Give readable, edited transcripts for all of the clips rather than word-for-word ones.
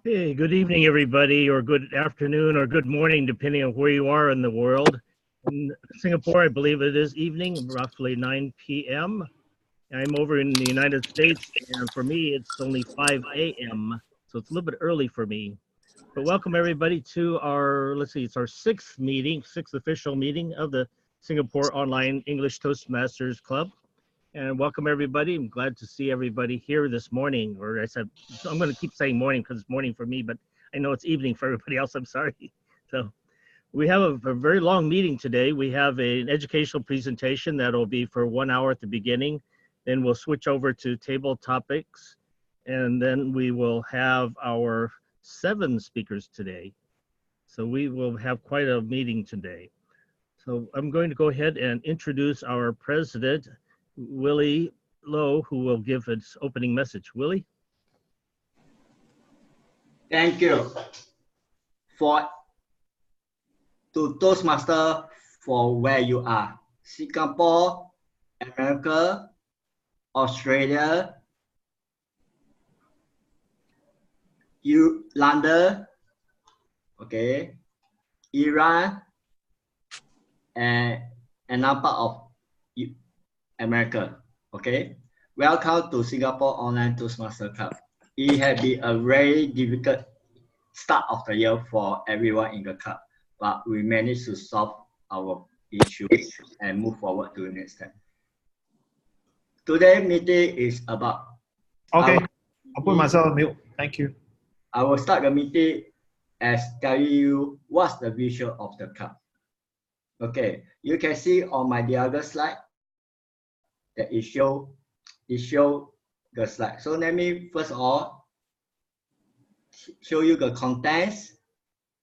Hey, good evening, everybody, or good afternoon, or good morning, depending on where you are in the world. In Singapore, I believe it is evening, roughly 9 p.m. I'm over in the United States, and for me, it's only 5 a.m., so it's a little bit early for me. But welcome, everybody, to our, it's our sixth official meeting of the Singapore Online English Toastmasters Club. And welcome, everybody. I'm glad to see everybody here this morning. Or I said, so I'm going to keep saying morning because it's morning for me, but I know it's evening for everybody else. I'm sorry. So we have a very long meeting today. We have an educational presentation that will be for 1 hour at the beginning. Then we'll switch over to table topics. And then we will have our 7 speakers today. So we will have quite a meeting today. So I'm going to go ahead and introduce our president, Willie Lowe, who will give its opening message. Willie? Thank you. To Toastmaster for where you are. Singapore, America, Australia, London, okay, Iran, and another part of America, okay. Welcome to Singapore Online Toastmaster Club. It has been a very difficult start of the year for everyone in the club, but we managed to solve our issues and move forward to the next step. Today's meeting is about. Okay, I'll put myself on mute. Thank you. I will start the meeting as telling you what's the vision of the club. Okay, you can see on my other slide that it show the slide. So let me first of all show you the contents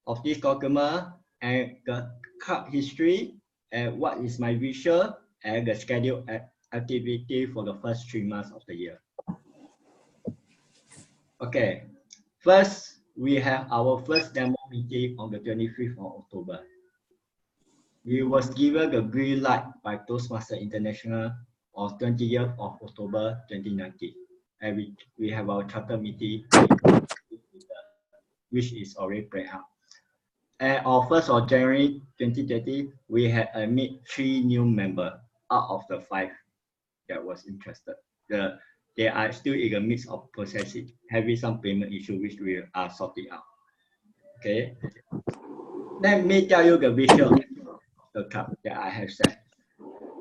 of this document and the club history and what is my vision and the scheduled activity for the first 3 months of the year. Okay, first we have our first demo meeting on the 25th of October. We was given the green light by Toastmasters International on 20th of October 2019, and we have our charter meeting, which is already planned out. And on 1st of January 2020, we had meet 3 new members out of the 5 that was interested. They are still in a mix of processing, having some payment issue which we are sorting out. Okay, let me tell you the vision of the club that I have said.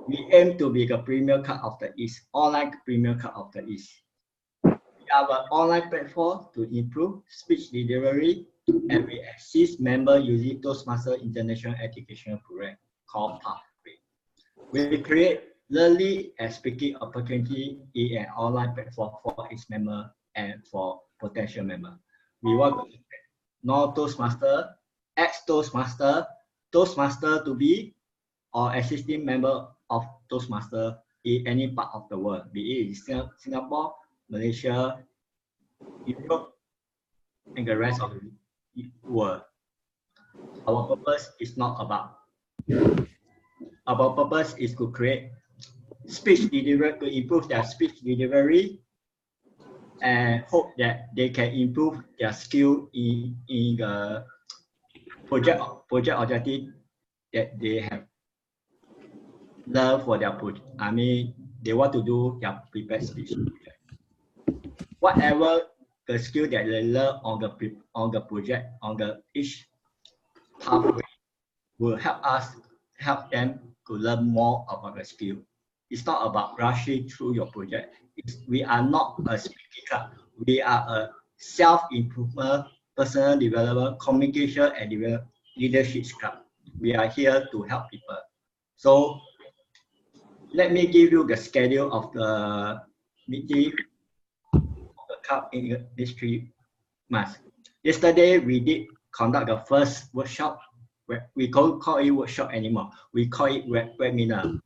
We aim to be the premier club of the East, online premier club of the East. We have an online platform to improve speech delivery, and we assist members using Toastmasters International Educational Program called Pathway. We create learning and speaking opportunity in an online platform for its members and for potential members. We want to know Toastmaster, ex-Toastmaster, Toastmaster to be, or existing member of Toastmaster in any part of the world, be it in Singapore, Malaysia, Europe, and the rest of the world. Our purpose is not about. Our purpose is to create speech delivery, to improve their speech delivery, and hope that they can improve their skill in the project objective that they have learned for their project. I mean, they want to do their prepared speech. Whatever the skill that they learn on the project, on each pathway, will help them to learn more about the skill. It's not about rushing through your project. We are not a speaking club. We are a self-improvement, personal development, communication, and leadership club. We are here to help people. So let me give you the schedule of the meeting of the club in these 3 months. Yesterday, we did conduct the first workshop. We don't call it workshop anymore. We call it webinar.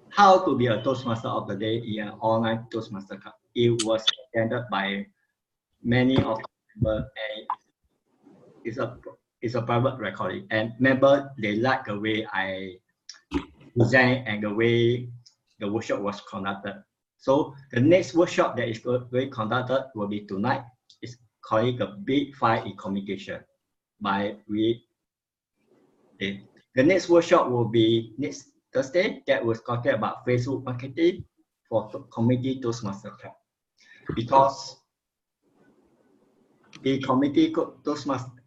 How to be a Toastmaster of the Day in an online Toastmaster club. It was attended by many of the members, and it's a private recording. And members, they like the way I present and the way the workshop was conducted. So the next workshop that is going to be conducted will be tonight. It's call it the big five in communication. The next workshop will be next Thursday. That was talking about Facebook marketing for community Toastmaster Club. Because the community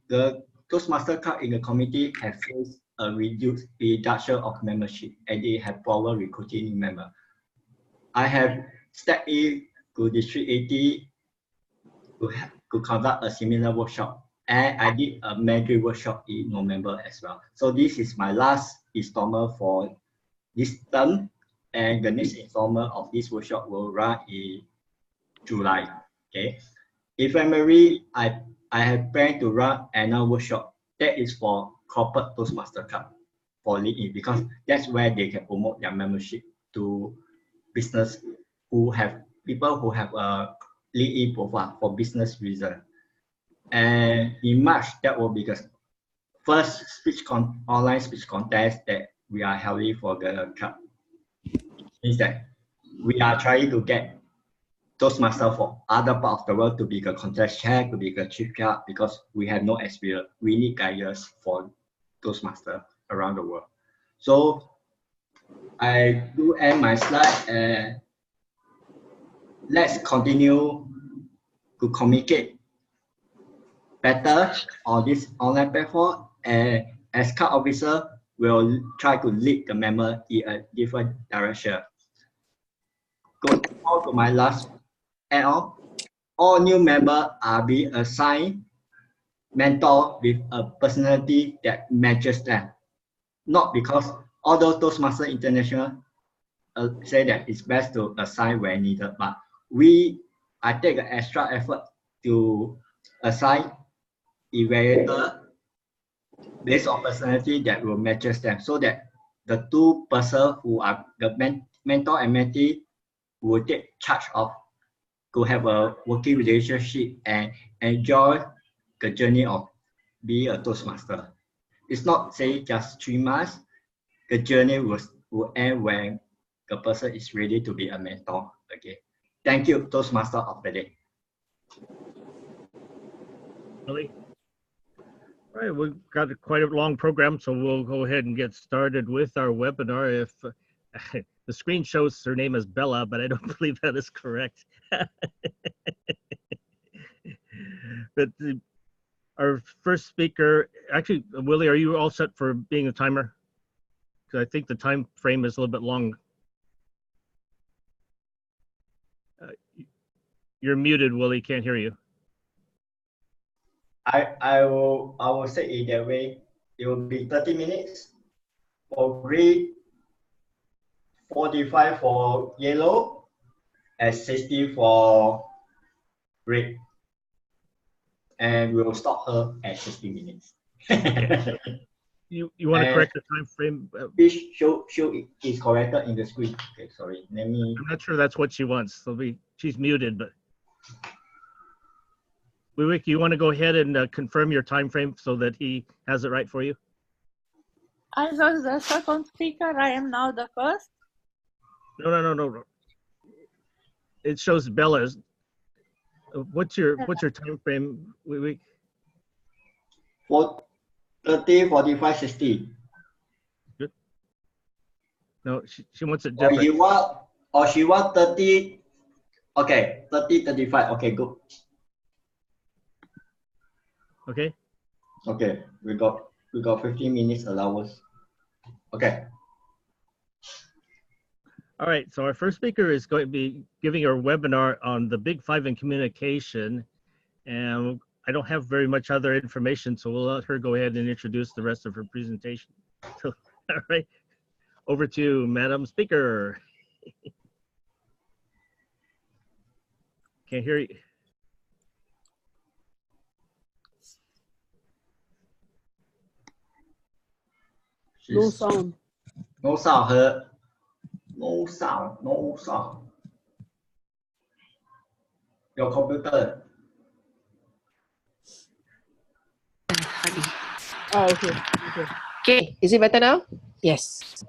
the Toastmaster Club in the community have faced a reduction of membership, and they have problem recruiting new member. I have stepped in to District 80 to conduct a similar workshop, and I did a Mandarin workshop in November as well. So this is my last installment for this term, and the next installment of this workshop will run in July. Okay. In February, I have planned to run another workshop that is for corporate Toastmaster Club for LinkedIn, because that's where they can promote their membership to business people who have a LinkedIn profile for business reason. And in March, that will be the first online speech contest that we are having for the club. Means that we are trying to get Toastmaster for other parts of the world to be the contest chair, to be the chief chair, because we have no experience. We need guidance for Toastmaster around the world. So I do end my slide, and let's continue to communicate better on this online platform. And as club officer, we'll try to lead the member in a different direction. Going on to my last add-on, all new members are being assigned mentor with a personality that matches them. Not because although Toastmasters International say that it's best to assign when needed, but I take an extra effort to assign evaluator based on personality that will matches them, so that the two persons who are the mentor and mentee will take charge of to have a working relationship and enjoy the journey of being a Toastmaster. It's not say just 3 months. The journey will end when the person is ready to be a mentor again. Thank you, Toastmaster of the day. Really? All right, we've got quite a long program, so we'll go ahead and get started with our webinar. If the screen shows her name as Bella, but I don't believe that is correct. But our first speaker, actually, Willie, are you all set for being a timer? Because I think the time frame is a little bit long. You're muted, Willie, can't hear you. I will say it that way. It will be 30 minutes for green, 45 for yellow, and 60 for red. And we will stop her at 60 minutes. You want to correct the time frame? Please show is corrected in the screen. Okay, sorry. Let me. I'm not sure that's what she wants. She's muted, but. Wiwiek, you want to go ahead and confirm your time frame so that he has it right for you? I was the second speaker. I am now the first. No. It shows Bella's. What's your time frame, Wiwiek? 30, 45, 60. Good. No, she wants it different. Or she want 30. Okay, 30, 35. Okay, good. Okay. Okay, we got 15 minutes allowance. Okay. All right, so our first speaker is going to be giving our webinar on the Big Five in communication. And I don't have very much other information, so we'll let her go ahead and introduce the rest of her presentation. So, all right, over to you, Madam Speaker. Can't hear you. No sound. No sound, her. No sound. Your computer. Oh, okay. Okay, is it better now? Yes.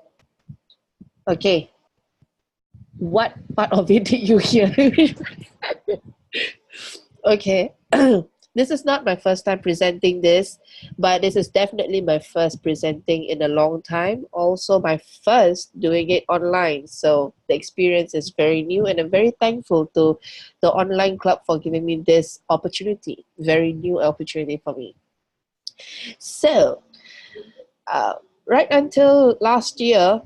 Okay. What part of it did you hear? Okay. This is not my first time presenting this, but this is definitely my first presenting in a long time. Also my first doing it online. So the experience is very new, and I'm very thankful to the online club for giving me this opportunity. Very new opportunity for me. So right until last year,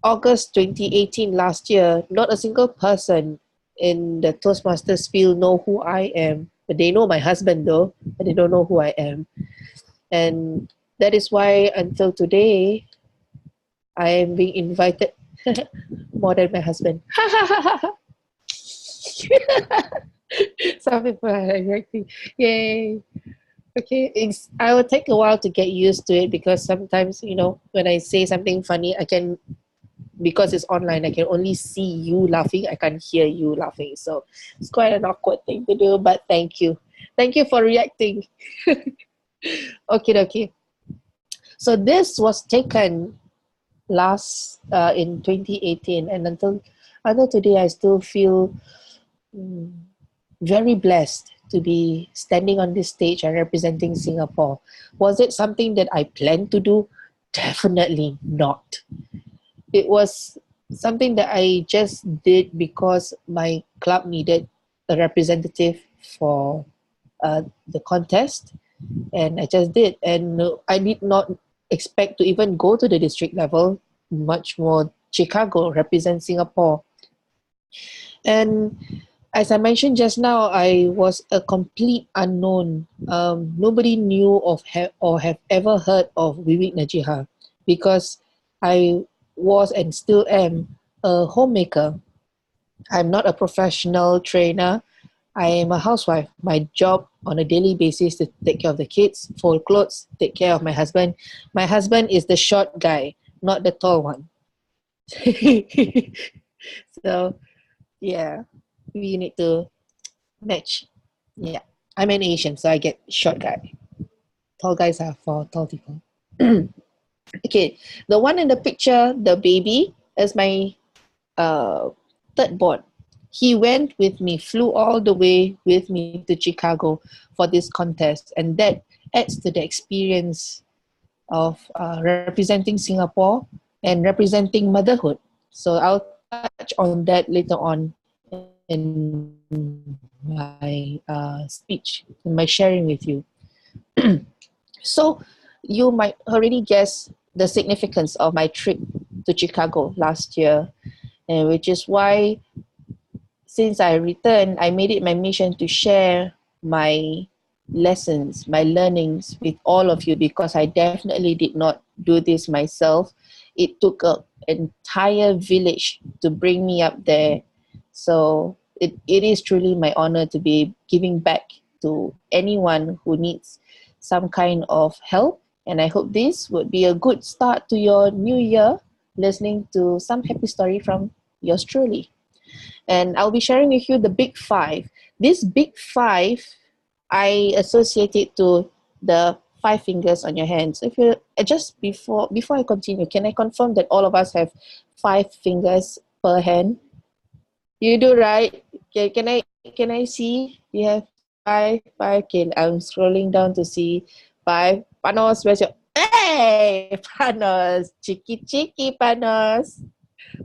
August 2018 last year, not a single person in the Toastmasters field know who I am. But they know my husband though, but they don't know who I am. And that is why until today, I am being invited more than my husband. Some people are reacting, yay. Okay, I will take a while to get used to it, because sometimes, you know, when I say something funny, because it's online, I can only see you laughing. I can't hear you laughing. So it's quite an awkward thing to do, but thank you. Thank you for reacting. Okay. So this was taken last in 2018, and until today, I still feel very blessed to be standing on this stage and representing Singapore. Was it something that I planned to do? Definitely not. It was something that I just did because my club needed a representative for the contest, and I just did. And I did not expect to even go to the district level, much more Chicago, represent Singapore. And as I mentioned just now, I was a complete unknown. Nobody knew of or have ever heard of Wiwiek Najihah, because I was and still am a homemaker. I'm not a professional trainer. I am a housewife. My job on a daily basis is to take care of the kids, fold clothes, take care of my husband. My husband is the short guy, not the tall one. So, yeah, we need to match. Yeah, I'm an Asian, so I get short guy. Tall guys are for tall people. Okay, the one in the picture, the baby, is my third born. He went with me, flew all the way with me to Chicago for this contest, and that adds to the experience of representing Singapore and representing motherhood. So I'll touch on that later on in my speech, in my sharing with you. So you might already guess the significance of my trip to Chicago last year, and which is why, since I returned, I made it my mission to share my lessons, my learnings with all of you, because I definitely did not do this myself. It took an entire village to bring me up there. So it is truly my honor to be giving back to anyone who needs some kind of help. And I hope this would be a good start to your new year, listening to some happy story from yours truly. And I'll be sharing with you the big five. This big five, I associate it to the 5 fingers on your hands. If you just before I continue, can I confirm that all of us have 5 fingers per hand? You do, right? Okay, can I see? You have 5. Okay, I'm scrolling down to see 5. Panos, where's your? Hey, Panos, cheeky Panos.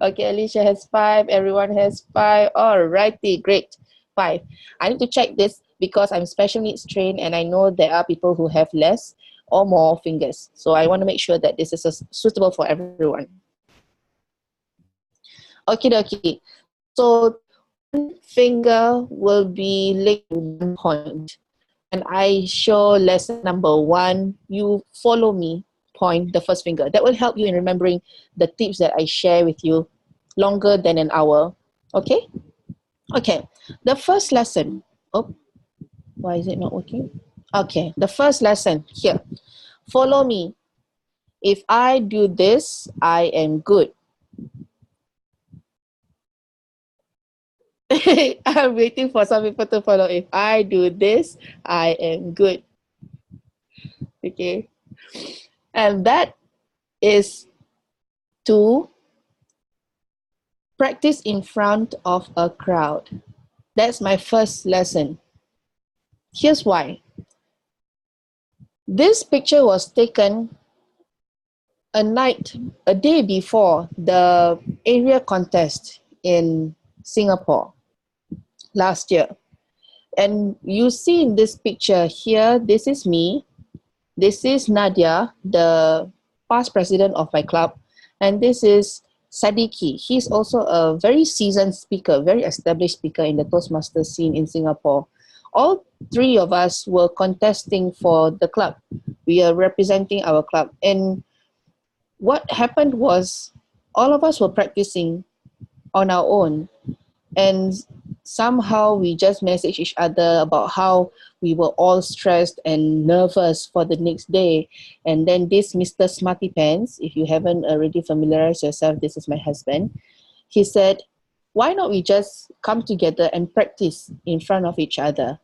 Okay, Alicia has 5. Everyone has 5. Alrighty, great. 5. I need to check this because I'm special needs trained, and I know there are people who have less or more fingers. So I want to make sure that this is suitable for everyone. Okay. So one finger will be linked to 1 point. And I show lesson number 1. You follow me, point the first finger. That will help you in remembering the tips that I share with you longer than an hour. Okay? Okay. The first lesson. Oh, why is it not working? Okay. The first lesson here. Follow me. If I do this, I am good. I'm waiting for some people to follow. If I do this, I am good. Okay. And that is to practice in front of a crowd. That's my first lesson. Here's why. This picture was taken a day before the area contest in Singapore last year. And you see in this picture here, this is me, this is Najihah, the past president of my club, and this is Sadiki. He's also a very seasoned speaker, very established speaker in the Toastmasters scene in Singapore. All three of us were contesting for the club. We are representing our club. And what happened was all of us were practicing on our own. And somehow we just messaged each other about how we were all stressed and nervous for the next day. And then this Mr. Smarty Pants, if you haven't already familiarized yourself, this is my husband. He said, why not we just come together and practice in front of each other?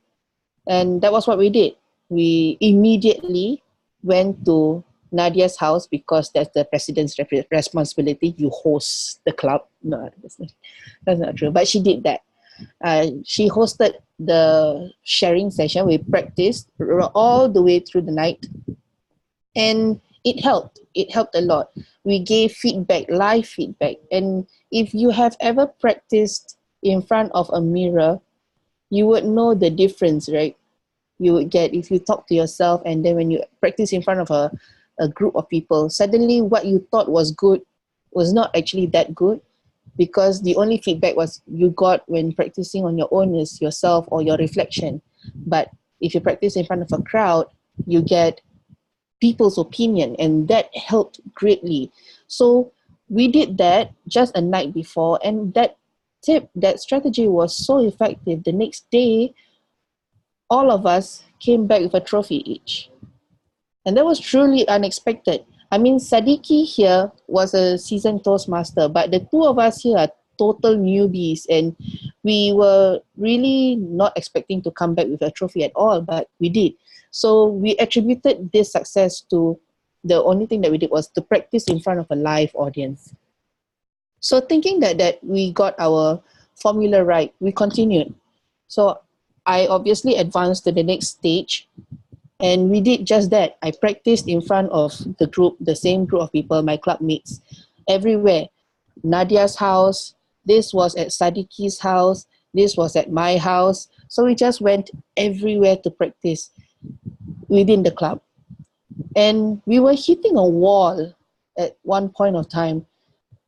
And that was what we did. We immediately went to Nadia's house because that's the president's responsibility. You host the club. No, that's not true. But she did that. She hosted the sharing session. We practiced all the way through the night. And it helped. It helped a lot. We gave feedback, live feedback. And if you have ever practiced in front of a mirror, you would know the difference, right? You would get, if you talk to yourself and then when you practice in front of a group of people, suddenly what you thought was good was not actually that good, because the only feedback was you got when practicing on your own is yourself or your reflection. But if you practice in front of a crowd, you get people's opinion, and that helped greatly. So we did that just a night before, and that strategy was so effective. The next day, all of us came back with a trophy each. And that was truly unexpected. I mean, Sadiki here was a seasoned Toastmaster, but the two of us here are total newbies, and we were really not expecting to come back with a trophy at all, but we did. So we attributed this success to the only thing that we did was to practice in front of a live audience. So thinking that we got our formula right, we continued. So I obviously advanced to the next stage, and we did just that. I practiced in front of the group, the same group of people, my club mates, everywhere. Nadia's house, this was at Sadiki's house, this was at my house. So we just went everywhere to practice within the club. And we were hitting a wall at one point of time.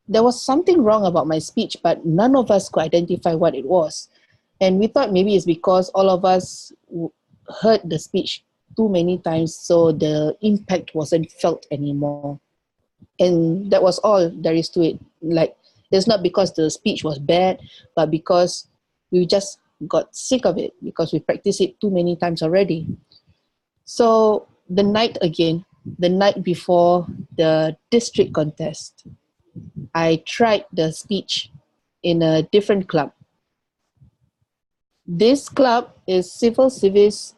There was something wrong about my speech, but none of us could identify what it was. And we thought maybe it's because all of us heard the speech too many times, so the impact wasn't felt anymore. And that was all there is to it. Like, it's not because the speech was bad, but because we just got sick of it, because we practiced it too many times already. So the night before the district contest, I tried the speech in a different club. This club is Civil Service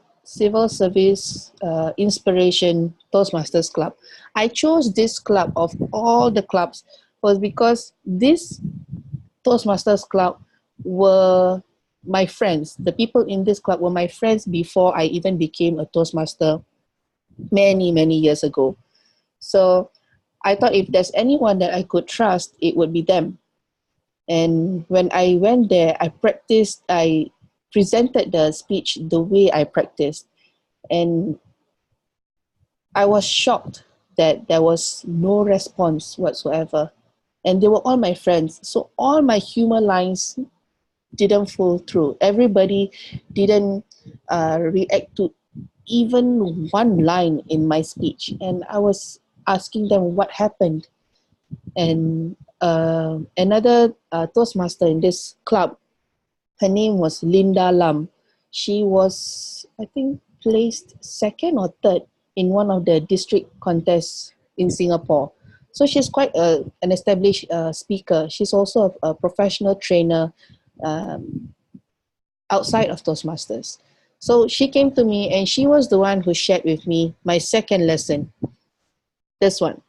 Inspiration Toastmasters Club. I chose this club of all the clubs was because this Toastmasters Club were my friends. The people in this club were my friends before I even became a Toastmaster many, many years ago. So I thought if there's anyone that I could trust, it would be them. And when I went there, I presented the speech the way I practiced. And I was shocked that there was no response whatsoever. And they were all my friends. So all my humor lines didn't fall through. Everybody didn't react to even one line in my speech. And I was asking them what happened. And another Toastmaster in this club, her name was Linda Lam. She was, I think, placed second or third in one of the district contests in Singapore. So she's quite an established speaker. She's also a professional trainer outside of Toastmasters. So she came to me and she was the one who shared with me my second lesson. This one.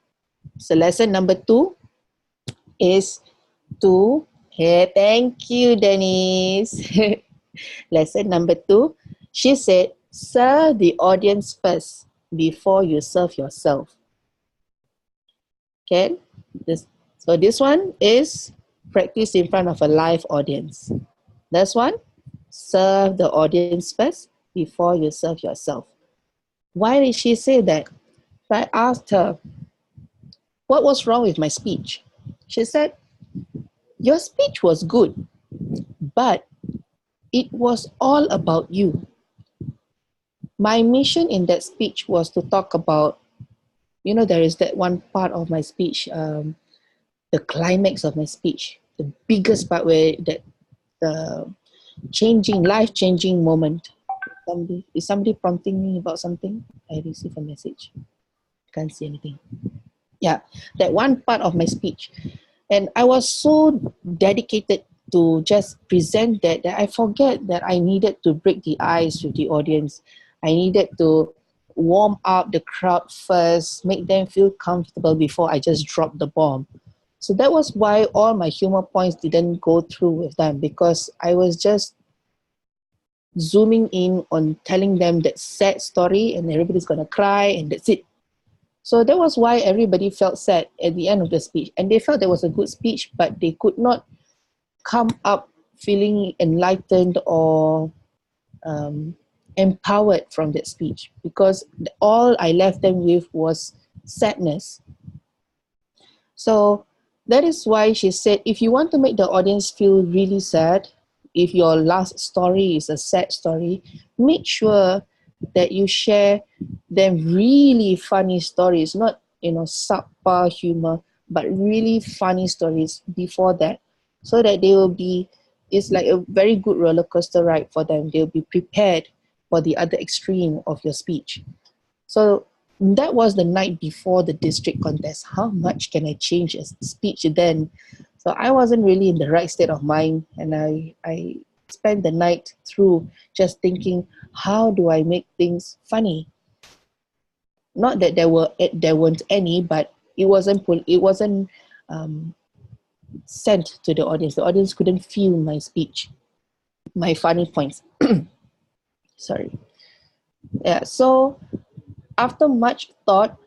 So lesson number 2 is to, thank you, Denise. Lesson number 2, she said serve the audience first before you serve yourself. Okay, so this one is practice in front of a live audience. This one, serve the audience first before you serve yourself. Why did she say that? I asked her, what was wrong with my speech? She said, your speech was good, but it was all about you. My mission in that speech was to talk about, you know, there is that one part of my speech, the climax of my speech, the biggest part where that the life-changing moment. Is somebody prompting me about something? I received a message. Can't see anything. Yeah, that one part of my speech. And I was so dedicated to just present that I forget that I needed to break the ice with the audience. I needed to warm up the crowd first, make them feel comfortable before I just drop the bomb. So that was why all my humor points didn't go through with them, because I was just zooming in on telling them that sad story and everybody's gonna cry and that's it. So that was why everybody felt sad at the end of the speech. And they felt there was a good speech, but they could not come up feeling enlightened or empowered from that speech, because all I left them with was sadness. So that is why she said, if you want to make the audience feel really sad, if your last story is a sad story, make sure that you share them really funny stories, not, you know, subpar humor, but really funny stories before that, so that they will be, it's like a very good roller coaster ride for them. They'll be prepared for the other extreme of your speech. So that was the night before the district contest. How much can I change a speech then? So I wasn't really in the right state of mind, and I spent the night through just thinking, how do I make things funny? Not that there weren't any, but it wasn't sent to the audience. The audience couldn't feel my speech, my funny points. Sorry. Yeah. So after much thought,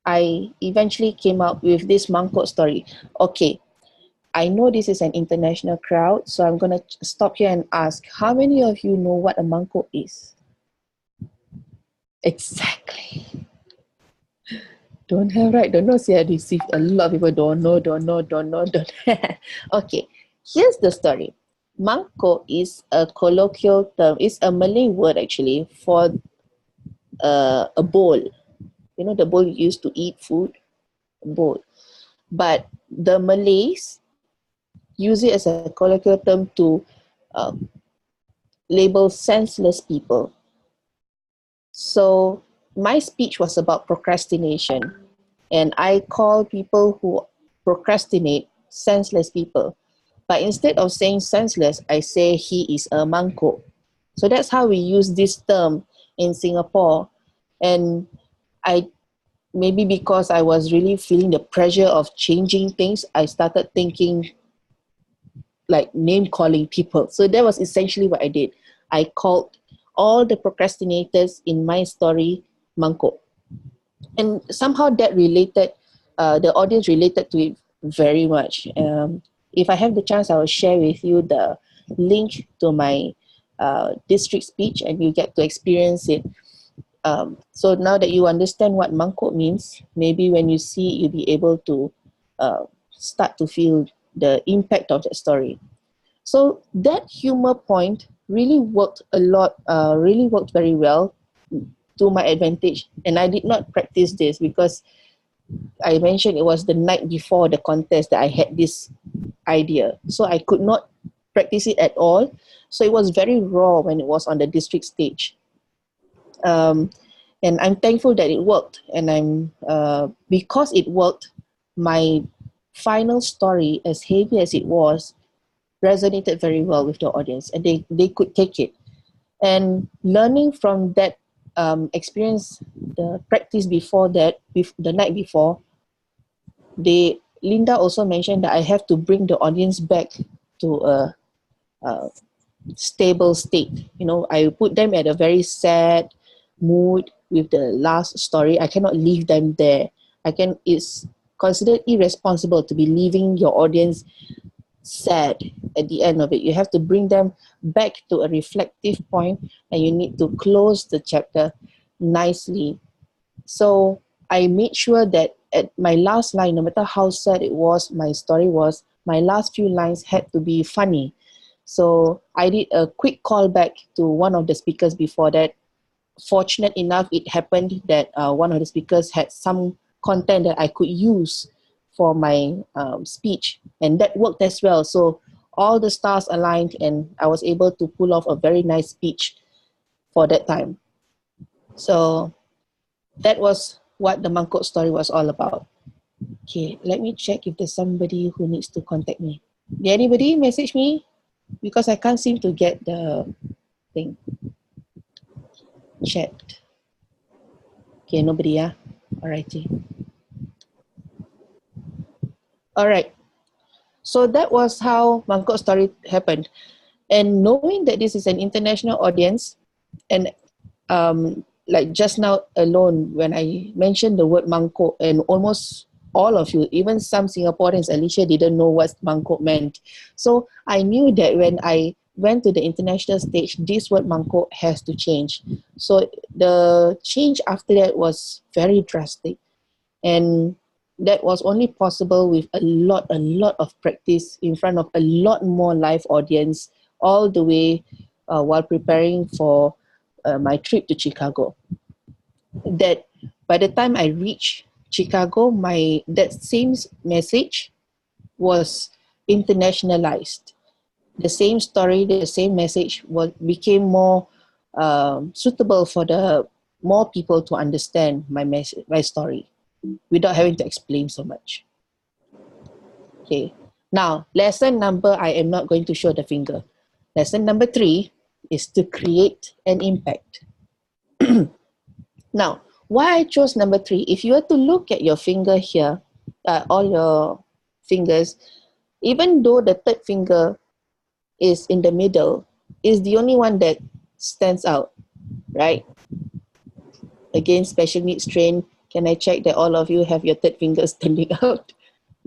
I eventually came up with this mangkok story. Okay, I know this is an international crowd, so I'm going to stop here and ask, how many of you know what a mangkok is? Exactly. Don't have, right? Don't know. See, I received a lot of people don't know. Okay, here's the story. Mangkok is a colloquial term. It's a Malay word actually for a bowl. You know, the bowl you use to eat food? Bowl. But the Malays use it as a colloquial term to label senseless people. So my speech was about procrastination, and I call people who procrastinate senseless people. But instead of saying senseless, I say he is a mangkok. So that's how we use this term in Singapore. And maybe because I was really feeling the pressure of changing things, I started thinking like name calling people. So that was essentially what I did. I called all the procrastinators in my story mangkok. And somehow that related, the audience related to it very much. If I have the chance, I will share with you the link to my district speech, and you get to experience it. So now that you understand what mangkok means, maybe when you see it, you'll be able to start to feel the impact of that story. So that humor point really worked a lot, really worked very well to my advantage. And I did not practice this because I mentioned it was the night before the contest that I had this idea. So I could not practice it at all. So it was very raw when it was on the district stage. And I'm thankful that it worked. And because it worked, my final story, as heavy as it was, resonated very well with the audience, and they could take it. And learning from that experience, the practice before that, the night before, Linda also mentioned that I have to bring the audience back to a stable state. You know, I put them at a very sad mood with the last story. I cannot leave them there. It's considered irresponsible to be leaving your audience sad at the end of it. You have to bring them back to a reflective point, and you need to close the chapter nicely. So I made sure that at my last line, no matter how sad it was, my story was, my last few lines had to be funny. So I did a quick callback to one of the speakers before that. Fortunate enough, it happened that one of the speakers had some content that I could use for my speech, and that worked as well. So all the stars aligned, and I was able to pull off a very nice speech for that time. So that was what the mangkok story was all about. Okay, let me check if there's somebody who needs to contact me. Did anybody message me? Because I can't seem to get the thing. Checked. Okay, nobody, yeah? Alrighty. Alright. So that was how mangkok story happened. And knowing that this is an international audience, and like just now alone, when I mentioned the word mangkok, and almost all of you, even some Singaporeans, Alicia, didn't know what mangkok meant. So I knew that when I went to the international stage, this word mangkok has to change. So the change after that was very drastic. And that was only possible with a lot of practice in front of a lot more live audience, all the way while preparing for my trip to Chicago. That by the time I reached Chicago, that same message was internationalized. The same story, the same message became more suitable for the more people to understand my story without having to explain so much. Okay. Now, lesson number, I am not going to show the finger. Lesson number 3 is to create an impact. Now, why I chose number 3, if you were to look at your finger here, all your fingers, even though the third finger is in the middle, is the only one that stands out, right? Again, special needs train. Can I check that all of you have your third finger standing out?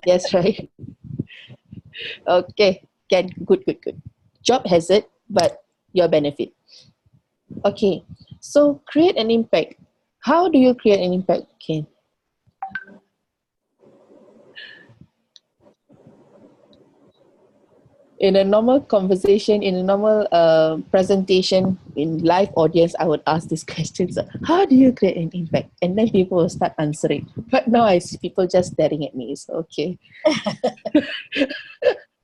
Yes, right? Okay, good. Job has it, but your benefit. Okay, so create an impact. How do you create an impact, Ken? In a normal conversation, in a normal presentation, in live audience, I would ask these questions. How do you create an impact? And then people will start answering. But now I see people just staring at me. So, okay.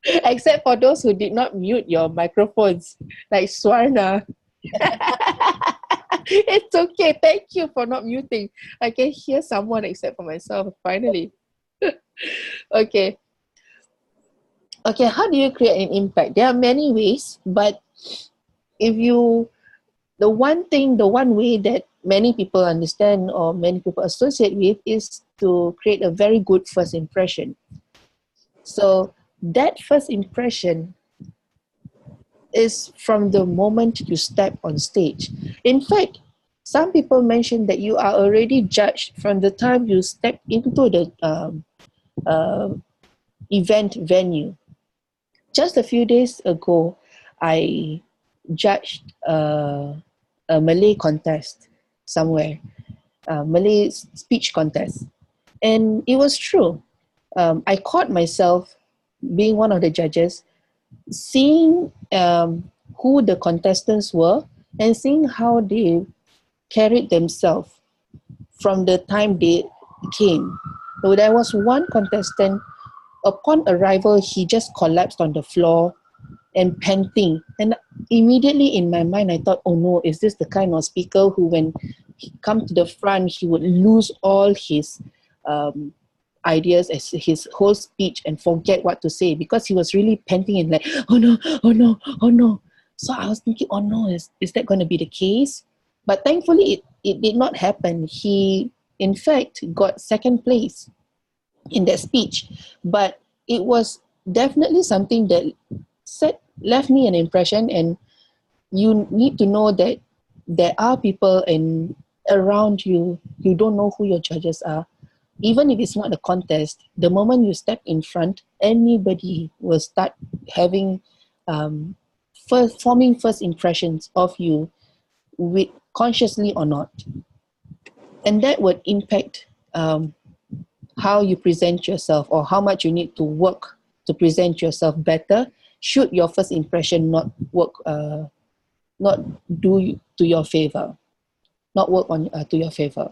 Except for those who did not mute your microphones, like Swarna. It's okay. Thank you for not muting. I can hear someone except for myself, finally. Okay. Okay, how do you create an impact? There are many ways, but the one way that many people understand or many people associate with is to create a very good first impression. So that first impression is from the moment you step on stage. In fact, some people mention that you are already judged from the time you step into the event venue. Just a few days ago, I judged a Malay contest somewhere, Malay speech contest. And it was true. I caught myself being one of the judges, seeing who the contestants were and seeing how they carried themselves from the time they came. So there was one contestant, upon arrival, he just collapsed on the floor and panting. And immediately in my mind, I thought, oh no, is this the kind of speaker who when he come to the front, he would lose all his ideas as his whole speech and forget what to say because he was really panting and like, oh no. So I was thinking, oh no, is that going to be the case? But thankfully, it did not happen. He, in fact, got second place in that speech. But it was definitely something that set left me an impression, and you need to know that there are people around you. You don't know who your judges are. Even if it's not a contest, the moment you step in front, anybody will start having forming first impressions of you, with consciously or not, and that would impact how you present yourself, or how much you need to work to present yourself better. Should your first impression not work, not do to your favor, not work on to your favor.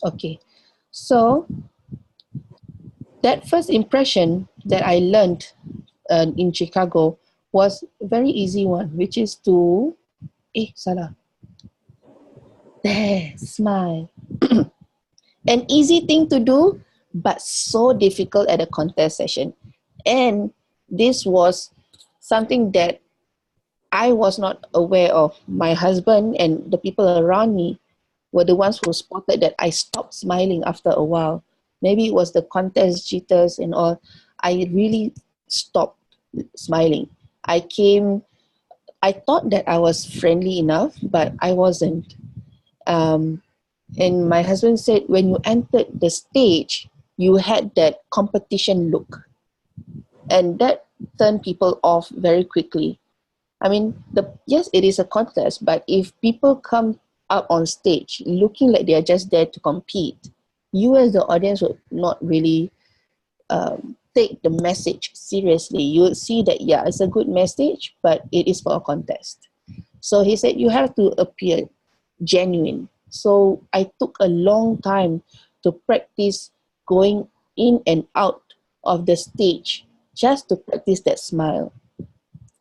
Okay, so that first impression that I learned in Chicago was a very easy one, which is to, salah. There, smile. An easy thing to do, but so difficult at a contest session. And this was something that I was not aware of. My husband and the people around me were the ones who spotted that I stopped smiling after a while. Maybe it was the contest jitters and all. I really stopped smiling. I thought that I was friendly enough, but I wasn't. And my husband said, when you entered the stage, you had that competition look. And that turned people off very quickly. I mean, yes, it is a contest, but if people come up on stage looking like they are just there to compete, you as the audience would not really take the message seriously. You would see that, yeah, it's a good message, but it is for a contest. So he said, you have to appear genuine. So I took a long time to practice going in and out of the stage just to practice that smile.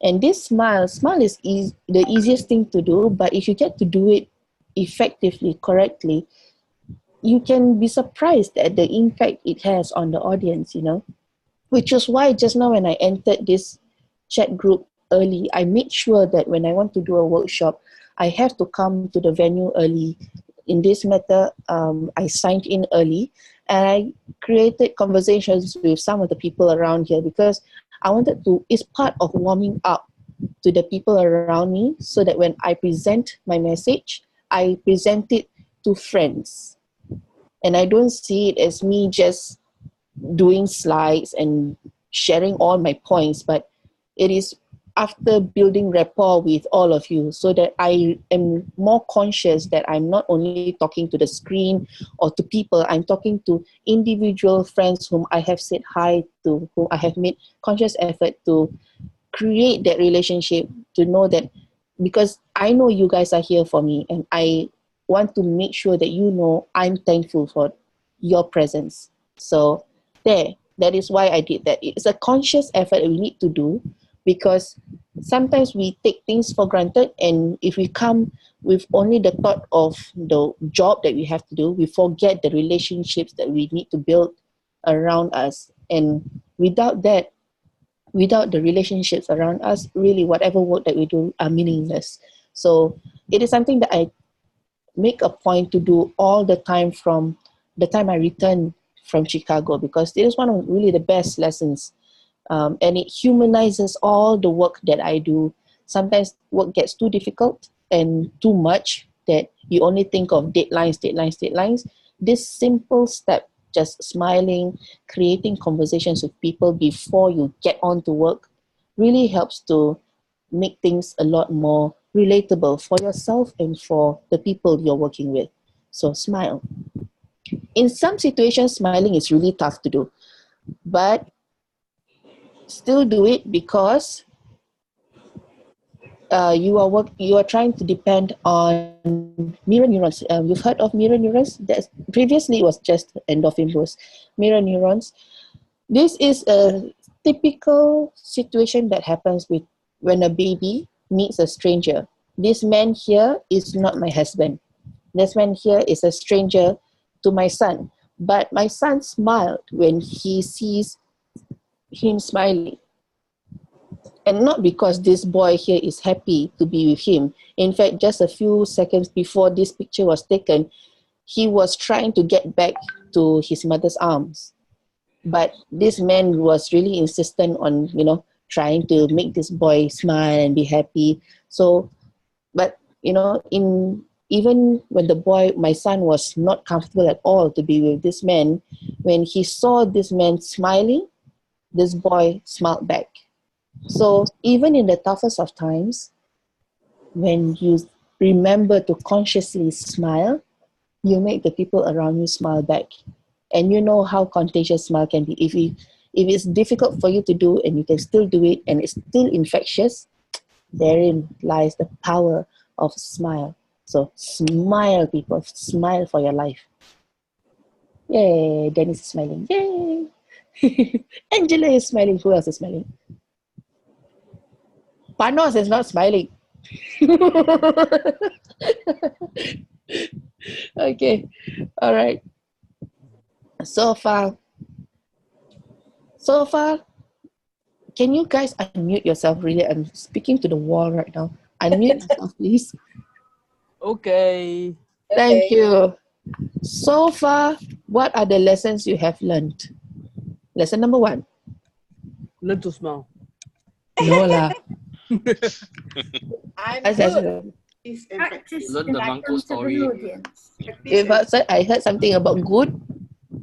And this smile is the easiest thing to do, but if you get to do it effectively, correctly, you can be surprised at the impact it has on the audience, which is why just now when I entered this chat group early, I made sure that when I want to do a workshop, I have to come to the venue early. In this matter, I signed in early, and I created conversations with some of the people around here, because I wanted to, it's part of warming up to the people around me, so that when I present my message, I present it to friends. And I don't see it as me just doing slides and sharing all my points, but it is after building rapport with all of you, so that I am more conscious that I'm not only talking to the screen or to people, I'm talking to individual friends whom I have said hi to, whom I have made conscious effort to create that relationship, to know that, because I know you guys are here for me, and I want to make sure that you know I'm thankful for your presence. So that is why I did that. It's a conscious effort we need to do, because sometimes we take things for granted, and if we come with only the thought of the job that we have to do, we forget the relationships that we need to build around us. And without that, without the relationships around us, really whatever work that we do are meaningless. So it is something that I make a point to do all the time from the time I return from Chicago, because it is one of really the best lessons. And it humanizes all the work that I do. Sometimes work gets too difficult and too much that you only think of deadlines. This simple step, just smiling, creating conversations with people before you get on to work, really helps to make things a lot more relatable for yourself and for the people you're working with. So smile. In some situations, smiling is really tough to do, but still do it, because you are trying to depend on mirror neurons. You've heard of mirror neurons? Previously it was just endorphin boost. Mirror neurons. This is a typical situation that happens when a baby meets a stranger. This man here is not my husband. This man here is a stranger to my son. But my son smiled when he sees him smiling. And not because this boy here is happy to be with him. In fact, just a few seconds before this picture was taken, he was trying to get back to his mother's arms. But this man was really insistent on, trying to make this boy smile and be happy. So, but you know, even when the boy, my son, was not comfortable at all to be with this man, when he saw this man smiling, this boy smiled back. So even in the toughest of times, when you remember to consciously smile, you make the people around you smile back. And you know how contagious smile can be. If it's difficult for you to do and you can still do it and it's still infectious, therein lies the power of smile. So smile, people. Smile for your life. Yay, Dennis is smiling. Yay. Angela is smiling. Who else is smiling? Panos is not smiling. Okay. All right. So far, can you guys unmute yourself? Really, I'm speaking to the wall right now. Unmute yourself, please. Okay. Thank you. So far, what are the lessons you have learned? Lesson number 1. Learn to smile. No lah. I'm As good. Practice Learn in the front Mangkok of story. an audience. If I heard something about good,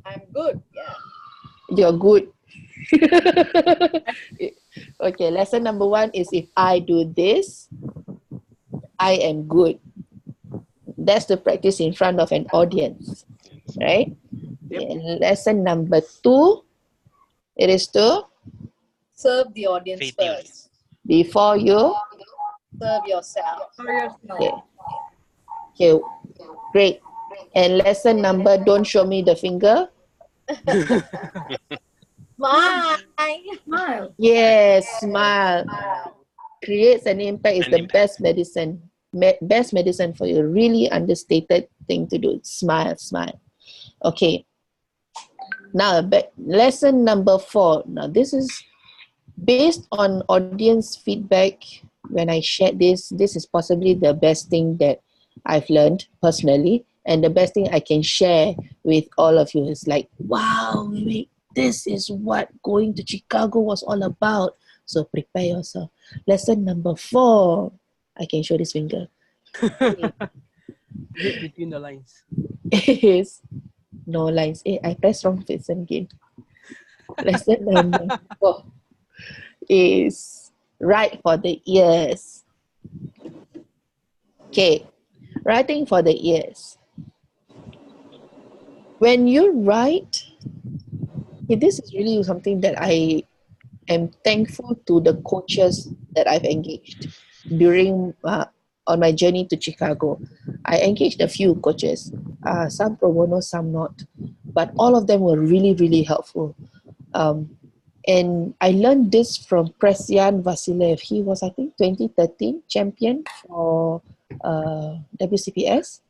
I'm good. Yeah. you're good. Okay, lesson number 1 is if I do this, I am good. That's to practice in front of an audience, right? Yep. And lesson number 2, it is to Serve the audience Faithfully. first. before you. Serve yourself. Okay. Okay, great. And lesson number, don't show me the finger. Smile. Smile. Yes, smile. Creates an impact is An the impact. best medicine. Best medicine for you. Really understated thing to do. Smile, smile. Okay. Now, lesson number 4. Now, this is based on audience feedback. When I shared this is possibly the best thing that I've learned personally, and the best thing I can share with all of you is like, wow, Wiwiek, this is what going to Chicago was all about. So prepare yourself. Lesson number 4. I can show this finger. Read between the lines. Is no lines. I pressed wrong Vincent again. Lesson number 4 is write for the ears. Okay, writing for the ears. When you write, this is really something that I am thankful to the coaches that I've engaged during on my journey to Chicago. I engaged a few coaches, some pro bono, some not, but all of them were really, really helpful. And I learned this from Presyan Vasilev. He was, I think, 2013 champion for WCPS.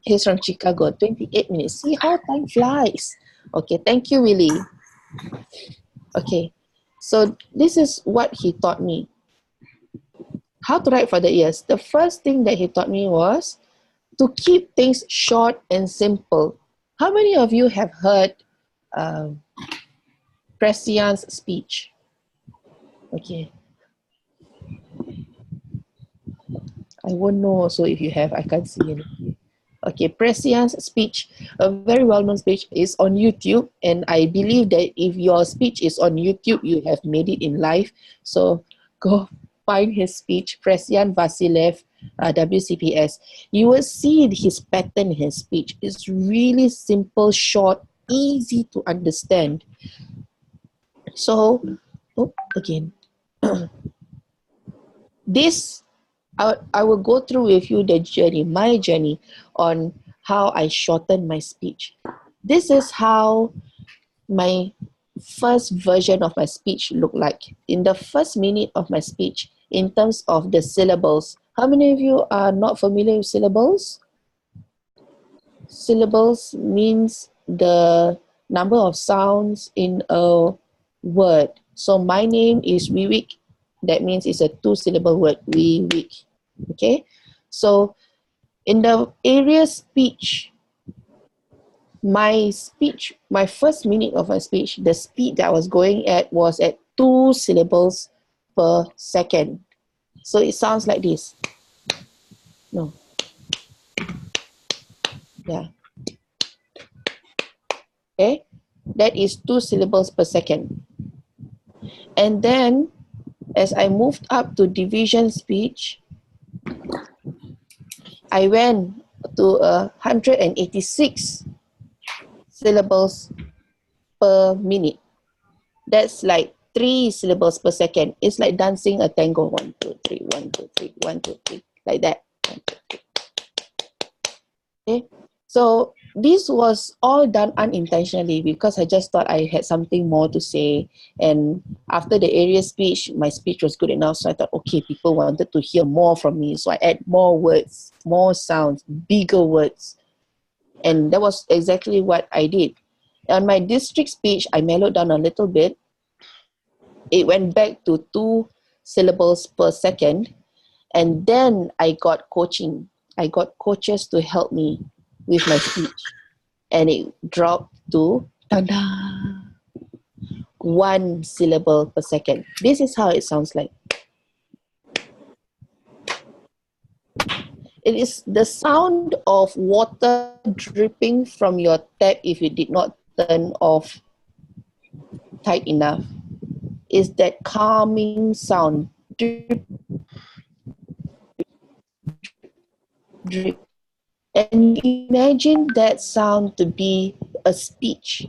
He's from Chicago, 28 minutes. See how time flies. Okay, thank you, Willie. Okay, so this is what he taught me. How to write for the ears. The first thing that he taught me was to keep things short and simple. How many of you have heard Presyan's speech? Okay. I won't know also if you have. I can't see anything. Okay, Presyan's speech, a very well-known speech, is on YouTube, and I believe that if your speech is on YouTube, you have made it in life. So go find his speech, Presyan Vasilev, WCPS. You will see his pattern in his speech. It's really simple, short, easy to understand. So, again, this, I will go through with you the journey, my journey on how I shorten my speech. This is how my first version of my speech looked like. In the first minute of my speech, in terms of the syllables, how many of you are not familiar with syllables? Syllables means the number of sounds in a word. So my name is Wiwiek. That means it's a 2-syllable word, Wiwiek. Okay? So in the area speech, my first minute of my speech, the speed that I was going at was at 2 syllables per second. So it sounds like this. No. Yeah. Okay. That is 2 syllables per second. And then as I moved up to division speech, I went to 186 syllables per minute. That's like 3 syllables per second. It's like dancing a tango. 1, 2, 3, 1, 2, 3, 1, 2, 3, like that. 1, 2, 3. Okay. So this was all done unintentionally because I just thought I had something more to say. And after the area speech, my speech was good enough. So I thought, okay, people wanted to hear more from me. So I add more words, more sounds, bigger words. And that was exactly what I did. On my district speech, I mellowed down a little bit. It went back to 2 syllables per second. And then I got coaching. I got coaches to help me with my speech. And it dropped to 1 syllable per second. This is how it sounds like. It is the sound of water dripping from your tap if you did not turn off tight enough. It's that calming sound. Drip, drip. And imagine that sound to be a speech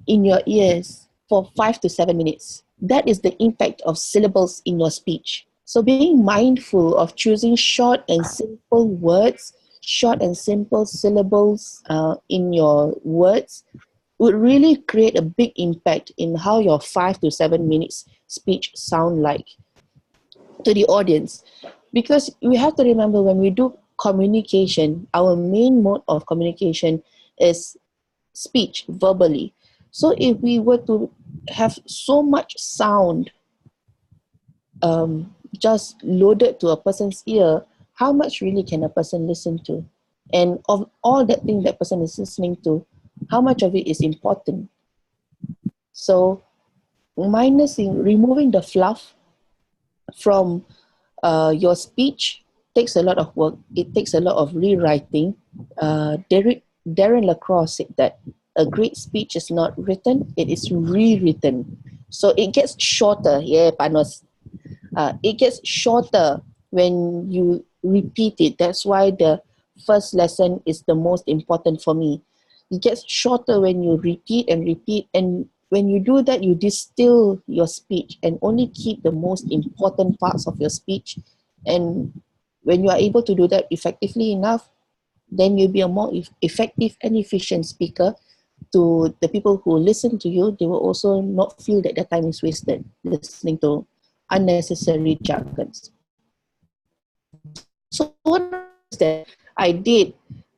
in your ears for 5 to 7 minutes. That is the impact of syllables in your speech. So being mindful of choosing short and simple words, short and simple syllables in your words would really create a big impact in how your 5 to 7 minutes speech sound like to the audience. Because we have to remember when we do communication, our main mode of communication is speech, verbally. So if we were to have so much sound just loaded to a person's ear, how much really can a person listen to? And of all that thing that person is listening to, how much of it is important? So removing the fluff from your speech takes a lot of work. It takes a lot of rewriting. Darren Lacroix said that a great speech is not written, it is rewritten. So it gets shorter. Yeah, Panos. It gets shorter when you repeat it. That's why the first lesson is the most important for me. It gets shorter when you repeat and repeat. And when you do that, you distill your speech and only keep the most important parts of your speech. And when you are able to do that effectively enough, then you'll be a more effective and efficient speaker. To the people who listen to you, they will also not feel that their time is wasted listening to unnecessary jargons. So what that I did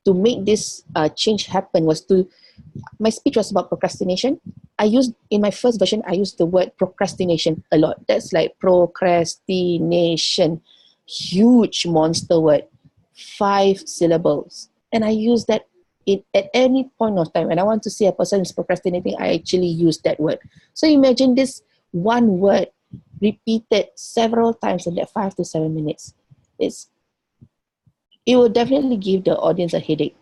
to make this change happen was my speech was about procrastination. In my first version, I used the word procrastination a lot. That's like procrastination, huge monster word, 5 syllables. And I use that at any point of time. When I want to see a person is procrastinating, I actually use that word. So imagine this one word repeated several times in that 5 to 7 minutes. It will definitely give the audience a headache.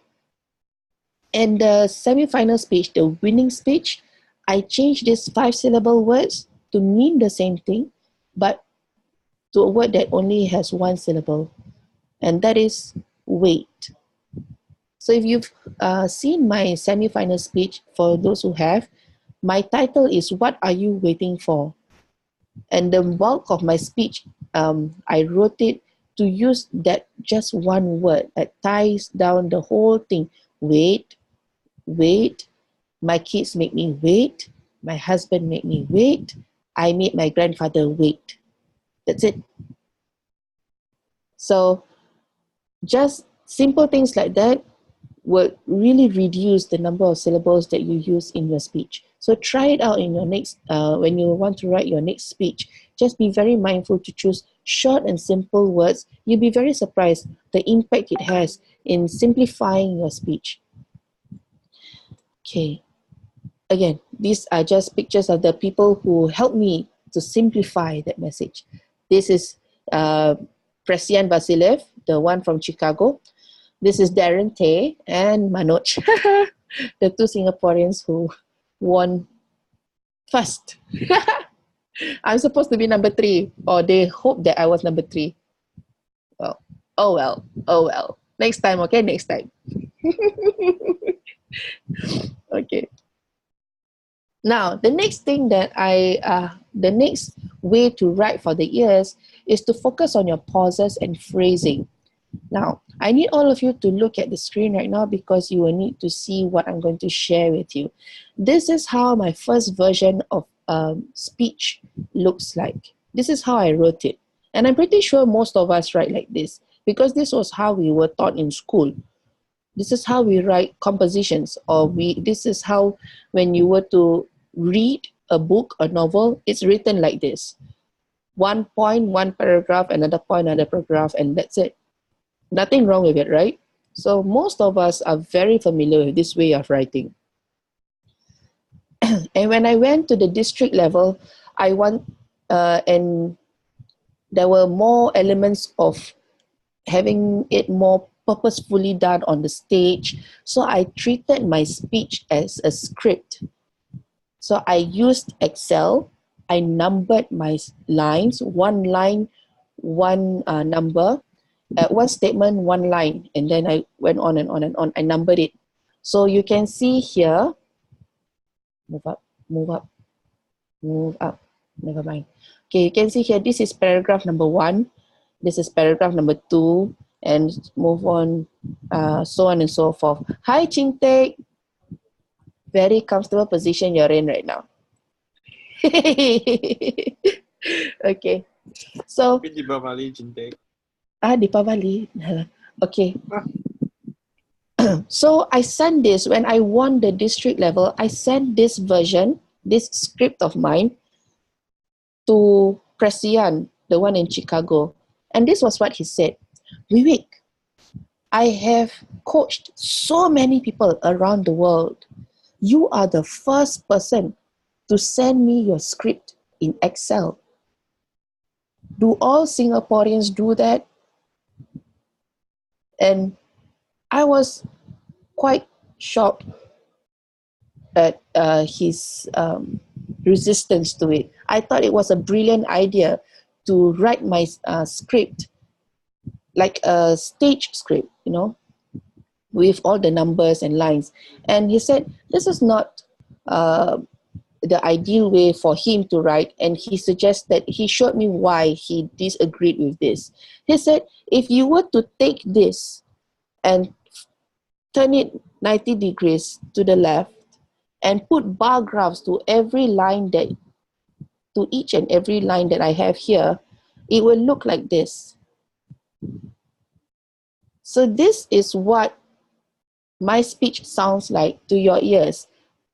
And the semi-final speech, the winning speech, I changed these 5-syllable words to mean the same thing, but to a word that only has 1 syllable, and that is wait. So if you've seen my semi-final speech, for those who have, my title is What Are You Waiting For? And the bulk of my speech, I wrote it to use that just one word that ties down the whole thing. Wait, wait. My kids make me wait. My husband made me wait. I made my grandfather wait. That's it. So just simple things like that will really reduce the number of syllables that you use in your speech. So try it out in your next, when you want to write your next speech. Just be very mindful to choose short and simple words. You'll be very surprised the impact it has in simplifying your speech. Okay. again, these are just pictures of the people who helped me to simplify that message. This is Presian Vasilev, the one from Chicago. This is Darren Tay and Manoj, the two Singaporeans who won first. I'm supposed to be number 3, or they hope that I was number 3. Well, oh well, oh well. Next time, okay, next time. Okay. Now, the next thing that the next way to write for the ears is to focus on your pauses and phrasing. Now, I need all of you to look at the screen right now because you will need to see what I'm going to share with you. This is how my first version of speech looks like. This is how I wrote it. And I'm pretty sure most of us write like this because this was how we were taught in school. This is how we write compositions, or this is how, when you were to read a book, a novel, it's written like this. 1 point, 1 paragraph, another point, another paragraph, and that's it. Nothing wrong with it, right? So most of us are very familiar with this way of writing. And when I went to the district level, and there were more elements of having it more purposefully done on the stage. So I treated my speech as a script. So I used Excel. I numbered my lines, 1 line, 1 number, one statement, 1 line, and then I went on and on and on. I numbered it. So you can see here, move up, move up, move up, never mind. Okay, you can see here, this is paragraph number 1, this is paragraph number 2, and move on, so on and so forth. Hi, Ching Taek. Very comfortable position you're in right now. Okay, so Deepavali. Okay. So I sent this, when I won the district level, I sent this version, this script of mine, to Presian, the one in Chicago. And this was what he said. Wiwiek, I have coached so many people around the world. You are the first person to send me your script in Excel. Do all Singaporeans do that? And I was quite shocked at his resistance to it. I thought it was a brilliant idea to write my script like a stage script, you know, with all the numbers and lines. And he said, this is not the ideal way for him to write, and he suggested, he showed me why he disagreed with this. He said, if you were to take this and turn it 90 degrees to the left and put bar graphs to every line to each and every line that I have here, it will look like this. So this is what my speech sounds like to your ears.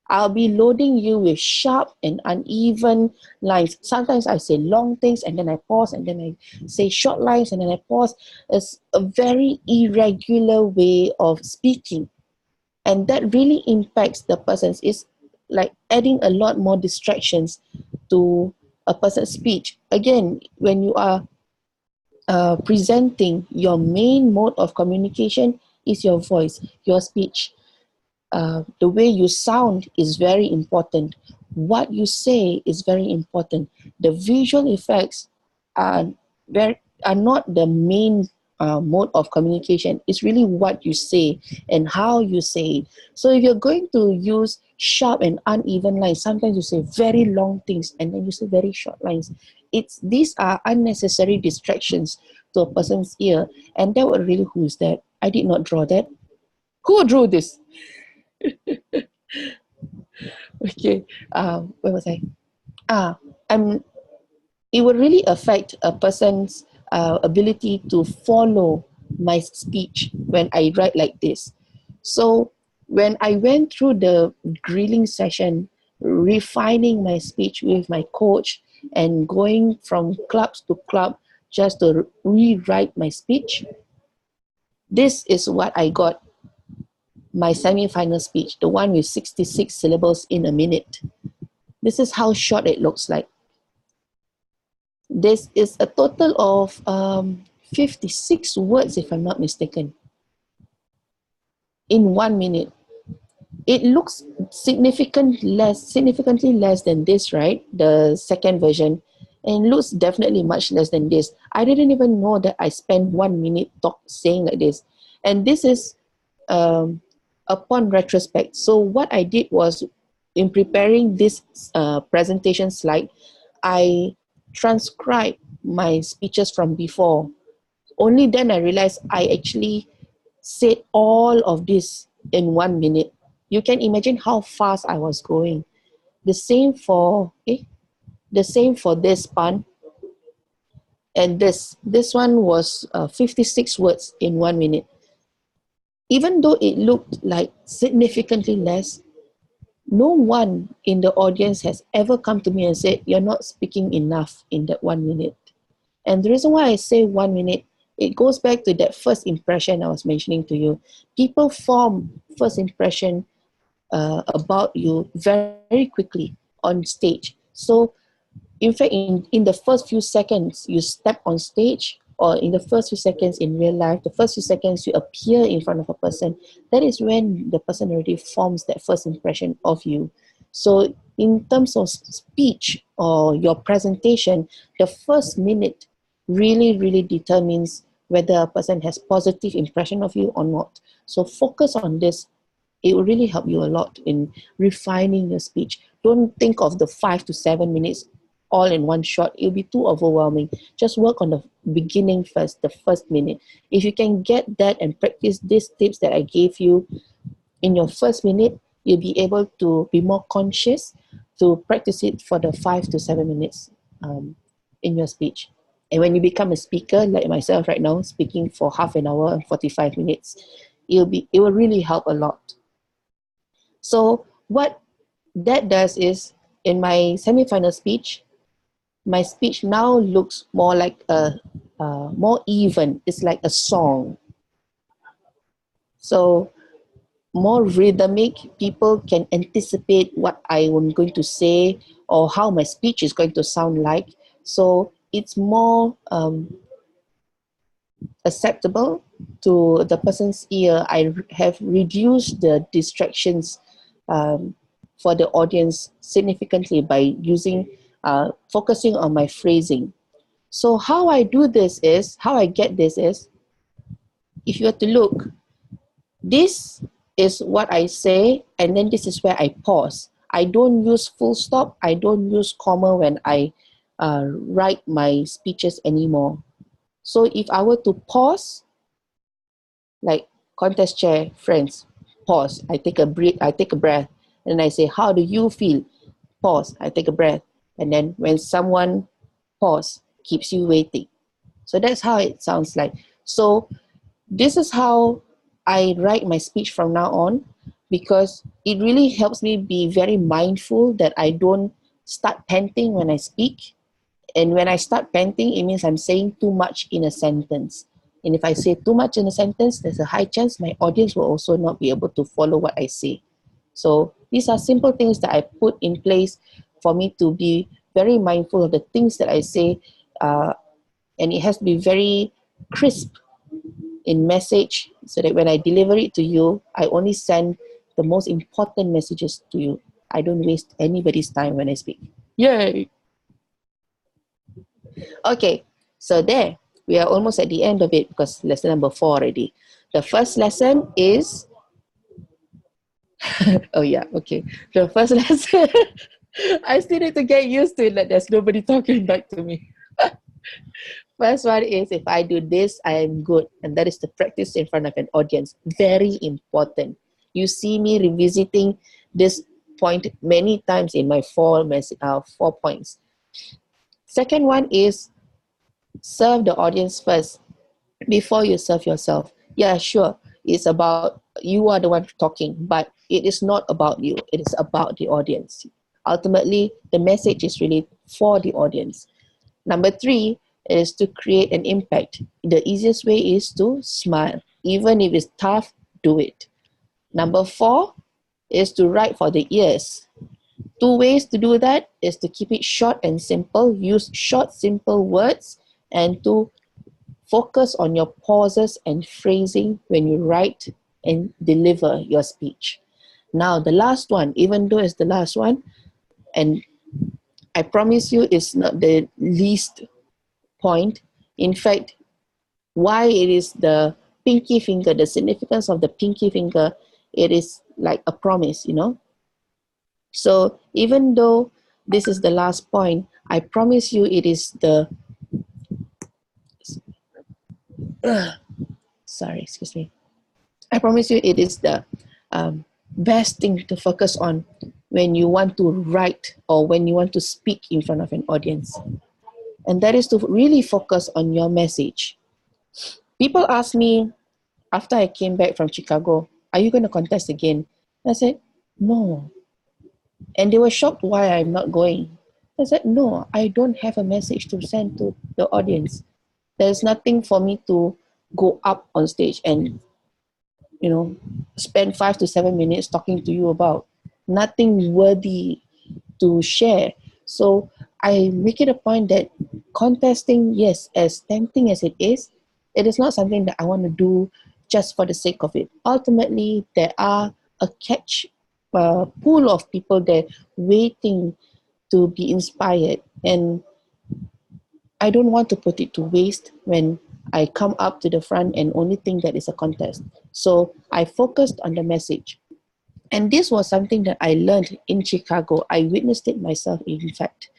I'll be loading you with sharp and uneven lines. Sometimes I say long things and then I pause, and then I say short lines and then I pause. It's a very irregular way of speaking. And that really impacts the person's. It's like adding a lot more distractions to a person's speech. Again, when you are presenting, your main mode of communication is your voice, your speech. The way you sound is very important. What you say is very important. The visual effects are not the main mode of communication. It's really what you say and how you say it. So if you're going to use sharp and uneven lines, sometimes you say very long things and then you say very short lines. These are unnecessary distractions to a person's ear. And that would really, who is that? I did not draw that. Who drew this? Okay, where was I? It would really affect a person's ability to follow my speech when I write like this. So when I went through the grilling session, refining my speech with my coach and going from clubs to club just to rewrite my speech, this is what I got. my semi-final speech, the one with 66 syllables in a minute. This is how short it looks like. This is a total of 56 words, if I'm not mistaken, in 1 minute. It looks significantly less than this, right? The second version, and looks definitely much less than this. I didn't even know that I spent 1 minute saying like this, and this is upon retrospect. So what I did was, in preparing this presentation slide, I transcribed my speeches from before. Only then I realized I actually said all of this in 1 minute. You can imagine how fast I was going. The same for this pun, and this one was 56 words in 1 minute. Even though it looked like significantly less, no one in the audience has ever come to me and said, "You're not speaking enough in that 1 minute." And the reason why I say 1 minute, it goes back to that first impression I was mentioning to you. People form first impression about you very quickly on stage. So in fact, in the first few seconds you step on stage, or in the first few seconds in real life, the first few seconds you appear in front of a person, that is when the person already forms that first impression of you. So in terms of speech or your presentation, the first minute really determines whether a person has positive impression of you or not. So focus on this. It will really help you a lot in refining your speech. Don't think of the 5 to 7 minutes all in one shot. It'll be too overwhelming. Just work on the beginning first, the first minute. If you can get that and practice these tips that I gave you in your first minute, you'll be able to be more conscious to practice it for the 5 to 7 minutes in your speech. And when you become a speaker, like myself right now, speaking for half an hour and 45 minutes, it will really help a lot. So what that does is, in my semi-final speech, my speech now looks more like more even. It's like a song. So more rhythmic. People can anticipate what I am going to say or how my speech is going to sound like. So it's more acceptable to the person's ear. I have reduced the distractions for the audience significantly by focusing on my phrasing. So how I do this is, how I get this is, if you were to look, this is what I say, and then this is where I pause. I don't use full stop. I don't use comma when I write my speeches anymore. So if I were to pause, like contest chair, friends, pause. I take a breath, and I say, "How do you feel?" Pause. I take a breath, and then when someone pause, keeps you waiting. So that's how it sounds like. So this is how I write my speech from now on, because it really helps me be very mindful that I don't start panting when I speak. And when I start panting, it means I'm saying too much in a sentence. And if I say too much in a sentence, there's a high chance my audience will also not be able to follow what I say. So these are simple things that I put in place for me to be very mindful of the things that I say, and it has to be very crisp in message, so that when I deliver it to you, I only send the most important messages to you. I don't waste anybody's time when I speak. Yay! Okay, so there, we are almost at the end of it, because lesson number 4 already. The first lesson is, oh yeah, okay. The first lesson, I still need to get used to it, that there's nobody talking back to me. First one is, if I do this, I am good. And that is the practice in front of an audience. Very important. You see me revisiting this point many times in my 4 points. Second one is, serve the audience first before you serve yourself. Yeah, sure. It's about, you are the one talking, but it is not about you. It is about the audience. Ultimately, the message is really for the audience. Number 3 is to create an impact. The easiest way is to smile. Even if it's tough, do it. Number 4 is to write for the ears. 2 ways to do that is to keep it short and simple, use short, simple words, and to focus on your pauses and phrasing when you write and deliver your speech. Now, the last one, even though it's the last one, and I promise you it's not the least point. In fact, why it is the pinky finger, the significance of the pinky finger, it is like a promise, you know. So even though this is the last point, I promise you it is the, sorry, excuse me. I promise you it is the best thing to focus on when you want to write or when you want to speak in front of an audience. And that is to really focus on your message. People ask me after I came back from Chicago, are you going to contest again? I said, no. And they were shocked why I'm not going. I said, no, I don't have a message to send to the audience. There's nothing for me to go up on stage and, you know, spend 5 to 7 minutes talking to you about. Nothing worthy to share. So I make it a point that contesting, yes, as tempting as it is not something that I want to do just for the sake of it. Ultimately, there are a pool of people there waiting to be inspired, and I don't want to put it to waste when I come up to the front and only think that it's a contest. So I focused on the message. And this was something that I learned in Chicago. I witnessed it myself, in fact.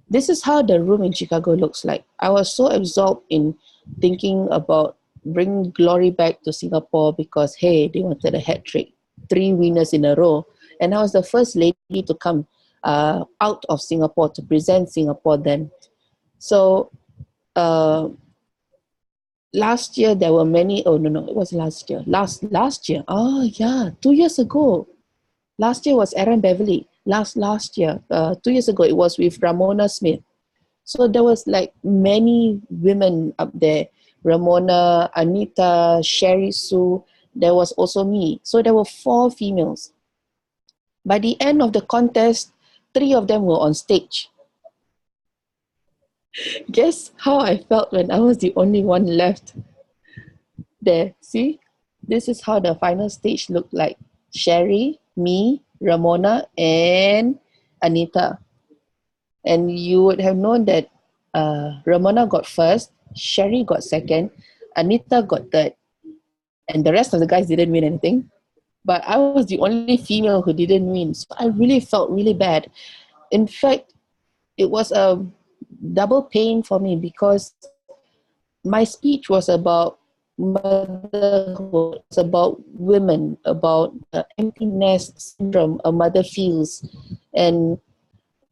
This is how the room in Chicago looks like. I was so absorbed in thinking about bringing glory back to Singapore because, hey, they wanted a hat trick, 3 winners in a row. And I was the first lady to come out of Singapore to present Singapore then. So last year there were many, oh no, it was last year. Last year, oh yeah, 2 years ago. Last year was Aaron Beverly. Last year, 2 years ago, it was with Ramona Smith. So there was like many women up there. Ramona, Anita, Sherry Sue. There was also me. So there were 4 females. By the end of the contest, 3 of them were on stage. Guess how I felt when I was the only one left there. See, this is how the final stage looked like. Sherry, me, Ramona, and Anita. And you would have known that Ramona got first, Sherry got second, Anita got third, and the rest of the guys didn't win anything. But I was the only female who didn't win. So I really felt really bad. In fact, it was a double pain for me because my speech was about motherhood, it's about women, about the empty nest syndrome a mother feels. And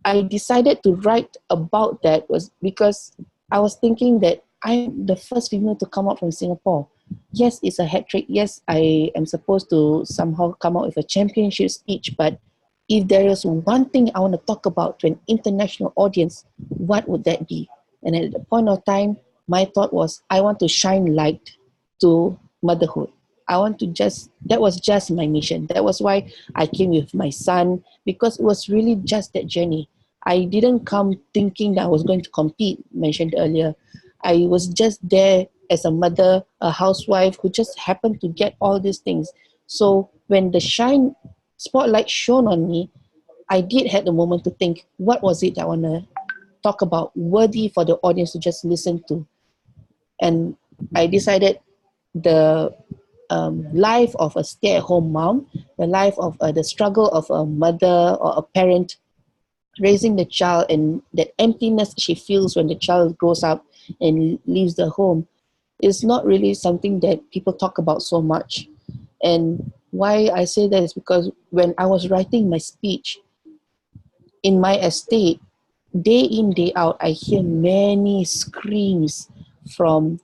I decided to write about that was because I was thinking that I'm the first female to come out from Singapore. Yes, it's a hat trick. Yes, I am supposed to somehow come out with a championship speech, but if there is one thing I want to talk about to an international audience, what would that be? And at the point of time, my thought was, I want to shine light to motherhood. That was just my mission. That was why I came with my son, because it was really just that journey. I didn't come thinking that I was going to compete, mentioned earlier. I was just there as a mother, a housewife who just happened to get all these things. So when the spotlight shone on me, I did have the moment to think, what was it I want to talk about, worthy for the audience to just listen to? And I decided the life of a stay-at-home mom, the life of the struggle of a mother or a parent raising the child, and that emptiness she feels when the child grows up and leaves the home is not really something that people talk about so much. And why I say that is because when I was writing my speech in my estate, day in, day out, I hear many screams from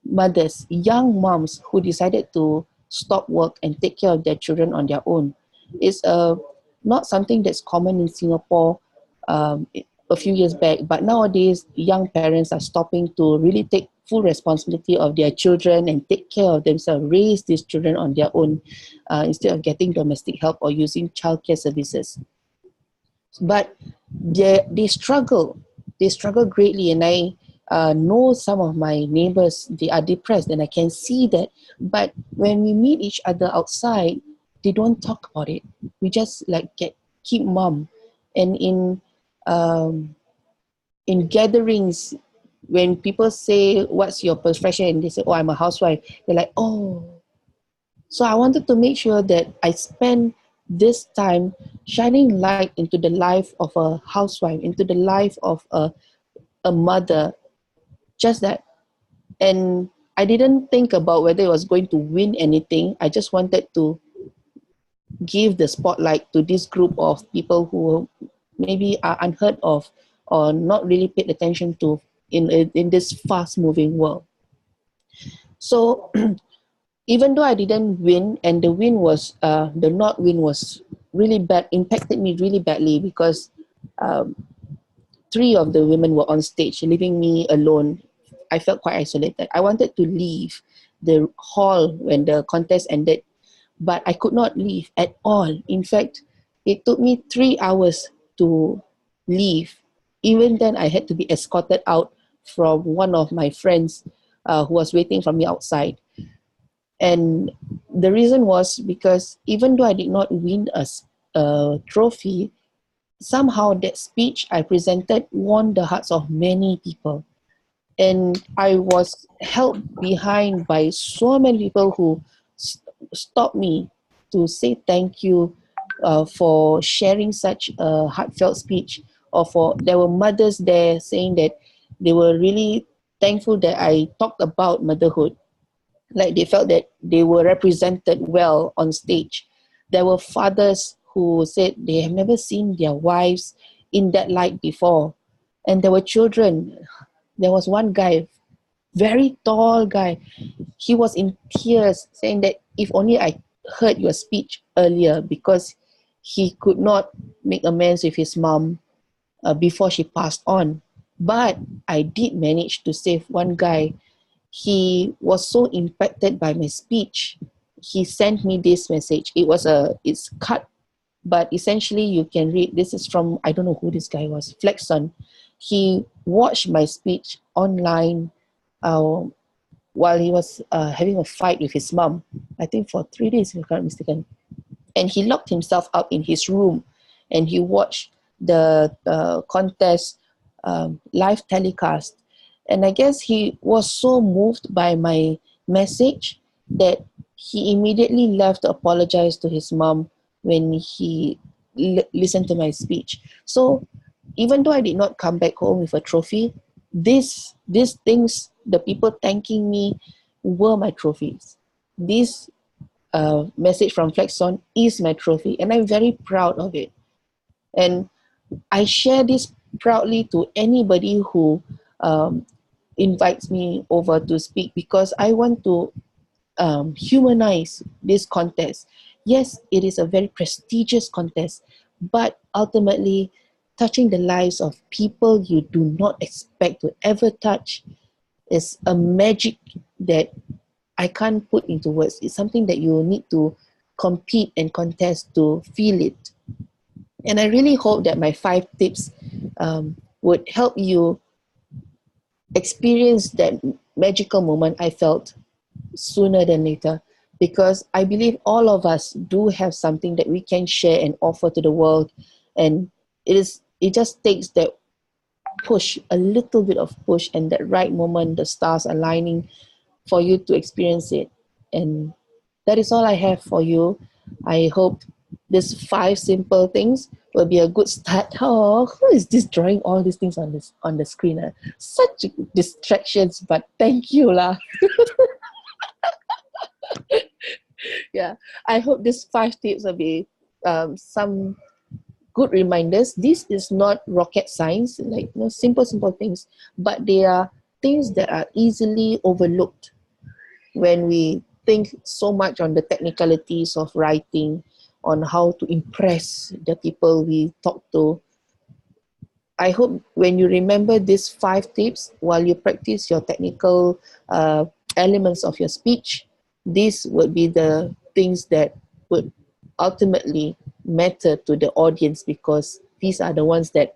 mothers, young moms who decided to stop work and take care of their children on their own. It's not something that's common in Singapore a few years back, but nowadays young parents are stopping to really take full responsibility of their children and take care of themselves, raise these children on their own instead of getting domestic help or using childcare services. But they struggle greatly, and I know some of my neighbors, they are depressed, and I can see that. But when we meet each other outside, they don't talk about it. We just like keep mum. And in gatherings, when people say, what's your profession? And they say, oh, I'm a housewife. They're like, oh. So I wanted to make sure that I spend this time shining light into the life of a housewife, into the life of a mother, just that. And I didn't think about whether it was going to win anything. I just wanted to give the spotlight to this group of people who maybe are unheard of or not really paid attention to in this fast-moving world. So even though I didn't win, and the not win was really bad, impacted me really badly, because 3 of the women were on stage, leaving me alone. I felt quite isolated. I wanted to leave the hall when the contest ended, but I could not leave at all. In fact, it took me 3 hours to leave. Even then, I had to be escorted out from one of my friends who was waiting for me outside. And the reason was because even though I did not win a trophy, somehow that speech I presented won the hearts of many people. And I was held behind by so many people who stopped me to say thank you for sharing such a heartfelt speech, or there were mothers there saying that they were really thankful that I talked about motherhood. Like they felt that they were represented well on stage. There were fathers who said they have never seen their wives in that light before. And there were children. There was one guy, very tall guy. He was in tears, saying that if only I heard your speech earlier, because he could not make amends with his mom before she passed on. But I did manage to save one guy. He was so impacted by my speech. He sent me this message. It's cut, but essentially you can read. This is from, I don't know who this guy was, Flexon. He watched my speech online while he was having a fight with his mom, I think for 3 days, if I'm not mistaken. And he locked himself up in his room, and he watched the contest live telecast. And I guess he was so moved by my message that he immediately left to apologize to his mom when he listened to my speech. So even though I did not come back home with a trophy, these things, the people thanking me, were my trophies. This message from Flexon is my trophy, and I'm very proud of it. And I share this proudly to anybody who invites me over to speak, because I want to humanize this contest. Yes, it is a very prestigious contest, but ultimately touching the lives of people you do not expect to ever touch is a magic that I can't put into words. It's something that you need to compete and contest to feel it. And I really hope that my 5 tips would help you experience that magical moment I felt sooner than later, because I believe all of us do have something that we can share and offer to the world, and it just takes that push, a little bit of push, and that right moment, the stars aligning for you to experience it. And that is all I have for you. I hope these 5 simple things will be a good start. Oh, who is this drawing all these things on the screen? Such distractions, but thank you lah. Yeah, I hope these 5 tips will be some good reminders. This is not rocket science, like simple things, but they are things that are easily overlooked when we think so much on the technicalities of writing, on how to impress the people we talk to. I hope when you remember these 5 tips while you practice your technical elements of your speech, these would be the things that would ultimately matter to the audience, because these are the ones that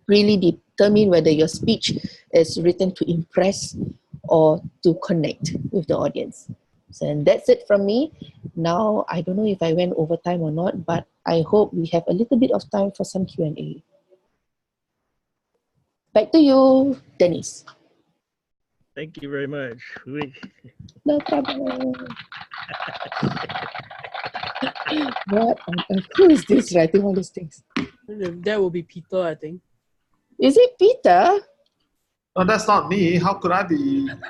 really determine whether your speech is written to impress or to connect with the audience. So, and that's it from me. Now, I don't know if I went over time or not, but I hope we have a little bit of time for some Q&A. Back to you, Dennis. Thank you very much. No problem. What on earth? Who is this writing all these things? That will be Peter, I think. Is it Peter? No, that's not me. How could I be in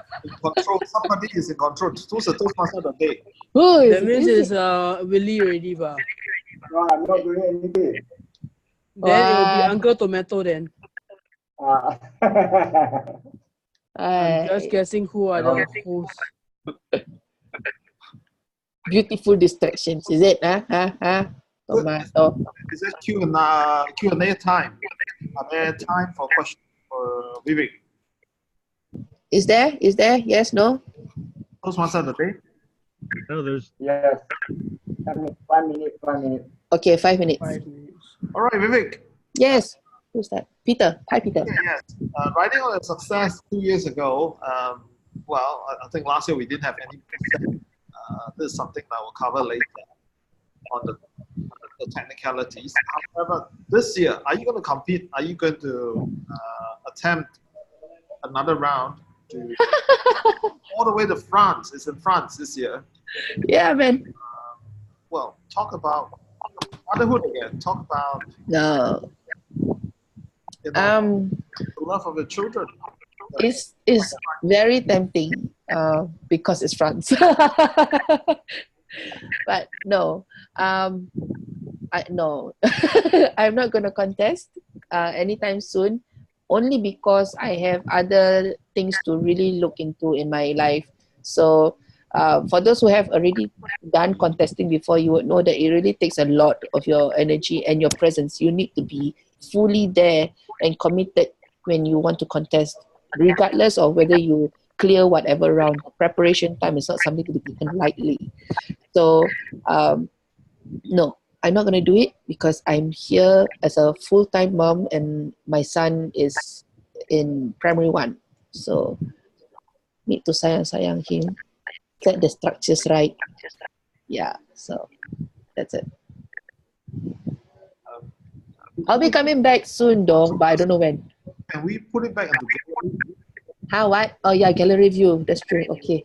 control? Somebody is in control. Who's the Toastmaster of the day? Who is That means is it's Willie already, ba. No, I'm not doing anything. Then it will be Wow. Uncle Tomato then. I'm just guessing who are the hosts. Beautiful distractions, is it? Tomato. Is it Q&A time? Are there time for questions for Wiwiek? Is there? Yes, no? Toastmaster of the day? No, there's Yes. 1 minute, 1 minute. Okay, 5 minutes. 5 minutes. All right, Wiwiek. Yes. Who's that? Peter. Hi, Peter. Yes. Riding on a success 2 years ago, well, I think last year we didn't have any. This is something that we'll cover later on the technicalities. However, this year, are you going to compete? Are you going to attempt another round to all the way to France? It's in France this year. Yeah, man. Well, talk about motherhood again. Talk about No. you know, the love of your children. It's very tempting because it's France. But no, no, I'm not going to contest anytime soon, only because I have other things to really look into in my life. So for those who have already done contesting before, you would know that it really takes a lot of your energy and your presence. You need to be fully there and committed when you want to contest, regardless of whether you clear whatever round. Preparation time is not something to be taken lightly. So no, I'm not going to do it because I'm here as a full-time mom and my son is in primary 1. So need to sayang him, set the structures right. Yeah, so that's it. I'll be coming back soon though, but I don't know when. Can we put it back into gallery? How, what? Oh yeah, gallery view. That's true. Okay.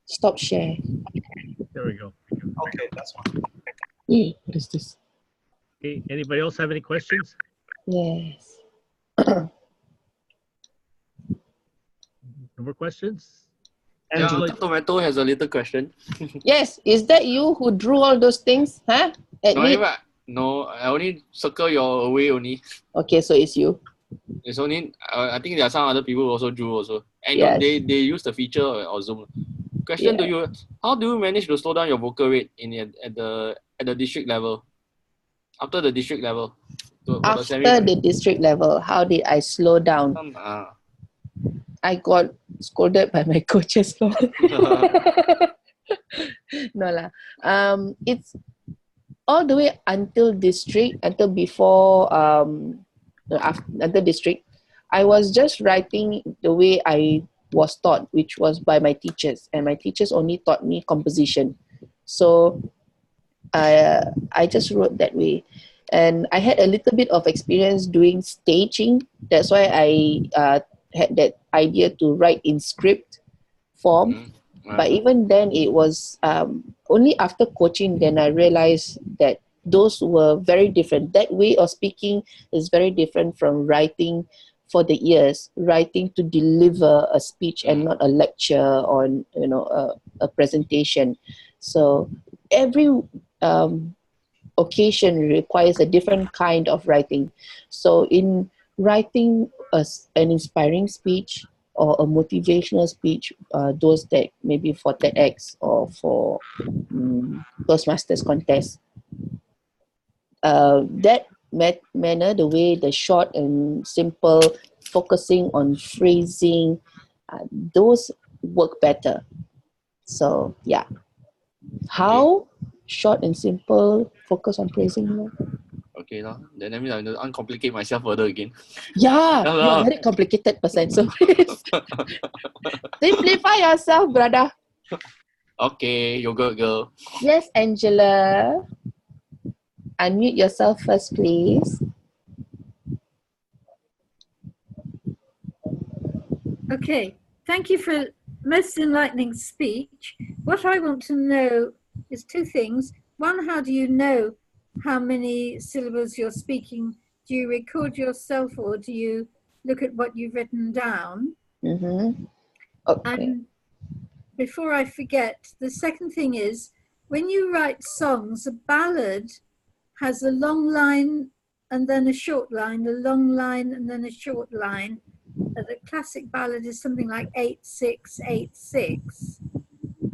Stop share. there we go. Okay, that's fine. What is this? Okay, anybody else have any questions? Yes. No more questions? Yeah, Andrew, Uncle Tomato has a little question. Yes, is that you who drew all those things? Huh? Admit. No, I only circle your away only. Okay, so it's you. It's only I think there are some other people who also drew also. And Yes. they use the feature of Zoom. Question to you: how do you manage to slow down your vocal rate at the district level? After the district level. After the district level, how did I slow down? I got scolded by my coaches. No lah. It's all the way until district, until before until district. I was just writing the way I was taught, which was by my teachers, and my teachers only taught me composition. So I just wrote that way. And I had a little bit of experience doing staging. That's why I had that idea to write in script form. But even then, it was only after coaching then I realized that those were very different. That way of speaking is very different from writing for the ears, writing to deliver a speech and not a lecture or a presentation. So every occasion requires a different kind of writing. So in writing an inspiring speech or a motivational speech, those that maybe for TEDx or for Toastmasters contest, that manner, the way the short and simple, focusing on phrasing, those work better. So yeah. How? Short and simple, focus on phrasing. Okay, now then that means I need to uncomplicate myself further again. Yeah, Hello. you're a very complicated person. So please simplify yourself, brother. Okay, yogurt girl. Yes, Angela. Unmute yourself first, please. Okay, thank you for most enlightening speech. What I want to know is two things. One, how do you know how many syllables you're speaking? Do you record yourself or do you look at what you've written down? Mm-hmm. Okay. And before I forget, the second thing is, when you write songs, a ballad has a long line and then a short line, a long line and then a short line. The classic ballad is something like 8-6-8-6.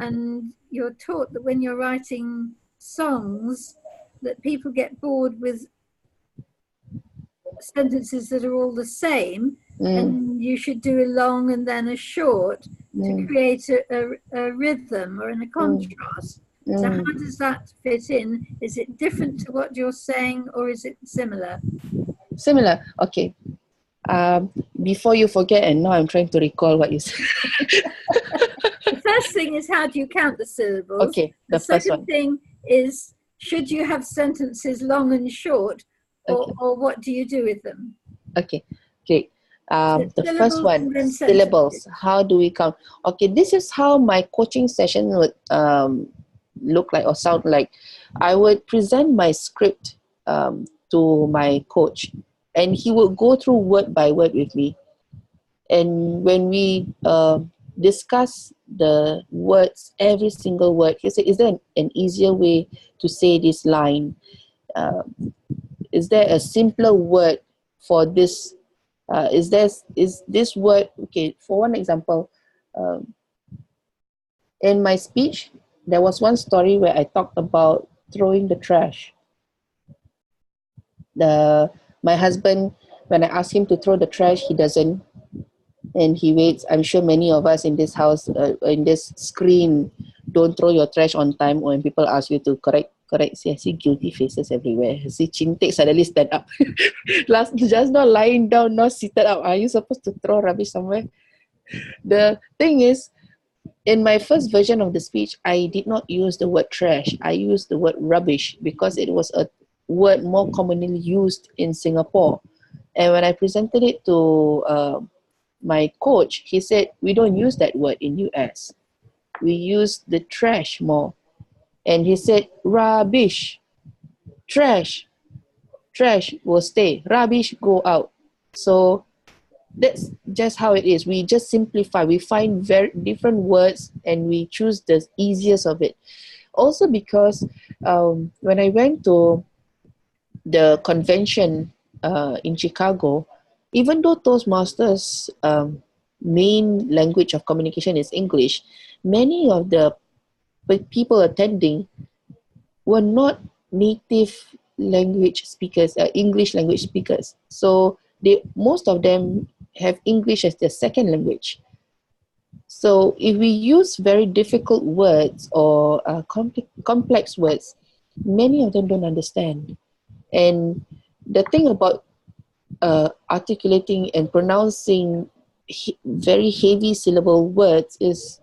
And you're taught that when you're writing songs, that people get bored with sentences that are all the same, and you should do a long and then a short to create a rhythm or in a contrast. So how does that fit in? Is it different to what you're saying or is it similar? Similar. Okay. Before you forget, and now I'm trying to recall what you said. The first thing is, how do you count the syllables? Okay, the first second one. thing is, should you have sentences long and short, or what do you do with them? Okay, great. The first syllables one, and then syllables. sentences. How do we count? Okay, this is how my coaching session would look like or sound like. I would present my script to my coach, and he would go through word by word with me. And when we discuss the words, every single word, he said, is there an easier way to say this line? Is there a simpler word for this? Is this word, okay, for one example, in my speech, there was one story where I talked about throwing the trash. My husband, when I ask him to throw the trash, he doesn't, and he waits. I'm sure many of us in this house, in this screen, don't throw your trash on time, or when people ask you to correct. See, I see guilty faces everywhere. I see Chintek suddenly stand up. Just not lying down, not seated up. Are you supposed to throw rubbish somewhere? The thing is, in my first version of the speech, I did not use the word trash. I used the word rubbish because it was a word more commonly used in Singapore. And when I presented it to my coach, he said, we don't use that word in US. We use the trash more. And he said, rubbish, trash will stay, rubbish go out. So that's just how it is. We just simplify. We find very different words and we choose the easiest of it. Also because when I went to the convention in Chicago, even though Toastmasters main language of communication is English, many of the people attending were not native language speakers, English language speakers. So most of them have English as their second language. So if we use very difficult words or complex words, many of them don't understand. And the thing about articulating and pronouncing very heavy syllable words is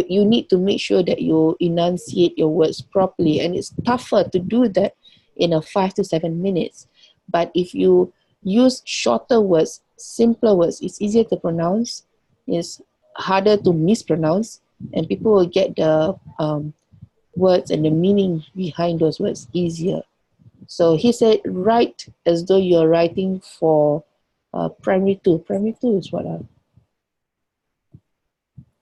you need to make sure that you enunciate your words properly, and it's tougher to do that in a 5 to 7 minutes. But if you use shorter words, simpler words, it's easier to pronounce, it's harder to mispronounce, and people will get the words and the meaning behind those words easier. So he said, write as though you're writing for primary 2. Primary 2 is what?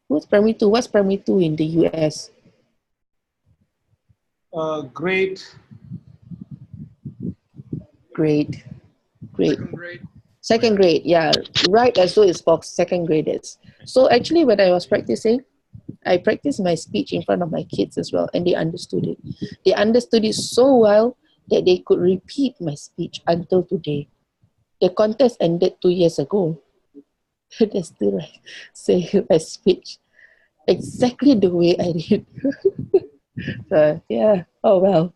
What's primary 2? What's primary 2 in the US? Grade. Second grade, yeah. Right as though it's for second graders. So actually when I was practicing, I practiced my speech in front of my kids as well, and they understood it. They understood it so well that they could repeat my speech until today. The contest ended 2 years ago. They still say my speech exactly the way I did. So, yeah. Oh, well.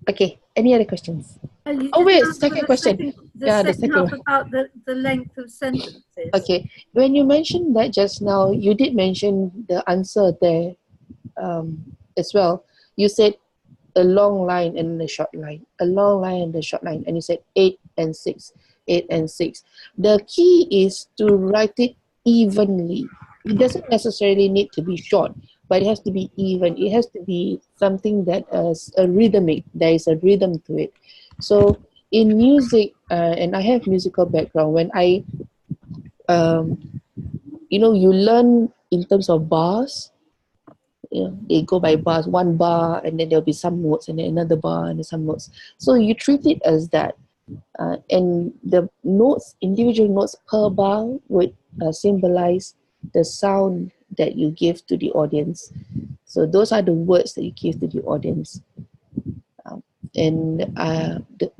Okay. Any other questions? You Oh, didn't wait. answer Second the question. The Yeah, the second second half one. about the length of sentences. Okay. When you mentioned that just now, you did mention the answer there as well. You said a long line and a short line. A long line and a short line. And you said 8 and 6. 8 and 6. The key is to write it evenly. It doesn't necessarily need to be short, but it has to be even. It has to be something that is a rhythmic. There is a rhythm to it. So in music, and I have musical background, when I, you learn in terms of bars. They go by bars, one bar, and then there'll be some notes, and then another bar, and then some notes. So you treat it as that. And the notes, individual notes per bar would symbolize the sound that you give to the audience. So those are the words that you give to the audience.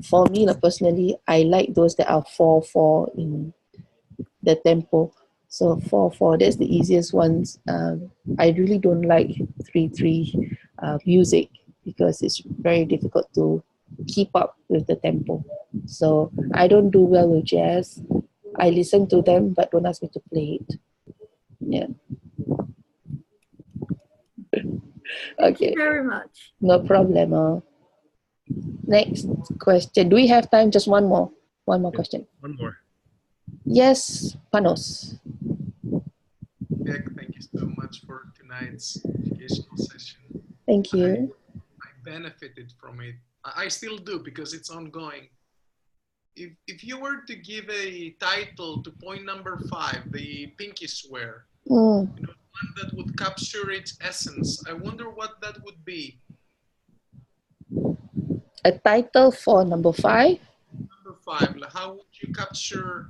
For me, personally, I like those that are 4/4 in the tempo. So 4/4, that's the easiest ones. I really don't like 3/3 music because it's very difficult to keep up with the tempo. So I don't do well with jazz. I listen to them, but don't ask me to play it. Yeah. Thank Okay. you very much. No problem. Next question. Do we have time? Just one more. One more question. One more. Yes, Panos. Thank you so much for tonight's educational session. Thank you. I benefited from it. I still do because it's ongoing. If you were to give a title to point number 5, the pinky swear, one that would capture its essence, I wonder what that would be. A title for number 5? Number 5, how would you capture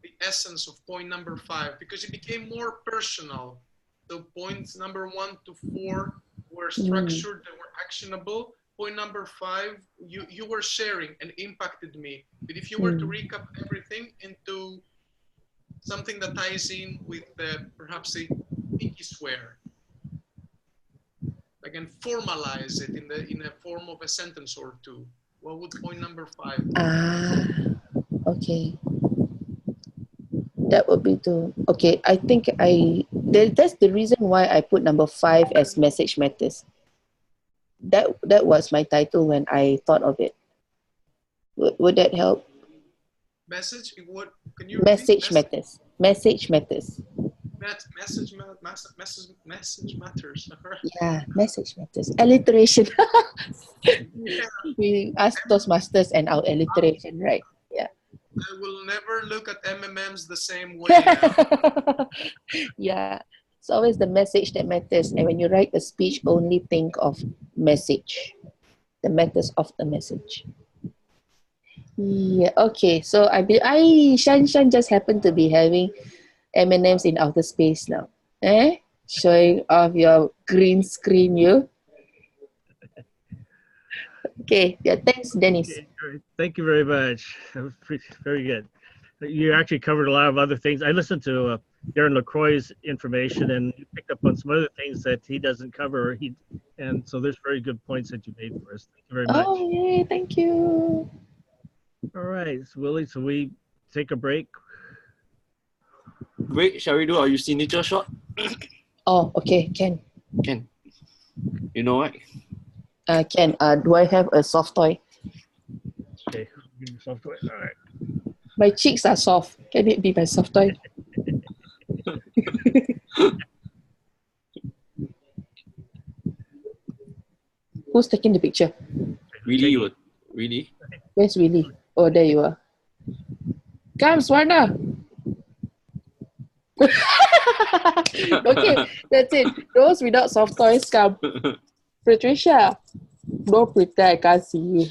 the essence of point number 5? Because it became more personal. So points number 1 to 4 were structured, they were actionable. Point number 5, you were sharing and impacted me. But if you were to recap everything into something that ties in with perhaps a pinky swear, I can formalize it in a form of a sentence or two. What would point number 5 be? Okay. That would be okay, I think that's the reason why I put number 5 as message matters. That was my title when I thought of it. Would that help? Message? What? Can you message repeat? matters. Message matters. Message matters. Yeah, message matters. Alliteration. Yeah. We asked Toastmasters and our alliteration, right? Yeah. I will never look at MMMs the same way now. Yeah. It's always the message that matters. And when you write a speech, only think of message. The matters of the message. Yeah, okay. So Shan just happened to be having M&Ms in outer space now. Showing off your green screen, you. Okay, yeah, thanks, Dennis. Okay, thank you very much. That was very good. You actually covered a lot of other things. I listened to Darren LaCroix's information and picked up on some other things that he doesn't cover. And so there's very good points that you made for us. Thank you very much. Oh, yay, thank you. All right, so Willie, so we take a break. Wait, shall we do our signature shot? Oh, okay, Ken. Ken. You know what? Ken, do I have a soft toy? Okay, give you soft toy. All right. My cheeks are soft. Can it be my soft toy? Who's taking the picture? Really? Where's Willie? Oh, there you are. Come, Swarna. Okay, that's it. Those without soft toys come. Patricia, don't pretend I can't see you.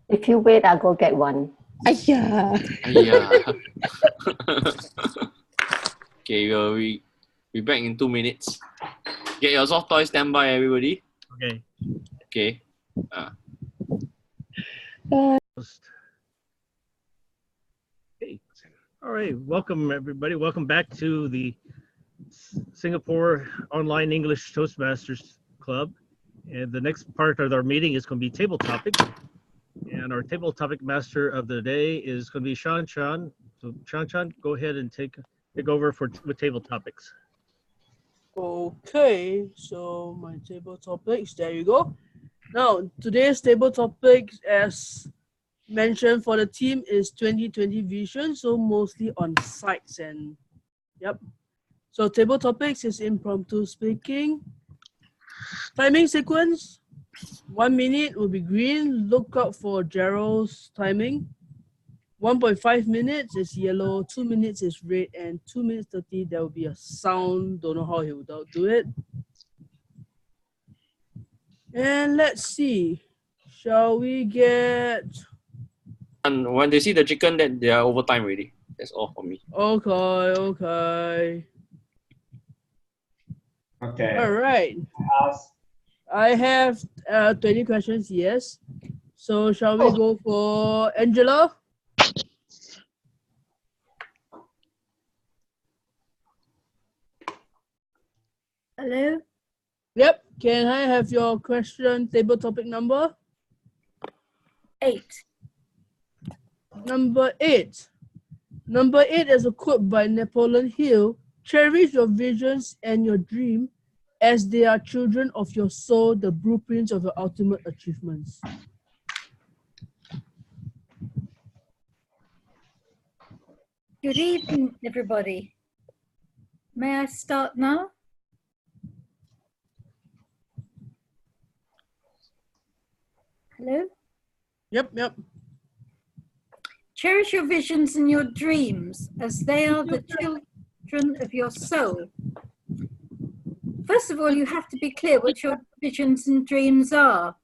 If you wait, I'll go get one. Ayah. Okay, we'll be back in 2 minutes. Get your soft toy standby, everybody. Okay. Okay. Hey. All right, welcome everybody. Welcome back to the Singapore Online English Toastmasters Club. And the next part of our meeting is going to be table topics. And our table topic master of the day is going to be Shan Chan. So Shan Chan, go ahead and take over with table topics. Okay, so my table topics, there you go. Now, today's table topic, as mentioned for the team, is 2020 vision, so mostly on sites and, yep. So table topics is impromptu speaking. Timing sequence, 1 minute will be green, look out for Gerald's timing. 1.5 minutes is yellow, 2 minutes is red, and 2 minutes 30, there will be a sound. Don't know how he would do it. And let's see, shall we get... And when they see the chicken, then they are overtime already. That's all for me. Okay. Okay. All right. I have 20 questions, yes. So shall we go for Angela? Hello? Yep. Can I have your question table topic number? 8. Number 8. Number 8 is a quote by Napoleon Hill. Cherish your visions and your dream as they are children of your soul, the blueprints of your ultimate achievements. Good evening, everybody. May I start now? Hello? Yep. Cherish your visions and your dreams as they are the children of your soul. First of all, you have to be clear what your visions and dreams are,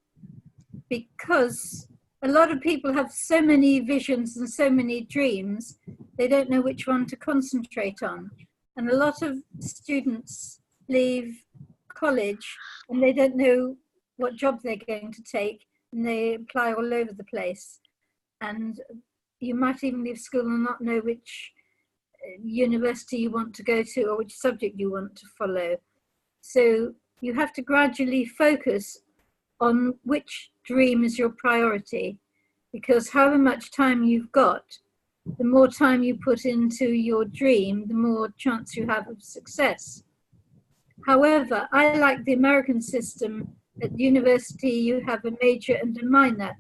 because a lot of people have so many visions and so many dreams, they don't know which one to concentrate on. And a lot of students leave college and they don't know what job they're going to take, and they apply all over the place. And you might even leave school and not know which university you want to go to or which subject you want to follow. So you have to gradually focus on which dream is your priority, because however much time you've got, the more time you put into your dream, the more chance you have of success. However, I like the American system. At university, you have a major and a minor,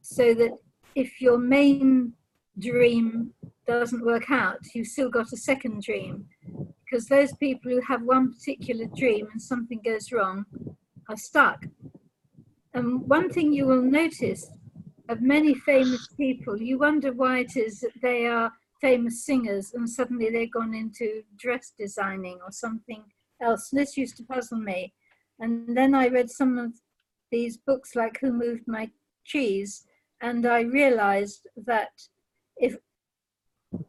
so that if your main dream doesn't work out, you've still got a second dream, because those people who have one particular dream and something goes wrong are stuck. And one thing you will notice of many famous people, you wonder why it is that they are famous singers and suddenly they've gone into dress designing or something else. And this used to puzzle me. And then I read some of these books like Who Moved My Cheese, and I realized that if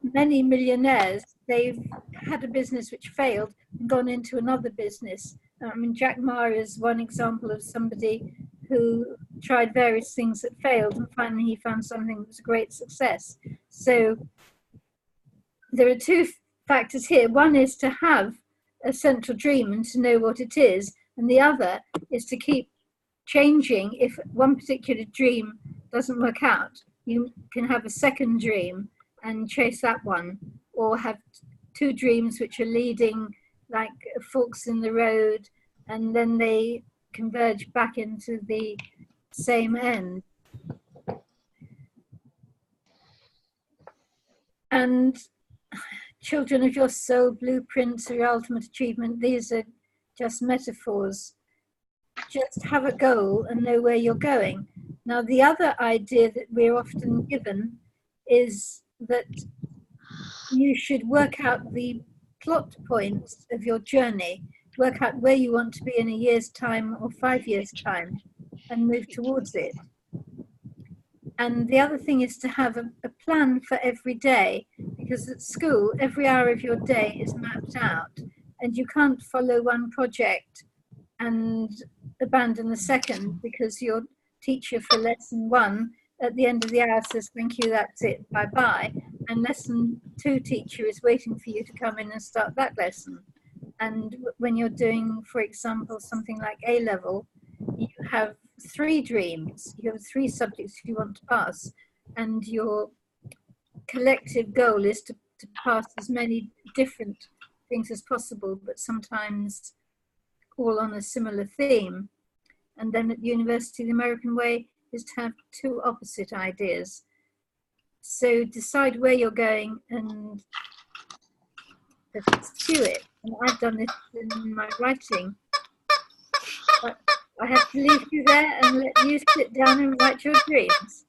many millionaires, they've had a business which failed and gone into another business. I mean, Jack Ma is one example of somebody who tried various things that failed, and finally he found something that was a great success. So there are two factors here. One is to have a central dream and to know what it is, and the other is to keep changing. If one particular dream doesn't work out, you can have a second dream and chase that one, or have two dreams which are leading like forks in the road, and then they converge back into the same end. And children of your soul, blueprints, or your ultimate achievement, these are just metaphors. Just have a goal and know where you're going. Now, the other idea that we're often given is that you should work out the plot points of your journey, work out where you want to be in a year's time or 5 years' time, and move towards it. And the other thing is to have a plan for every day, because at school, every hour of your day is mapped out, and you can't follow one project and abandon the second because your teacher for lesson 1 at the end of the hour says, thank you, that's it, bye-bye. And lesson 2 teacher is waiting for you to come in and start that lesson. And when you're doing, for example, something like A-level, you have 3 dreams. You have 3 subjects you want to pass. And your collective goal is to pass as many different things as possible, but sometimes all on a similar theme. And then at university, the American way is to have 2 opposite ideas. So decide where you're going and pursue it. And I've done this in my writing. But I have to leave you there and let you sit down and write your dreams.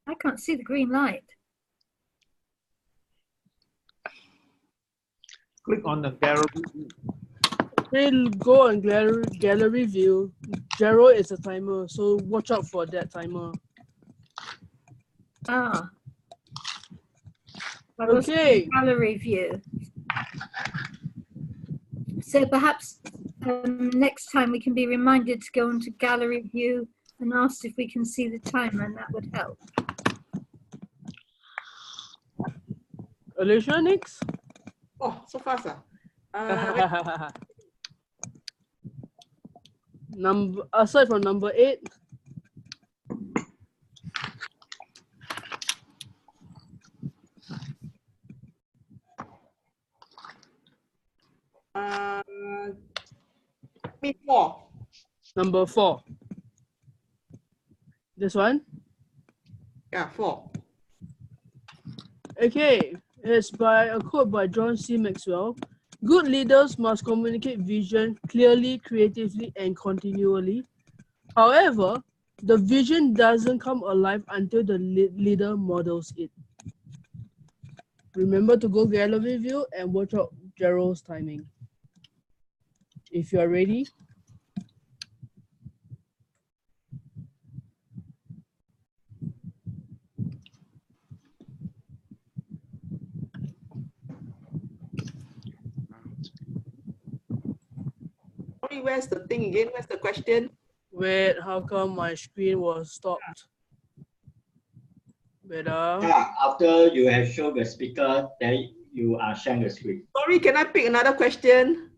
I can't see the green light. Click on the gallery. We'll go on gallery view. 0 is a timer, so watch out for that timer. Ah. I was Okay. in gallery view. So perhaps next time we can be reminded to go onto gallery view and ask if we can see the timer, and that would help. Alicia, next. Oh, so fast. Aside from number 8. Four. Number 4. This one? Yeah, 4. Okay, it's by a quote by John C. Maxwell. Good leaders must communicate vision clearly, creatively, and continually. However, the vision doesn't come alive until the leader models it. Remember to go gallery view and watch out Gerald's timing. If you are ready. Sorry, where's the thing again? Where's the question? Wait, how come my screen was stopped? Wait, After you have shown the speaker, then you are sharing the screen. Sorry, can I pick another question?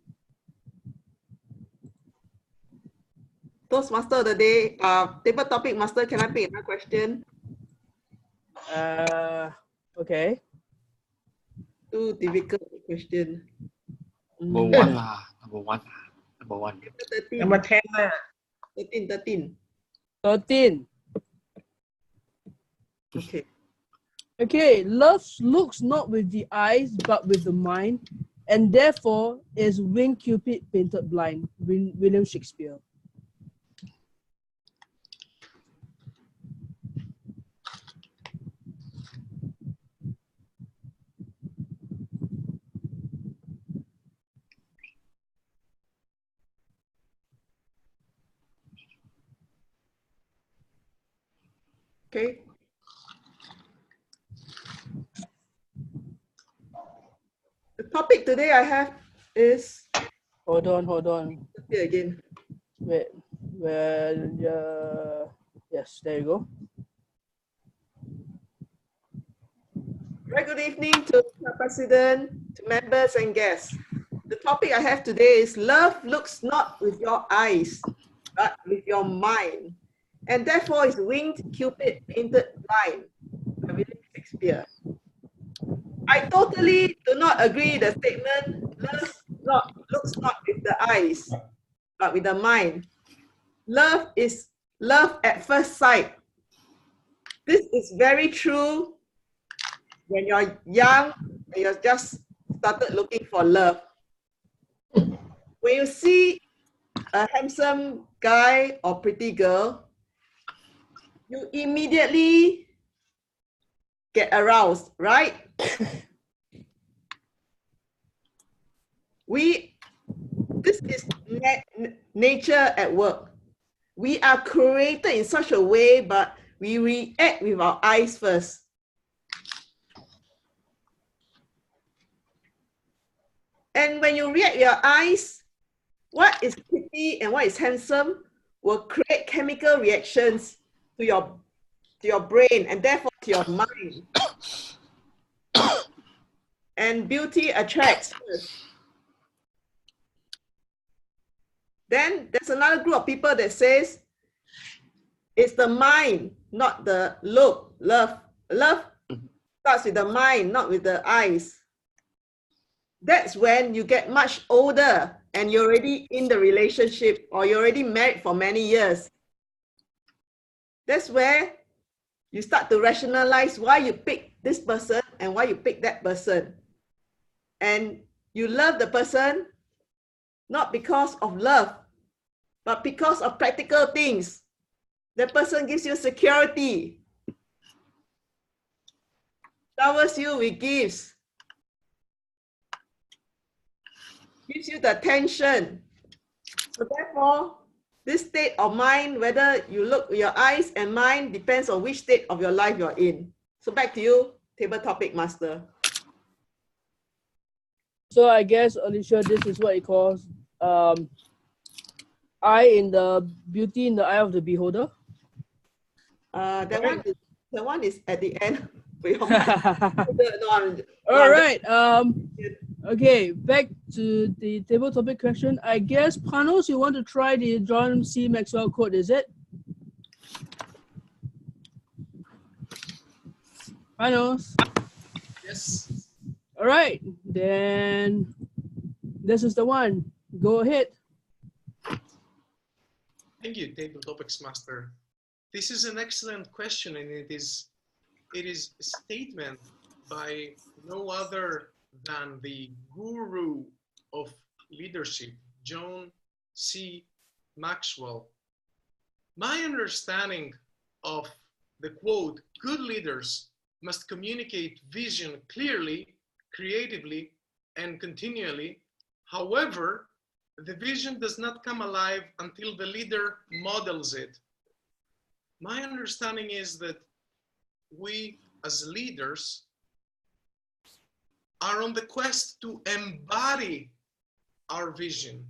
Toastmaster of the day, table topic master, can I pick another question? Okay. Too difficult question. Number 1 lah. Number 1 lah. Number 1. 13. Number 10 lah. 13. 13. Okay. Okay, love looks not with the eyes, but with the mind, and therefore is winged Cupid painted blind. William Shakespeare. Okay. The topic today I have is. Hold on. Here again. Wait. Well, yes, there you go. Very good evening to the president, to members and guests. The topic I have today is love looks not with your eyes, but with your mind, and therefore is winged Cupid painted blind by William Shakespeare. I totally do not agree the statement, love looks not with the eyes, but with the mind. Love is love at first sight. This is very true when you're young and you're just started looking for love. When you see a handsome guy or pretty girl, you immediately get aroused, right? This is nature at work. We are created in such a way, but we react with our eyes first. And when you react your eyes, what is pretty and what is handsome will create chemical reactions to your brain and therefore to your mind. And beauty attracts first. Then there's another group of people that says it's the mind, not the look. Love starts with the mind, not with the eyes. That's when you get much older and you're already in the relationship or you're already married for many years. That's where you start to rationalize why you pick this person and why you pick that person. And you love the person not because of love, but because of practical things. The person gives you security, showers you with gifts, gives you the attention. So therefore, this state of mind, whether you look with your eyes and mind, depends on which state of your life you're in. So back to you, table topic master. So I guess, Alicia, this is what it calls eye in the beauty in the eye of the beholder. That one is at the end. All right. Okay, back to the table topic question. I guess, Panos, you want to try the John C. Maxwell quote, is it? Panos? Yes. All right, then this is the one. Go ahead. Thank you, Table Topics Master. This is an excellent question, and it is a statement by no other than the guru of leadership, John C. Maxwell. My understanding of the quote, "Good leaders must communicate vision clearly, creatively, and continually. However, the vision does not come alive until the leader models it." My understanding is that we as leaders are on the quest to embody our vision.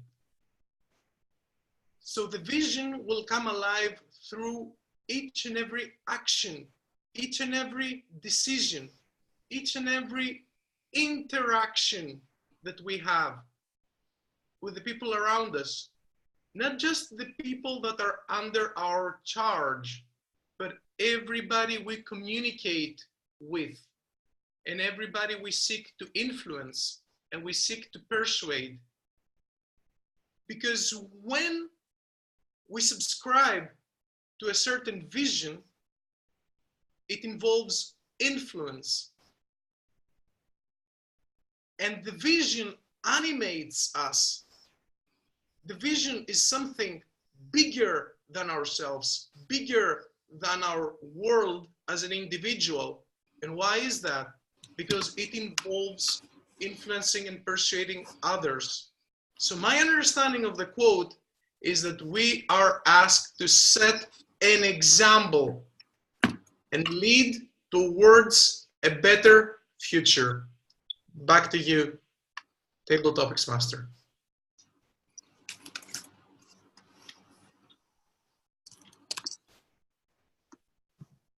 So the vision will come alive through each and every action, each and every decision, each and every interaction that we have with the people around us. Not just the people that are under our charge, but everybody we communicate with and everybody we seek to influence and we seek to persuade. Because when we subscribe to a certain vision, it involves influence. And the vision animates us. The vision is something bigger than ourselves, bigger than our world as an individual. And why is that? Because it involves influencing and persuading others. So my understanding of the quote is that we are asked to set an example and lead towards a better future. Back to you, Table Topics Master.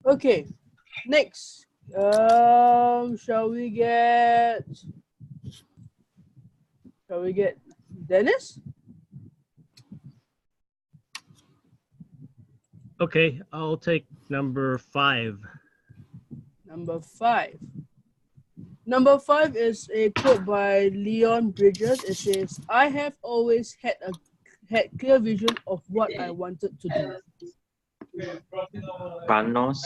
Okay, next. Shall we get Dennis? Okay, I'll take number 5. Number 5. Number 5 is a quote by Leon Bridges. It says, "I have always had clear vision of what I wanted to do." Panos.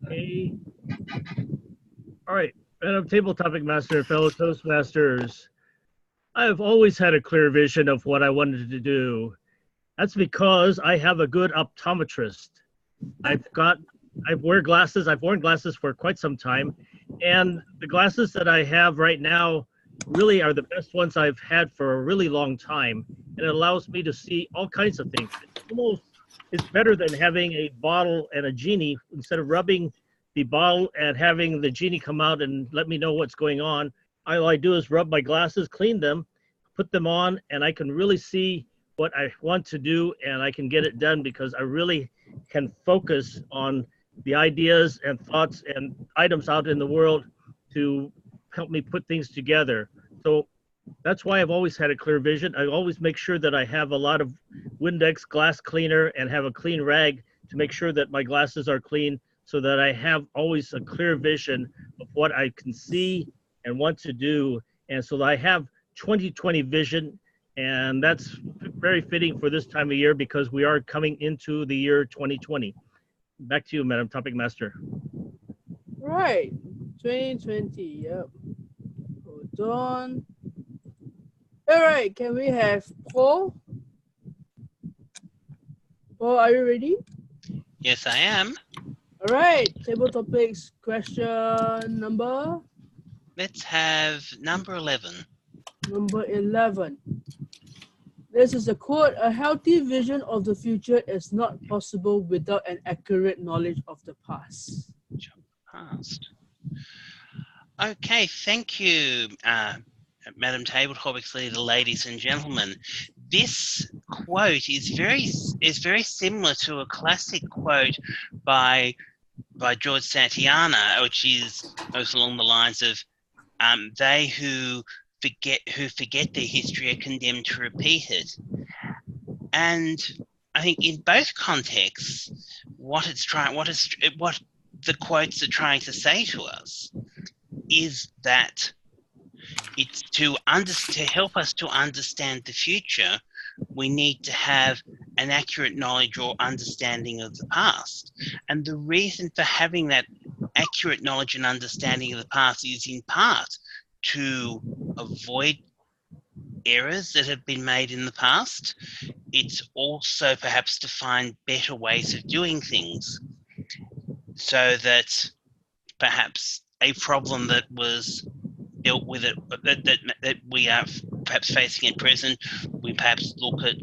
Okay. All right, Madam Table Topic Master, fellow Toastmasters. I have always had a clear vision of what I wanted to do. That's because I have a good optometrist. I wear glasses. I've worn glasses for quite some time, and the glasses that I have right now really are the best ones I've had for a really long time, and it allows me to see all kinds of things. It's better than having a bottle and a genie. Instead of rubbing the bottle and having the genie come out and let me know what's going on. All I do is rub my glasses, clean them, put them on, and I can really see what I want to do, and I can get it done because I really can focus on the ideas and thoughts and items out in the world to help me put things together. So that's why I've always had a clear vision. I always make sure that I have a lot of Windex glass cleaner and have a clean rag to make sure that my glasses are clean, so that I have always a clear vision of what I can see and want to do. And so that I have 2020 vision, and that's very fitting for this time of year because we are coming into the year 2020. Back to you, Madam Topic Master. Right, 2020, yep. Hold on. All right, can we have Paul? Paul, are you ready? Yes, I am. All right, table topics, question number? Let's have number 11. Number 11. This is a quote: "A healthy vision of the future is not possible without an accurate knowledge of the past." Past. Okay, thank you, Madam Table Topics Leader, ladies and gentlemen. This quote is very similar to a classic quote by George Santayana, which goes along the lines of, "They who forget their history are condemned to repeat it." And I think in both contexts, what the quotes are trying to say to us is that it's to help us to understand the future, we need to have an accurate knowledge or understanding of the past. And the reason for having that accurate knowledge and understanding of the past is in part to avoid errors that have been made in the past. It's also perhaps to find better ways of doing things, so that perhaps a problem that was dealt with that we are perhaps facing at present, we perhaps look at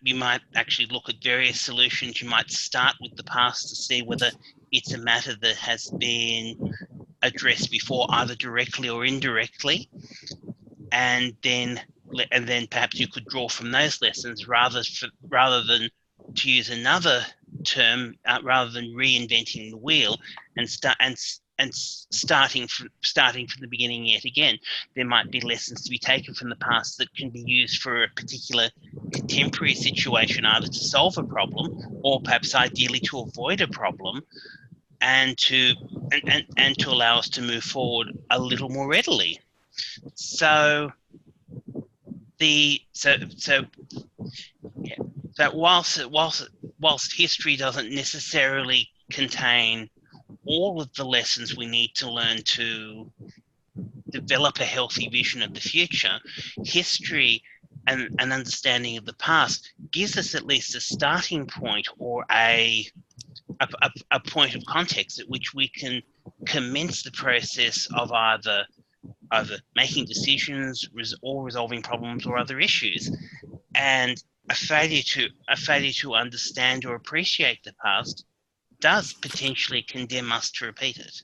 you might actually look at various solutions. You might start with the past to see whether it's a matter that has been addressed before, either directly or indirectly, and then perhaps you could draw from those lessons rather than, to use another term, rather than reinventing the wheel and starting from the beginning yet again. There might be lessons to be taken from the past that can be used for a particular contemporary situation, either to solve a problem or perhaps ideally to avoid a problem, and to allow us to move forward a little more readily. So that whilst history doesn't necessarily contain all of the lessons we need to learn to develop a healthy vision of the future, history and an understanding of the past gives us at least a starting point, or a point of context at which we can commence the process of either making decisions or resolving problems or other issues. And a failure to understand or appreciate the past does potentially condemn us to repeat it.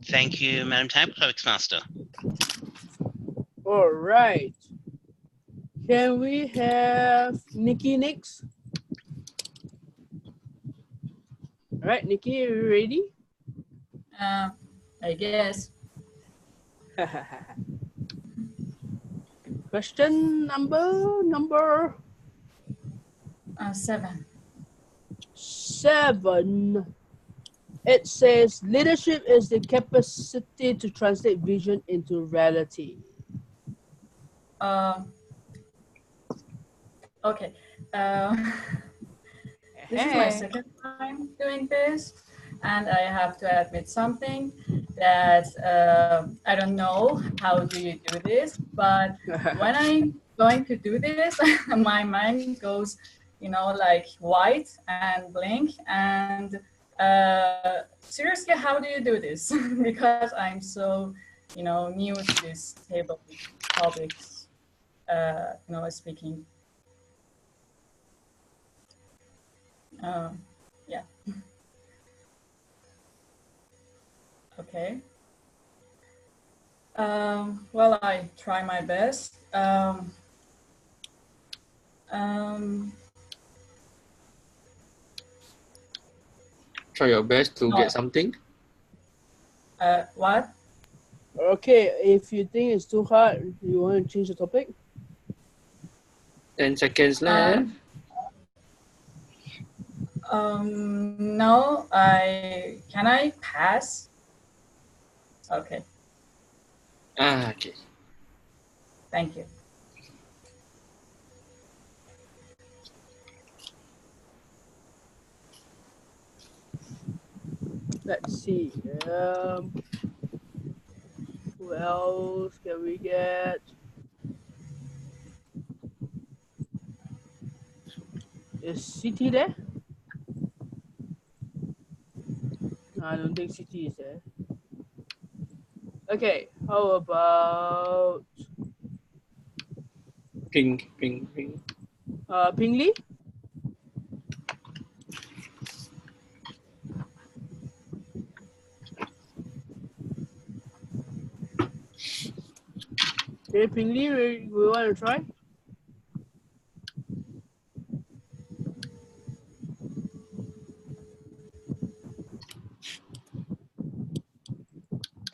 Thank you, Madam Table Topics Master. All right. Can we have Nikki next? All right, Nikki, are you ready? I guess. Question number 7. 7. It says leadership is the capacity to translate vision into reality. Okay. This is my second time doing this, and I have to admit something that I don't know how do you do this, but when I'm going to do this, my mind goes, like white and blink, and seriously, how do you do this? Because I'm so, new to this table topics, speaking. Yeah. Okay. Well, I try my best. Try your best to get something. What? Okay, if you think it's too hard, you want to change the topic? 10 seconds left. No, can I pass? Okay, Okay. thank you. Let's see. Who else can we get? Is City there? No, I don't think City is there. Okay, how about Ping. Ping Lee? Okay, Ping Lee, we want to try?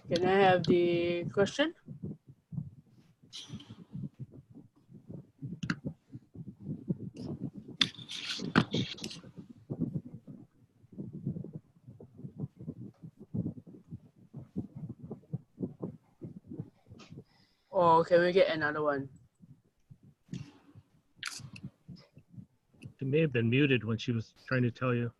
Can I have the question? Or can we get another one? She may have been muted when she was trying to tell you.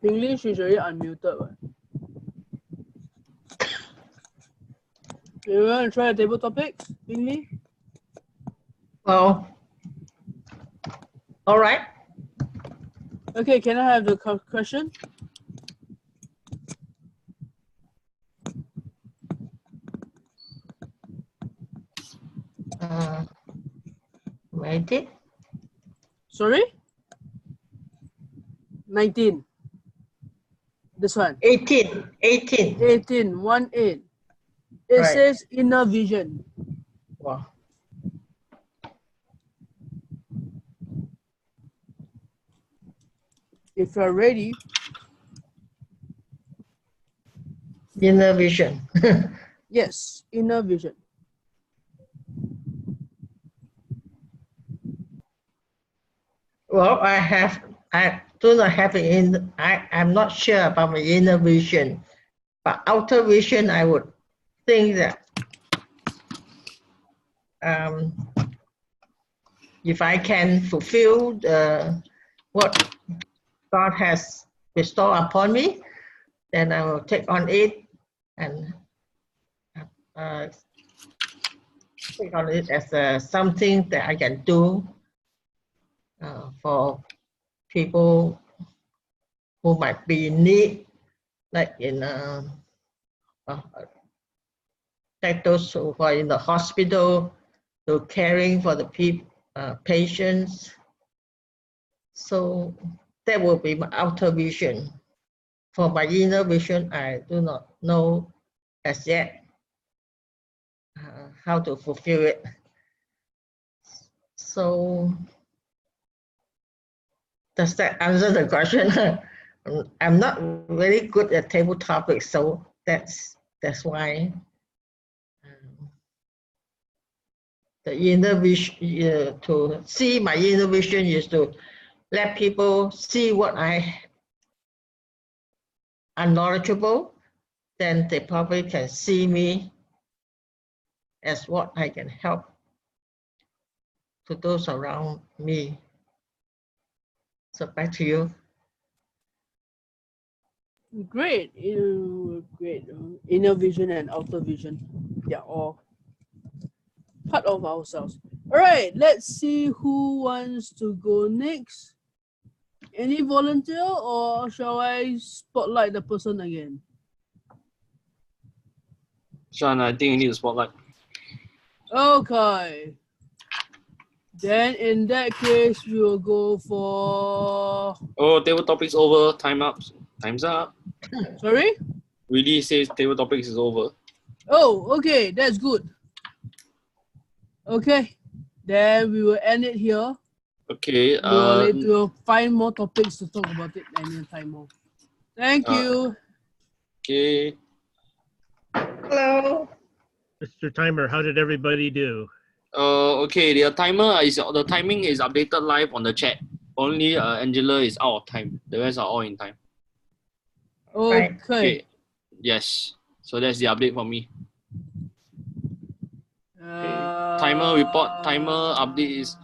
English is already unmuted. Right? You want to try a table topic, English? Well, all right. Okay, can I have the question? Ready? Sorry? 19. This one. 18. 1 8. It Right. says inner vision. Wow. If you're ready. Inner vision. Yes, inner vision. Well, I do not have it I'm not sure about my inner vision, but outer vision, I would think that if I can fulfill what God has bestowed upon me, then I will take on it and take on it as something that I can do for people who might be in need, like in like those who are in the hospital, to caring for the patients. So that will be my outer vision. For my inner vision, I do not know as yet how to fulfill it. So does that answer the question? I'm not very good at table topics, so that's why the inner vision, to see my inner vision is to let people see what I am knowledgeable, then they probably can see me as what I can help to those around me. So back to you. Great. Great. Inner vision and outer vision. They are all part of ourselves. All right, let's see who wants to go next. Any volunteer, or shall I spotlight the person again? Sean, I think you need a spotlight. Okay. Then in that case, we will go for. Oh, table topics over. Time up. Time's up. Sorry? Really says table topics is over. Oh, okay, that's good. Okay, then we will end it here. Okay. We'll find more topics to talk about it anytime more. Thank you. Okay. Hello. Mr. Timer, how did everybody do? Okay. The timing is updated live on the chat. Only Angela is out of time. The rest are all in time. Okay. Yes. So that's the update for me. Timer report. Timer update is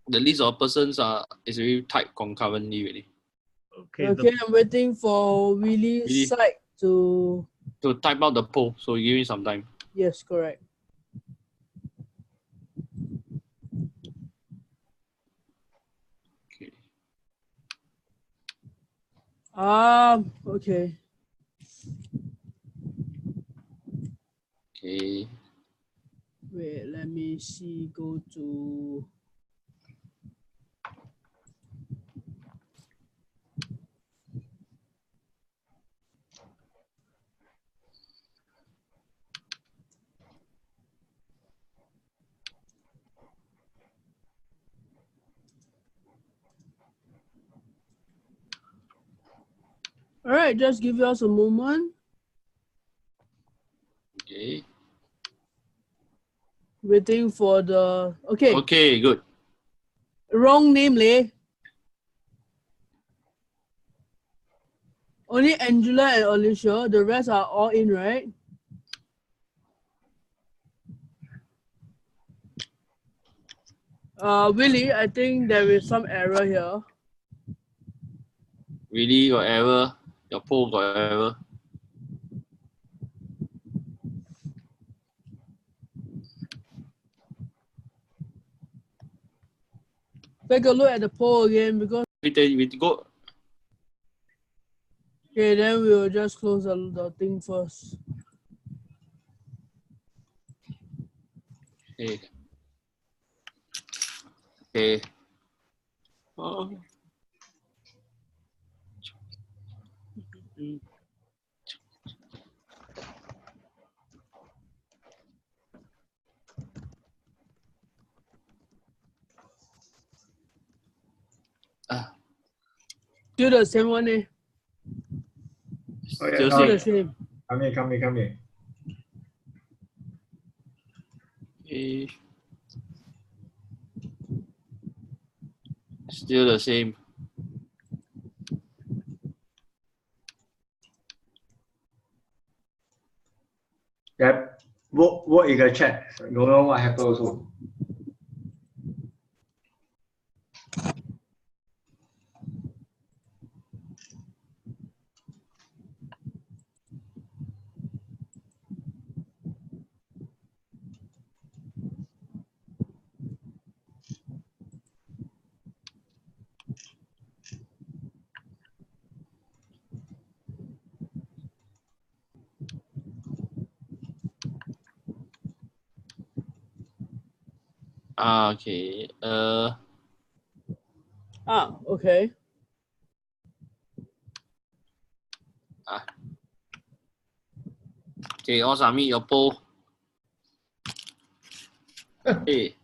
the list of persons is very tight concurrently really. Okay. I'm waiting for Willie's side to type out the poll. So give me some time. Yes, correct. Okay. Okay. Okay. Wait, let me see. Go to. All right, just give us a moment. Okay. Waiting for the. Okay. Okay, good. Wrong name, Leh. Only Angela and Alicia. The rest are all in, right? Willie, I think there is some error here. Really got error. Your poll got error. Take a look at the poll again because. We go. Okay, then we will just close the thing first. Okay. Okay. Oh. Still the same one, eh? Okay, Still the same. Come here. Okay. Still the same. Yep. Vote in the chat. Don't know what happened also. Okay. Okay. Okay, all submit your poll. Okay.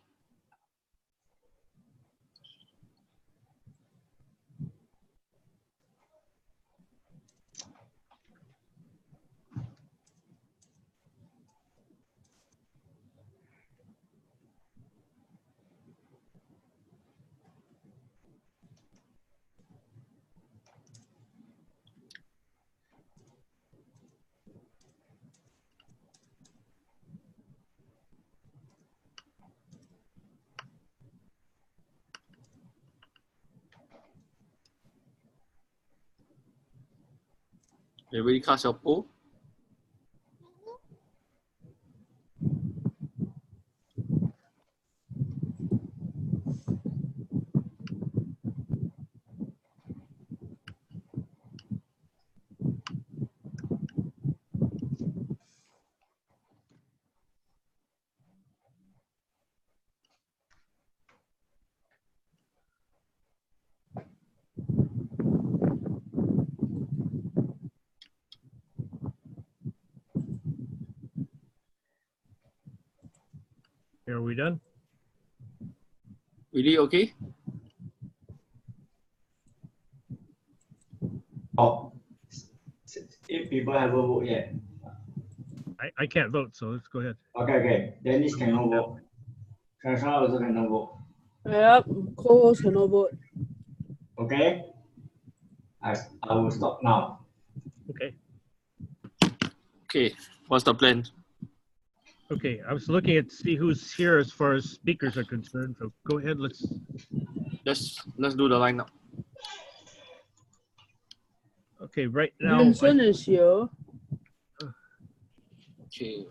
Everybody cast your poll. we done? Really okay? Oh, if people haven't voted yet. I can't vote, so let's go ahead. Okay. Dennis cannot vote. Sasha also cannot vote. Yep, co-host cannot vote. Okay. I will stop now. Okay. Okay, what's the plan? Okay, I was looking at see who's here as far as speakers are concerned. So go ahead, let's do the lineup. Okay, right now. Vincent is here. Okay.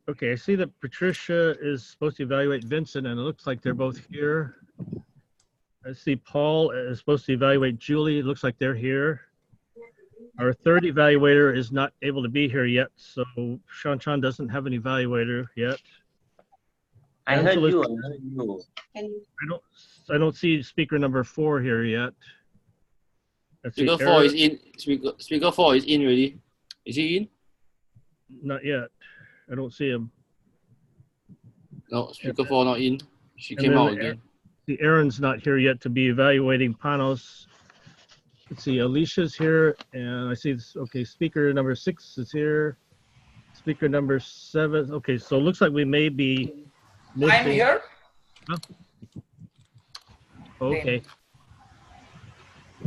Okay, I see that Patricia is supposed to evaluate Vincent, and it looks like they're both here. I see Paul is supposed to evaluate Julie. It looks like they're here. Our third evaluator is not able to be here yet, so Shan Chan doesn't have an evaluator yet. I heard Angela- you. I heard you. I don't see speaker number 4 here yet. Let's see, Speaker 4 Eric- is in. Speaker 4 is in already. Is he in? Not yet. I don't see him. No, speaker 4 not in. She And came then out again. The Aaron's not here yet to be evaluating Panos. Let's see, Alicia's here, and I see this. Okay, speaker number 6 is here. Speaker number 7. Okay, so it looks like we may be missing. I'm here. Huh? Okay.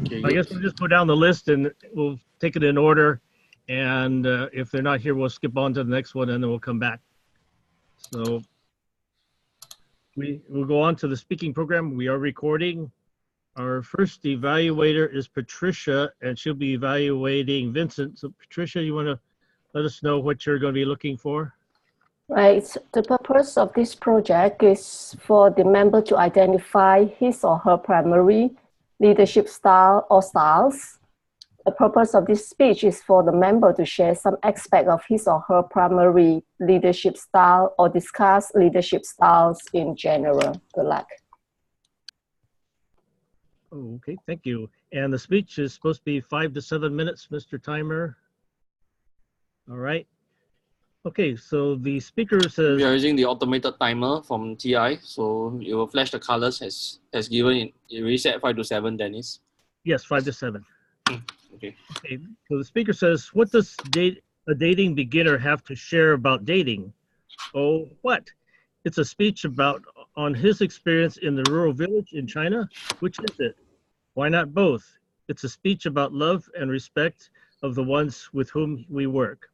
Okay, I guess we'll just go down the list and we'll take it in order. And if they're not here, we'll skip on to the next one and then we'll come back. So we'll go on to the speaking program. We are recording. Our first evaluator is Patricia, and she'll be evaluating Vincent. So Patricia, you want to let us know what you're going to be looking for? Right. The purpose of this project is for the member to identify his or her primary leadership style or styles. The purpose of this speech is for the member to share some aspect of his or her primary leadership style or discuss leadership styles in general. Good luck. Oh, okay, thank you. And the speech is supposed to be 5 to 7 minutes, Mr. Timer. All right. Okay, so the speaker says... We are using the automated timer from TI, so it will flash the colors as given in reset 5 to 7, Dennis. Yes, 5 to 7. Okay. Okay, so the speaker says, what does a dating beginner have to share about dating? Oh, what? It's a speech on his experience in the rural village in China. Which is it? Why not both? It's a speech about love and respect of the ones with whom we work.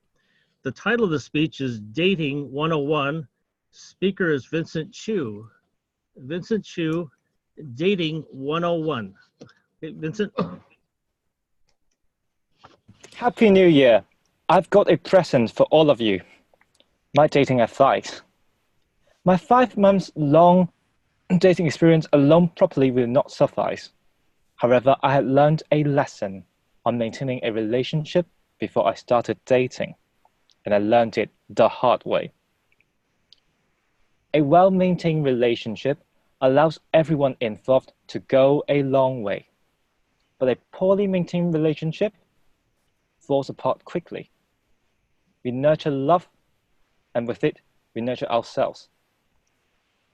The title of the speech is Dating 101. Speaker is Vincent Chu. Vincent Chu, Dating 101. Okay, Vincent. Happy New Year. I've got a present for all of you. My dating advice. My 5 months long dating experience alone probably will not suffice. However, I had learned a lesson on maintaining a relationship before I started dating, and I learned it the hard way. A well-maintained relationship allows everyone involved to go a long way, but a poorly maintained relationship falls apart quickly. We nurture love, and with it, we nurture ourselves.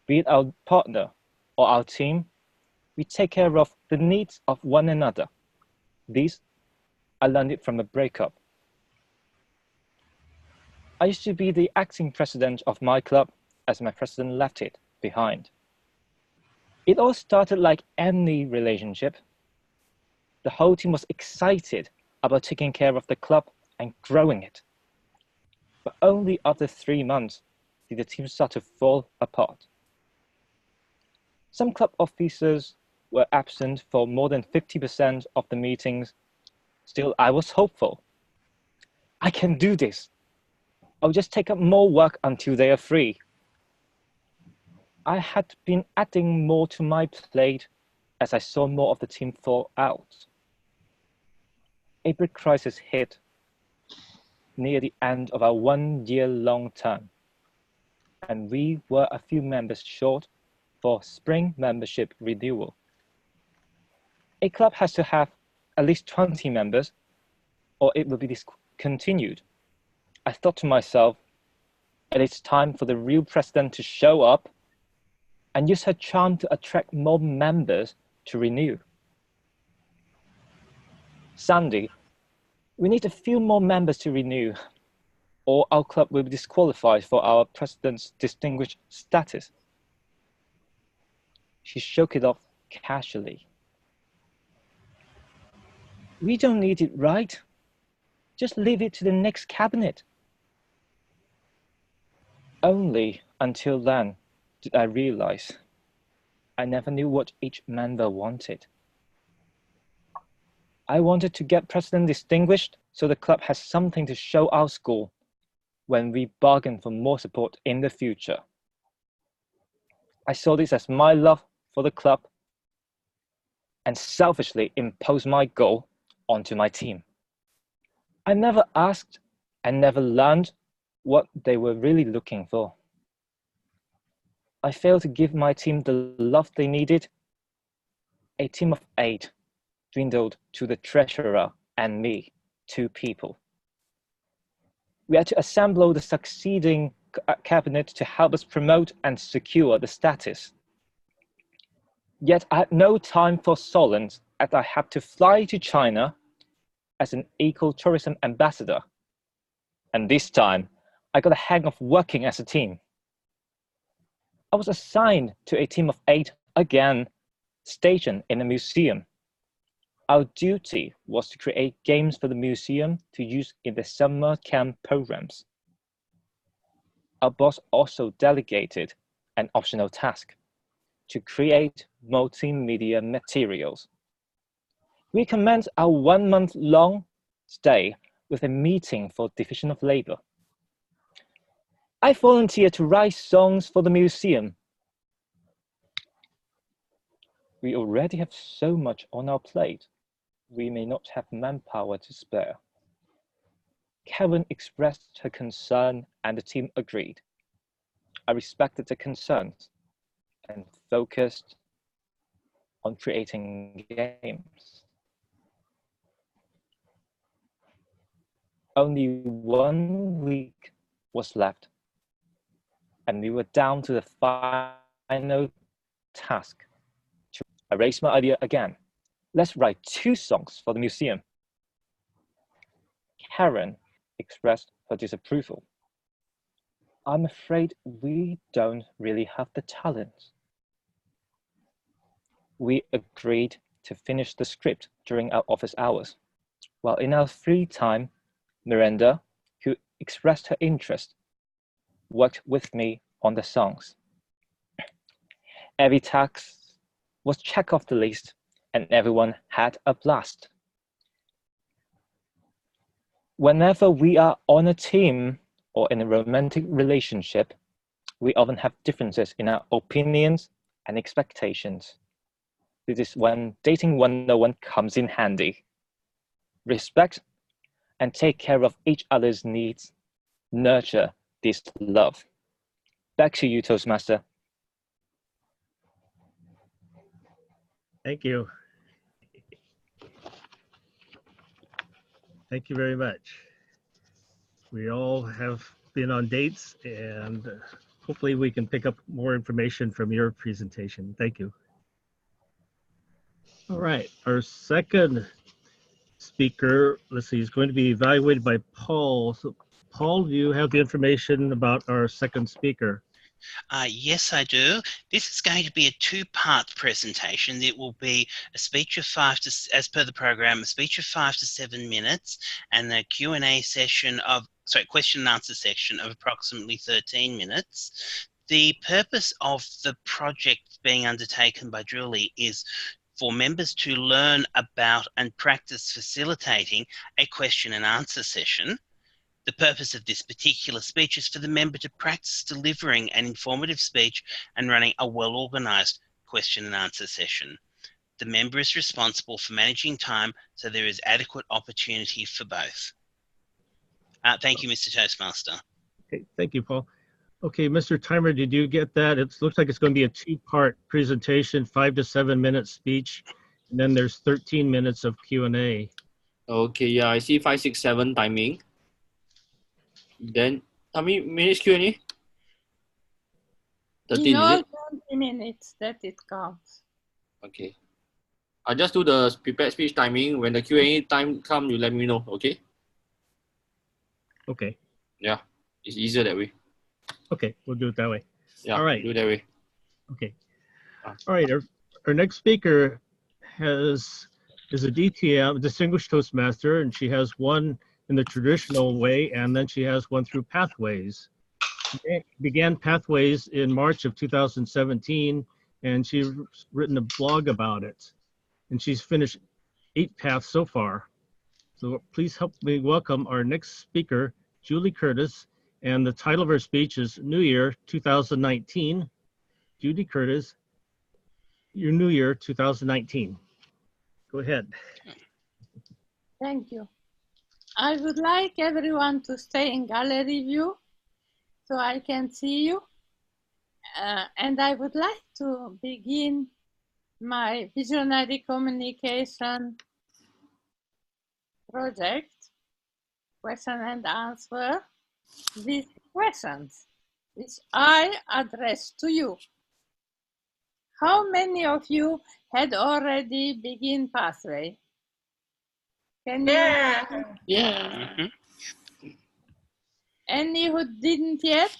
Be it our partner or our team, we take care of the needs of one another. These, I learned it from a breakup. I used to be the acting president of my club as my president left it behind. It all started like any relationship. The whole team was excited about taking care of the club and growing it. But only after 3 months did the team start to fall apart. Some club officers were absent for more than 50% of the meetings. Still, I was hopeful. I can do this. I'll just take up more work until they are free. I had been adding more to my plate as I saw more of the team fall out. A big crisis hit near the end of our 1-year-long term, and we were a few members short for spring membership renewal. A club has to have at least 20 members, or it will be continued. I thought to myself, it is time for the real president to show up and use her charm to attract more members to renew. Sandy, we need a few more members to renew, or our club will be disqualified for our president's distinguished status. She shook it off casually. We don't need it, right? Just leave it to the next cabinet. Only until then did I realize I never knew what each member wanted. I wanted to get president distinguished so the club has something to show our school when we bargain for more support in the future. I saw this as my love for the club and selfishly imposed my goal onto my team. I never asked and never learned what they were really looking for. I failed to give my team the love they needed. A team of 8 dwindled to the treasurer and me, 2 people. We had to assemble the succeeding cabinet to help us promote and secure the status. Yet I had no time for solace as I had to fly to China as an eco-tourism ambassador. And this time, I got a hang of working as a team. I was assigned to a team of 8 again, stationed in a museum. Our duty was to create games for the museum to use in the summer camp programs. Our boss also delegated an optional task to create multimedia materials. We commenced our 1-month-long stay with a meeting for Division of Labor. I volunteered to write songs for the museum. We already have so much on our plate. We may not have manpower to spare. Karen expressed her concern and the team agreed. I respected the concerns and focused on creating games. Only 1 week was left, and we were down to the final task. I raised my idea again. Let's write 2 songs for the museum. Karen expressed her disapproval. I'm afraid we don't really have the talent. We agreed to finish the script during our office hours, while in our free time, Miranda, who expressed her interest, worked with me on the songs. Every task was checked off the list, and everyone had a blast. Whenever we are on a team or in a romantic relationship, we often have differences in our opinions and expectations. This is when dating 101 comes in handy. Respect and take care of each other's needs. Nurture this love. Back to you, Toastmaster. Thank you. Thank you very much. We all have been on dates, and hopefully we can pick up more information from your presentation. Thank you. All right, our second speaker, let's see, is going to be evaluated by Paul. So, Paul, do you have the information about our second speaker? Yes, I do. This is going to be a 2-part presentation. It will be a speech of 5 to, as per the program, a speech of 5 to 7 minutes, and a Q&A session of, question and answer section of approximately 13 minutes. The purpose of the project being undertaken by Julie is for members to learn about and practice facilitating a question and answer session. The purpose of this particular speech is for the member to practice delivering an informative speech and running a well-organised question and answer session. The member is responsible for managing time so there is adequate opportunity for both. Thank you, Mr. Toastmaster. Okay, thank you, Paul. Okay, Mr. Timer, did you get that? It looks like it's going to be a 2-part presentation, 5 to 7 minute speech, and then there's 13 minutes of Q&A. Okay, yeah, I see 5, 6, 7 timing. Then how many minutes Q&A? 13, In is all it? 20 minutes that it counts. Okay. I'll just do the prepared speech timing. When the Q&A time comes, you let me know, okay? Okay. Yeah, it's easier that way. Okay, we'll do it that way. Yeah, All right. do it that way. Okay. All right. Our next speaker is a DTM, Distinguished Toastmaster, and she has one in the traditional way, and then she has one through Pathways. She began Pathways in March of 2017, and she's written a blog about it. And she's finished 8 paths so far. So please help me welcome our next speaker, Julie Curtis, and the title of her speech is New Year 2019. Judy Curtis, your New Year 2019. Go ahead. Thank you. I would like everyone to stay in gallery view so I can see you. And I would like to begin my visionary communication project, question and answer, with questions which I address to you. How many of you had already begin pathway? Can you? Yeah. Any who didn't yet?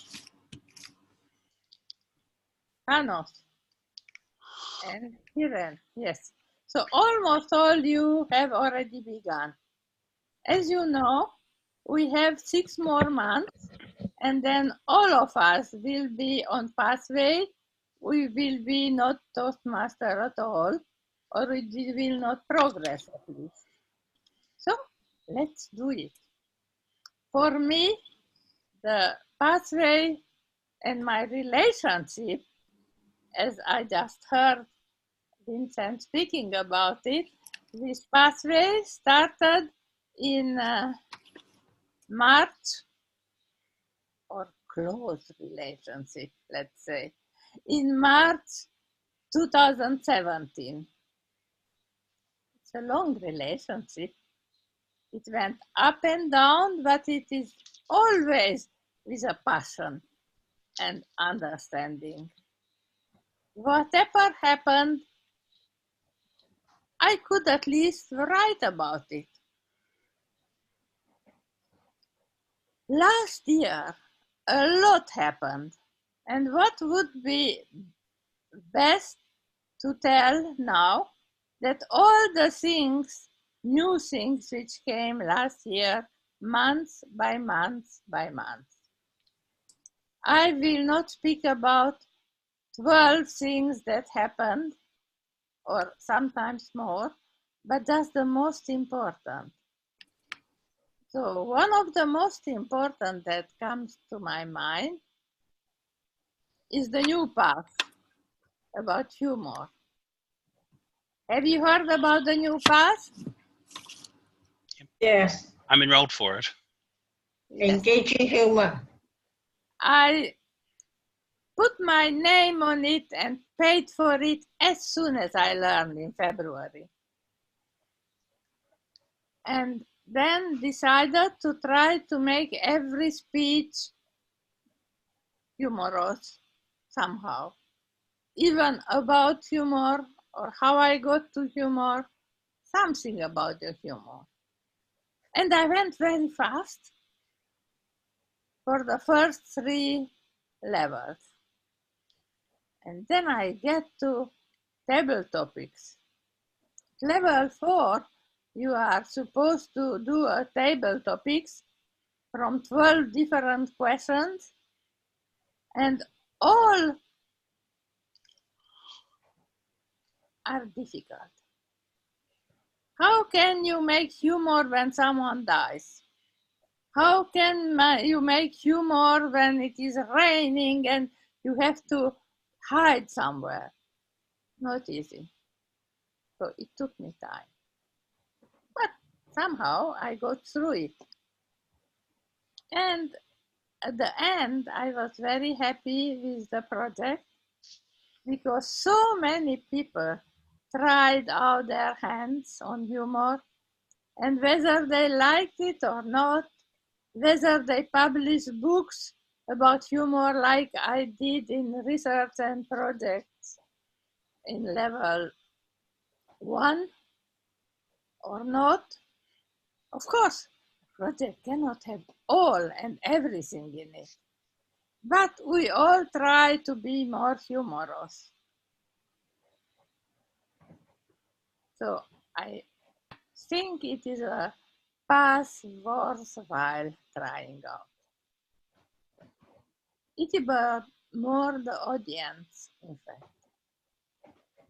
Panos and Kiran, yes. So almost all you have already begun. As you know, we have 6 more months, and then all of us will be on pathway. We will be not Toastmaster at all, or we will not progress at least. So let's do it. For me, the pathway and my relationship, as I just heard Vincent speaking about it, this pathway started in March, or close relationship, let's say, in March 2017. It's a long relationship. It went up and down, but it is always with a passion and understanding. Whatever happened, I could at least write about it. Last year, a lot happened, and what would be best to tell now that all the things, new things which came last year, month by month by month. I will not speak about 12 things that happened, or sometimes more, but that's the most important. So one of the most important that comes to my mind is the new path about humor. Have you heard about the new path? Yes. I'm enrolled for it. Yes. Engaging humor. I put my name on it and paid for it as soon as I learned in February. And then decided to try to make every speech humorous somehow. Even about humor, or how I got to humor, something about the humor. And I went very fast for the first 3 levels. And then I get to table topics. Level 4, you are supposed to do a table topics from 12 different questions, and all are difficult. How can you make humor when someone dies? How can you make humor when it is raining and you have to hide somewhere? Not easy. So it took me time. But somehow I got through it. And at the end, I was very happy with the project because so many people tried out their hands on humor. and whether they liked it or not, whether they publish books about humor like I did in research and projects in level 1 or not. Of course, a project cannot have all and everything in it, but we all try to be more humorous. So I think it is a path worthwhile trying out. It is about more the audience, in fact.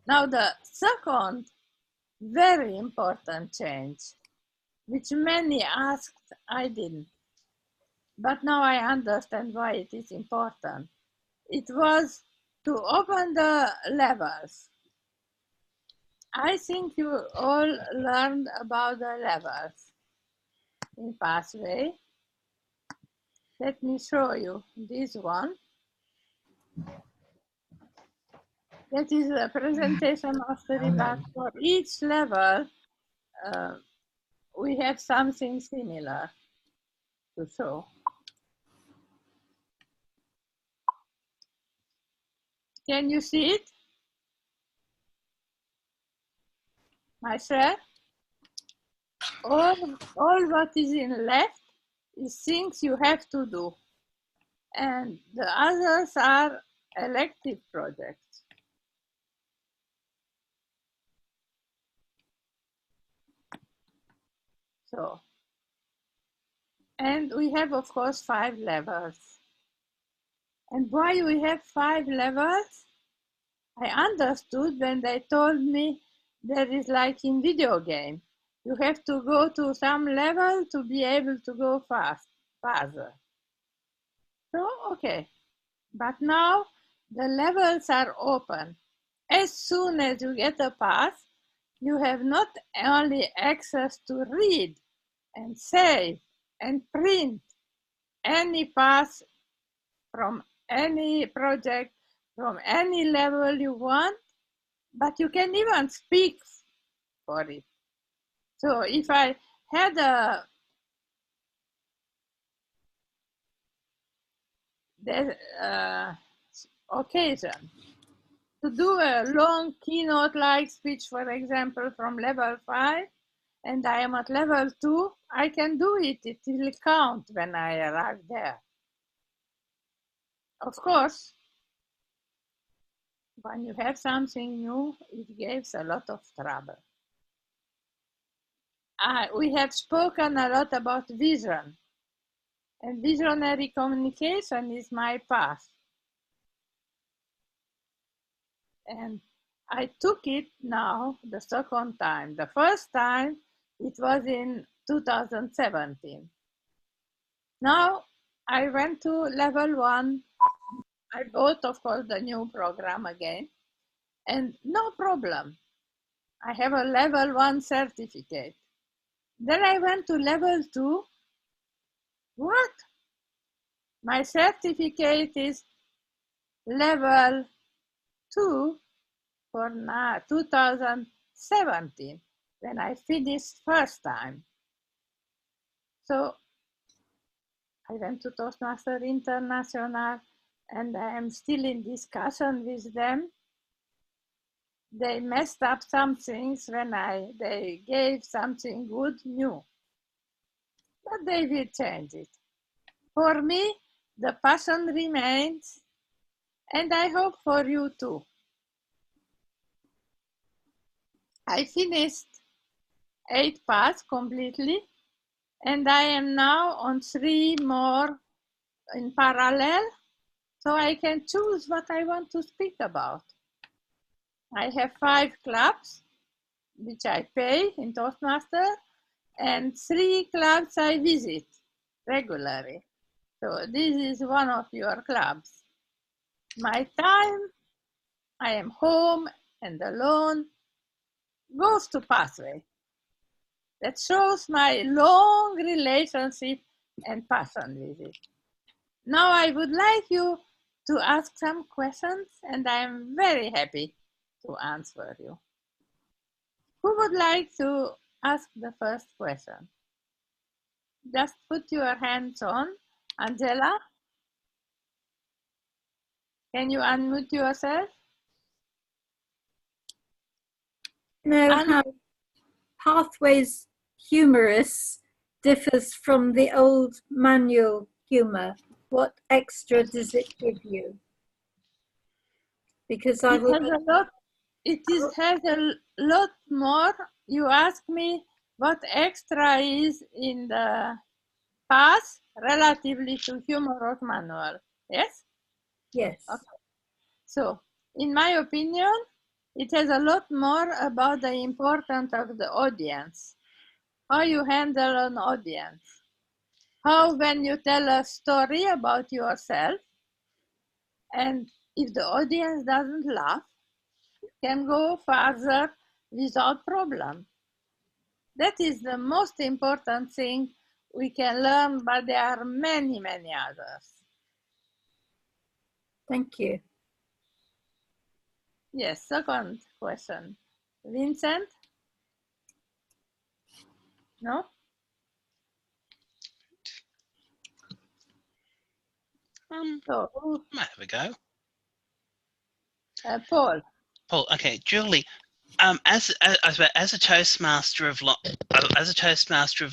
Now the second very important change, which many asked, I didn't. But now I understand why it is important. It was to open the levels. I think you all learned about the levels in Pathway. Let me show you this one. That is a presentation of the rebut. For each level, we have something similar to show. Can you see it? My share? All what is in left is things you have to do. And the others are elective projects. So, and we have, of course, 5 levels. And why we have 5 levels? I understood when they told me there is like in video game. You have to go to some level to be able to go farther. So, okay. But now the levels are open. As soon as you get a pass, you have not only access to read and save and print any pass from any project, from any level you want, but you can even speak for it. So if I had a occasion to do a long keynote-like speech, for example, from level 5, and I am at level 2, I can do it. It will count when I arrive there. Of course, when you have something new, it gives a lot of trouble. We have spoken a lot about vision, and visionary communication is my path. And I took it now the second time. The first time, it was in 2017. Now I went to level 1. I bought, of course, the new program again, and no problem. I have a level 1 certificate. Then I went to level 2. What? My certificate is level 2 for now, 2017, when I finished first time. So I went to Toastmasters International, and I am still in discussion with them. They messed up some things when they gave something good new, but they will change it. For me, the passion remains, and I hope for you too. I finished 8 paths completely, and I am now on 3 more in parallel, so I can choose what I want to speak about. I have 5 clubs, which I pay in Toastmaster, and 3 clubs I visit regularly. So this is one of your clubs. My time, I am home and alone, goes to Pathway. That shows my long relationship and passion with it. Now I would like you to ask some questions, and I am very happy to answer you. Who would like to ask the first question. Just put your hands on. Angela, can you unmute yourself? Know how Pathways humorous differs from the old manual humor. What extra does it give you? Because I would. Has a lot more. You ask me what extra is in the past relatively to humorous manual. Yes? Yes. Okay. So, in my opinion, it has a lot more about the importance of the audience. How you handle an audience. How when you tell a story about yourself, and if the audience doesn't laugh, you can go further without problem. That is the most important thing we can learn, but there are many, many others. Thank you. Yes, second question. Vincent? No? So, I might have a go. Paul. Paul, okay, Julie. As a Toastmaster of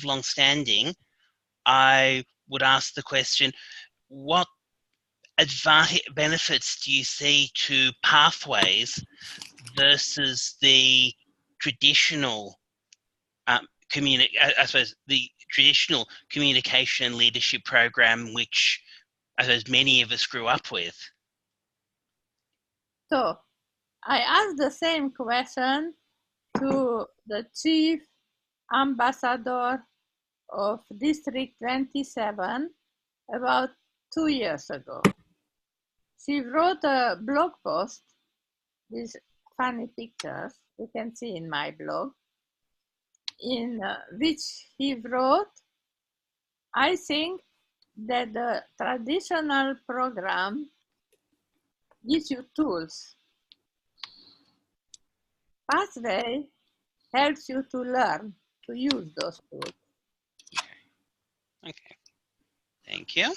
long standing, I would ask the question: what benefits do you see to Pathways versus the traditional I suppose the traditional communication and leadership program, which I suppose many of us grew up with? So, I asked the same question to the chief ambassador of District 27 about 2 years ago. She wrote a blog post with funny pictures you can see in my blog, in which he wrote, I think that the traditional program gives you tools. Pathway helps you to learn to use those tools. Okay, thank you.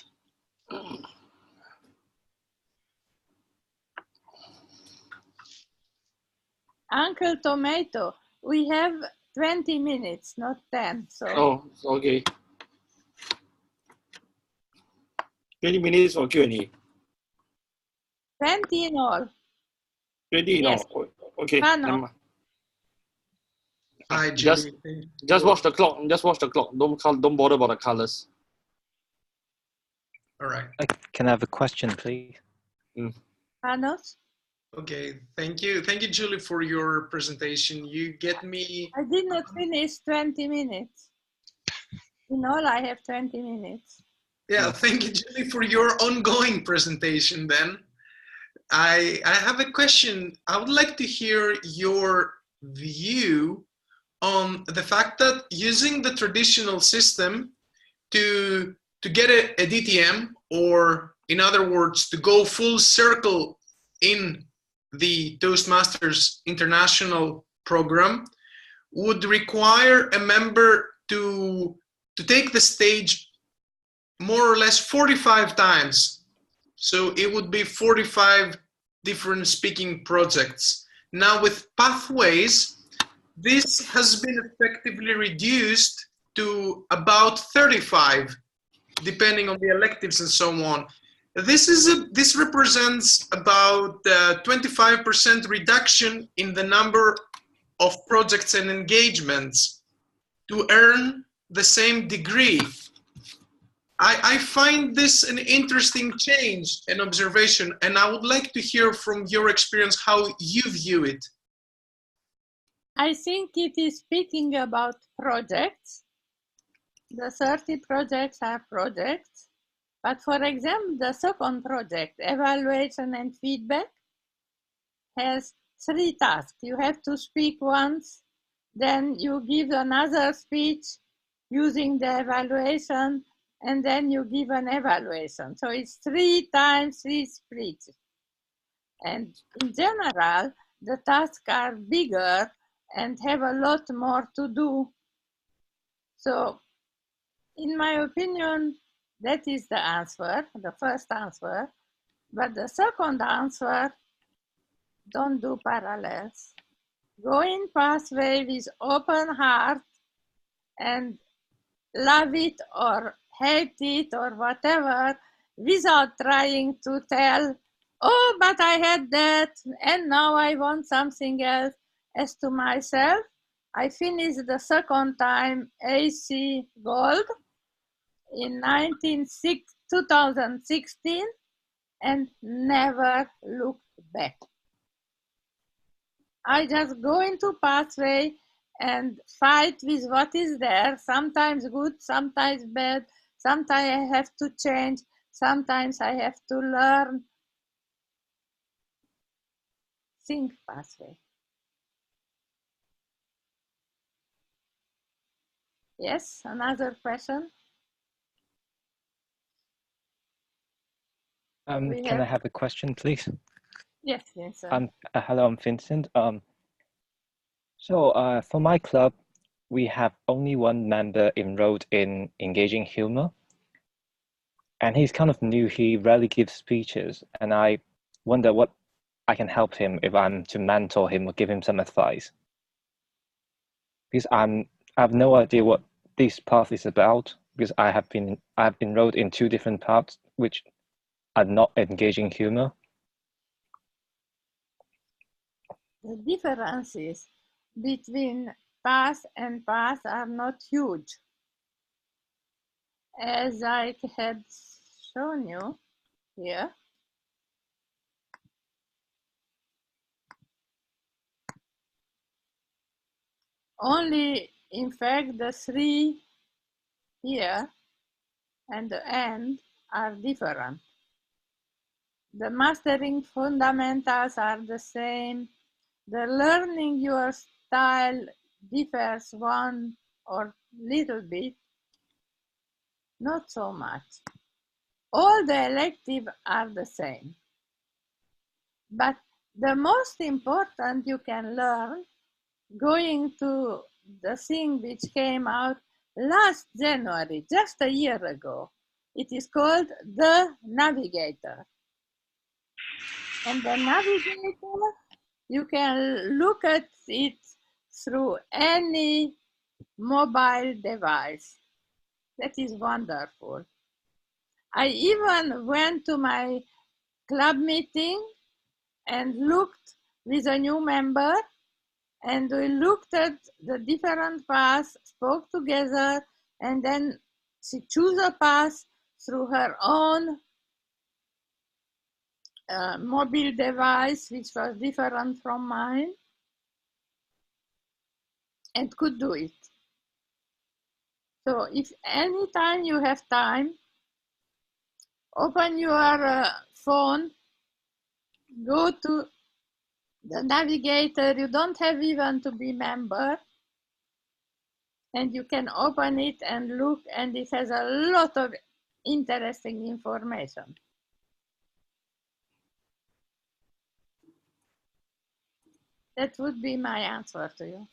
Uncle Tomato, we have 20 minutes, not 10. So. Oh, okay. 20 minutes for Q&A. 20 in all. 20 in Yes. all. Okay. Panos. Hi, Just Julie. watch the clock. Just watch the clock. Don't bother about the colors. All right. Can I have a question, please? Panos? Okay, thank you. Thank you, Julie, for your presentation. You get me. I did not finish 20 minutes. In all, I have 20 minutes. Yeah, thank you, Julie, for your ongoing presentation then. I have a question. I would like to hear your view on the fact that using the traditional system to get a DTM, or in other words, to go full circle in the Toastmasters International program, would require a member to take the stage more or less 45 times. So it would be 45 different speaking projects. Now with Pathways, this has been effectively reduced to about 35, depending on the electives and so on. This represents about 25% reduction in the number of projects and engagements to earn the same degree. I find this an interesting change and observation, and I would like to hear from your experience how you view it. I think it is speaking about projects. The 30 projects are projects. But for example, the second project, evaluation and feedback, has 3 tasks. You have to speak once, then you give another speech using the evaluation, and then you give an evaluation. So it's 3 times 3 speeches. And in general, the tasks are bigger and have a lot more to do So, in my opinion, that is the answer, the first answer. But the second answer, don't do parallels. Go in pathway with open heart and love it or hate it or whatever without trying to tell, oh, but I had that and now I want something else. As to myself, I finished the second time AC Gold in 2016 and never looked back. I just go into pathway and fight with what is there, sometimes good, sometimes bad, sometimes I have to change, sometimes I have to learn. Think pathway. Yes, another question? Can I have a question, please? Yes, Vincent. Hello, I'm Vincent. So for my club, we have only one member enrolled in engaging humor. And he's kind of new, he rarely gives speeches. And I wonder what I can help him if I'm to mentor him or give him some advice. Because I have no idea what this path is about, because I've enrolled in 2 different paths, which are not engaging humor. The differences between path and path are not huge. As I had shown you here, only in fact the 3 here and the end are different. The mastering fundamentals are the same. The learning your style differs one or little bit, not so much. All the electives are the same. But the most important you can learn going to the thing which came out last January, just a year ago. It is called the Navigator. And the Navigator, you can look at it through any mobile device. That is wonderful. I even went to my club meeting and looked with a new member, and we looked at the different paths, spoke together, and then she chose a path through her own mobile device, which was different from mine, and could do it. So if anytime you have time, open your phone, go to the Navigator. You don't have even to be member, and you can open it and look, and it has a lot of interesting information. That would be my answer to you.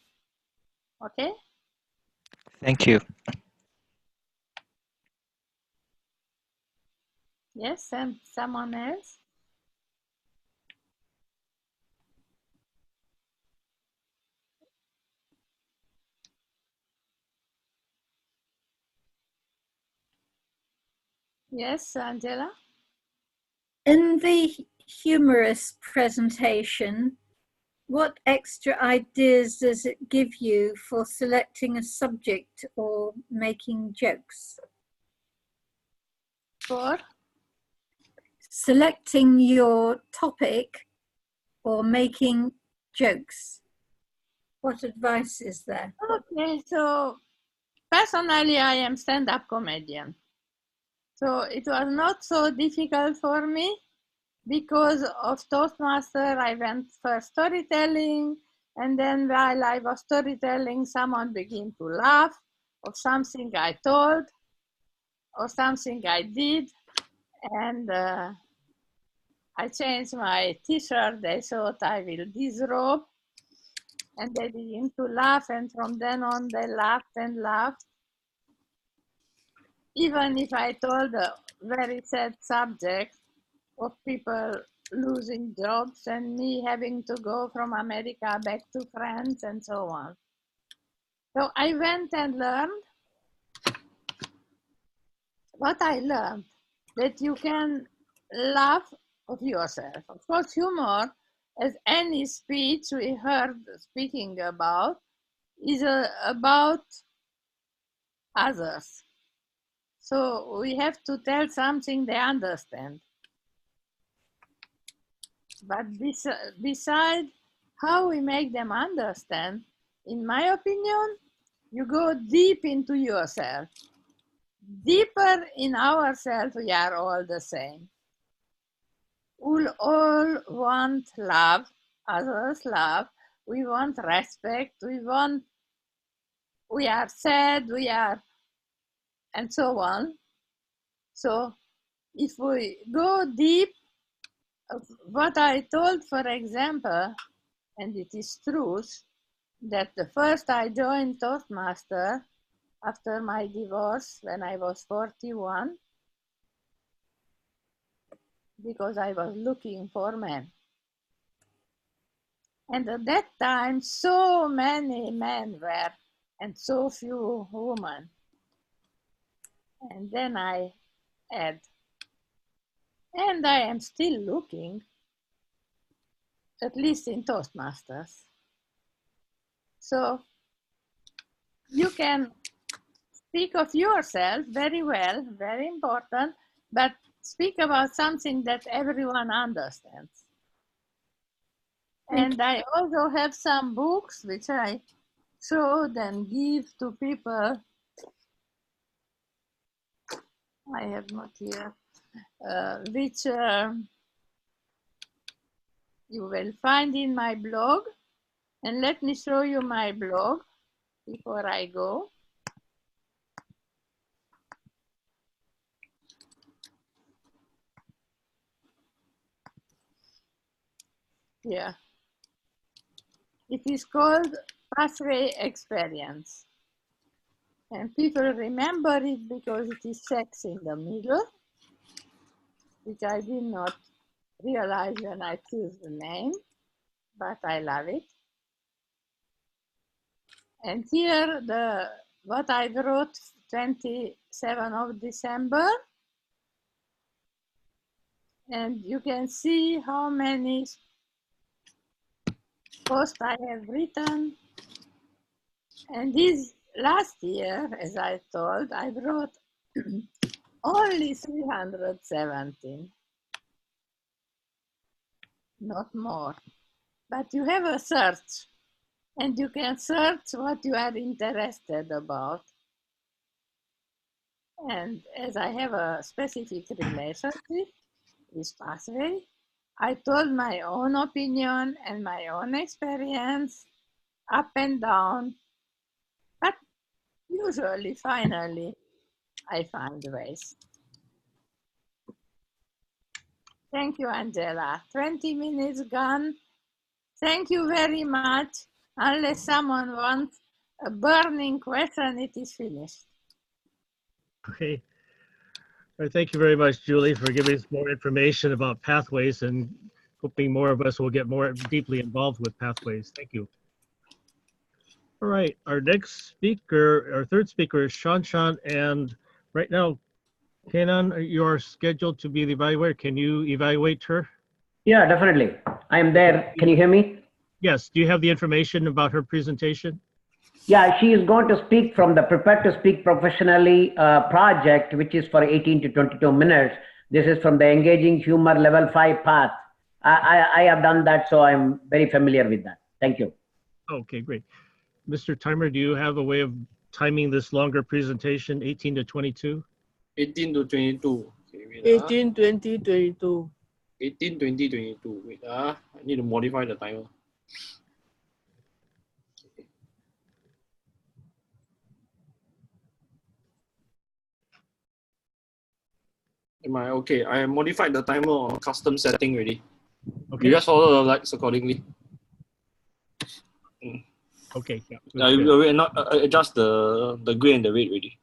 Okay? Thank you. Yes, and someone else? Yes, Angela? In the humorous presentation, what extra ideas does it give you for selecting a subject or making jokes? For? Selecting your topic or making jokes. What advice is there? Okay, so personally, I am stand-up comedian. So it was not so difficult for me. Because of Toastmaster, I went for storytelling, and then while I was storytelling, someone began to laugh of something I told or something I did, and I changed my t-shirt. They thought I will disrobe, and they began to laugh, and from then on they laughed and laughed. even if I told a very sad subject of people losing jobs and me having to go from America back to France and so on. So I went and learned what I learned, that you can laugh of yourself. Of course, humor, as any speech we heard speaking about, is about others. So we have to tell something they understand. But beside how we make them understand, in my opinion, you go deep into yourself. Deeper in ourselves, we are all the same. We all want love, others love, we want respect, we are sad, and so on. So if we go deep, what I told, for example, and it is truth, that the first I joined Toastmaster after my divorce when I was 41, because I was looking for men. And at that time, so many men were, and so few women. And then I had, and I am still looking, at least in Toastmasters. So you can speak of yourself very well, very important, but speak about something that everyone understands. And I also have some books which I showed and give to people. I have not here, which you will find in my blog. And let me show you my blog before I go. Yeah. It is called Pathway Experience. And people remember it because it is sex in the middle, which I did not realize when I chose the name, but I love it. And here, what I wrote 27th of December, and you can see how many posts I have written. And this last year, as I told, I wrote only 317, not more. But you have a search, and you can search what you are interested about. And as I have a specific relationship with Pathway, I told my own opinion and my own experience, up and down, but usually, finally, I find ways. Thank you, Angela. 20 minutes gone. Thank you very much. Unless someone wants a burning question, it is finished. Okay. All right, thank you very much, Julie, for giving us more information about pathways, and hoping more of us will get more deeply involved with pathways. Thank you. All right, our next speaker, our third speaker is Shanshan, and right now, Kenan, you are scheduled to be the evaluator. Can you evaluate her? Yeah, definitely. I am there. Can you hear me? Yes. Do you have the information about her presentation? Yeah, she is going to speak from the Prepare to Speak Professionally project, which is for 18 to 22 minutes. This is from the Engaging Humor Level 5 path. I have done that, so I'm very familiar with that. Thank you. Okay, great. Mr. Timer, do you have a way of timing this longer presentation, 18 to 22? 18 to 22. Okay, wait, 18, 20, 22. 18, 20, 22. Wait, I need to modify the timer. Am I okay? I modified the timer on custom setting already. Okay. You just follow the lights accordingly. Okay. Yeah, I will not adjust the gray and the red already.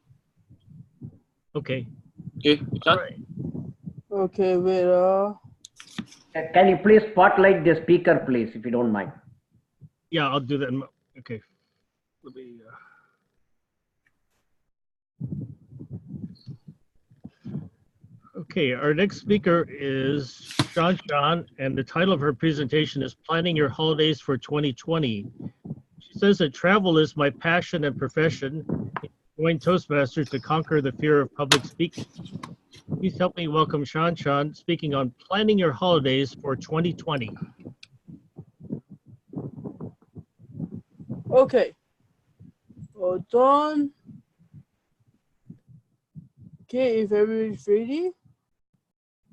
Okay. Okay, All right. Okay, wait. Can you please spotlight the speaker, please, if you don't mind? Yeah, I'll do that. Okay. Let me. Okay, our next speaker is Shan Shan, and the title of her presentation is Planning Your Holidays for 2020. She says that travel is my passion and profession. Join Toastmasters to conquer the fear of public speaking. Please help me welcome Shan Shan, speaking on planning your holidays for 2020. Okay. Hold on. Okay, if everybody's ready.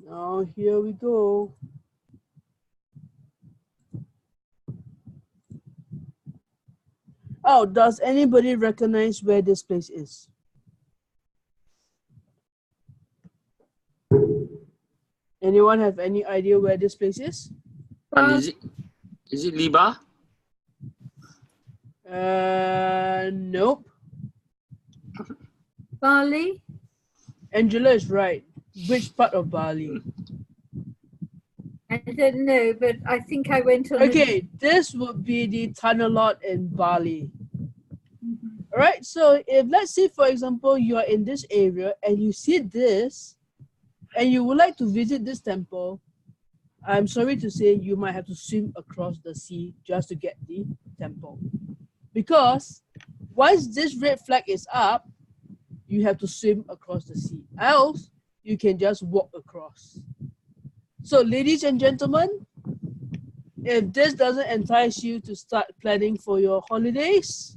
Now here we go. Oh, does anybody recognize where this place is? Anyone have any idea where this place is? Is it Liba? Nope. Bali? Angela is right. Which part of Bali? I don't know, but I think I went on. Okay, this would be the Tanalot in Bali. All right, so if let's say, for example, you are in this area and you see this, and you would like to visit this temple, I'm sorry to say you might have to swim across the sea just to get the temple. Because once this red flag is up, you have to swim across the sea. Else, you can just walk across. So, ladies and gentlemen, if this doesn't entice you to start planning for your holidays,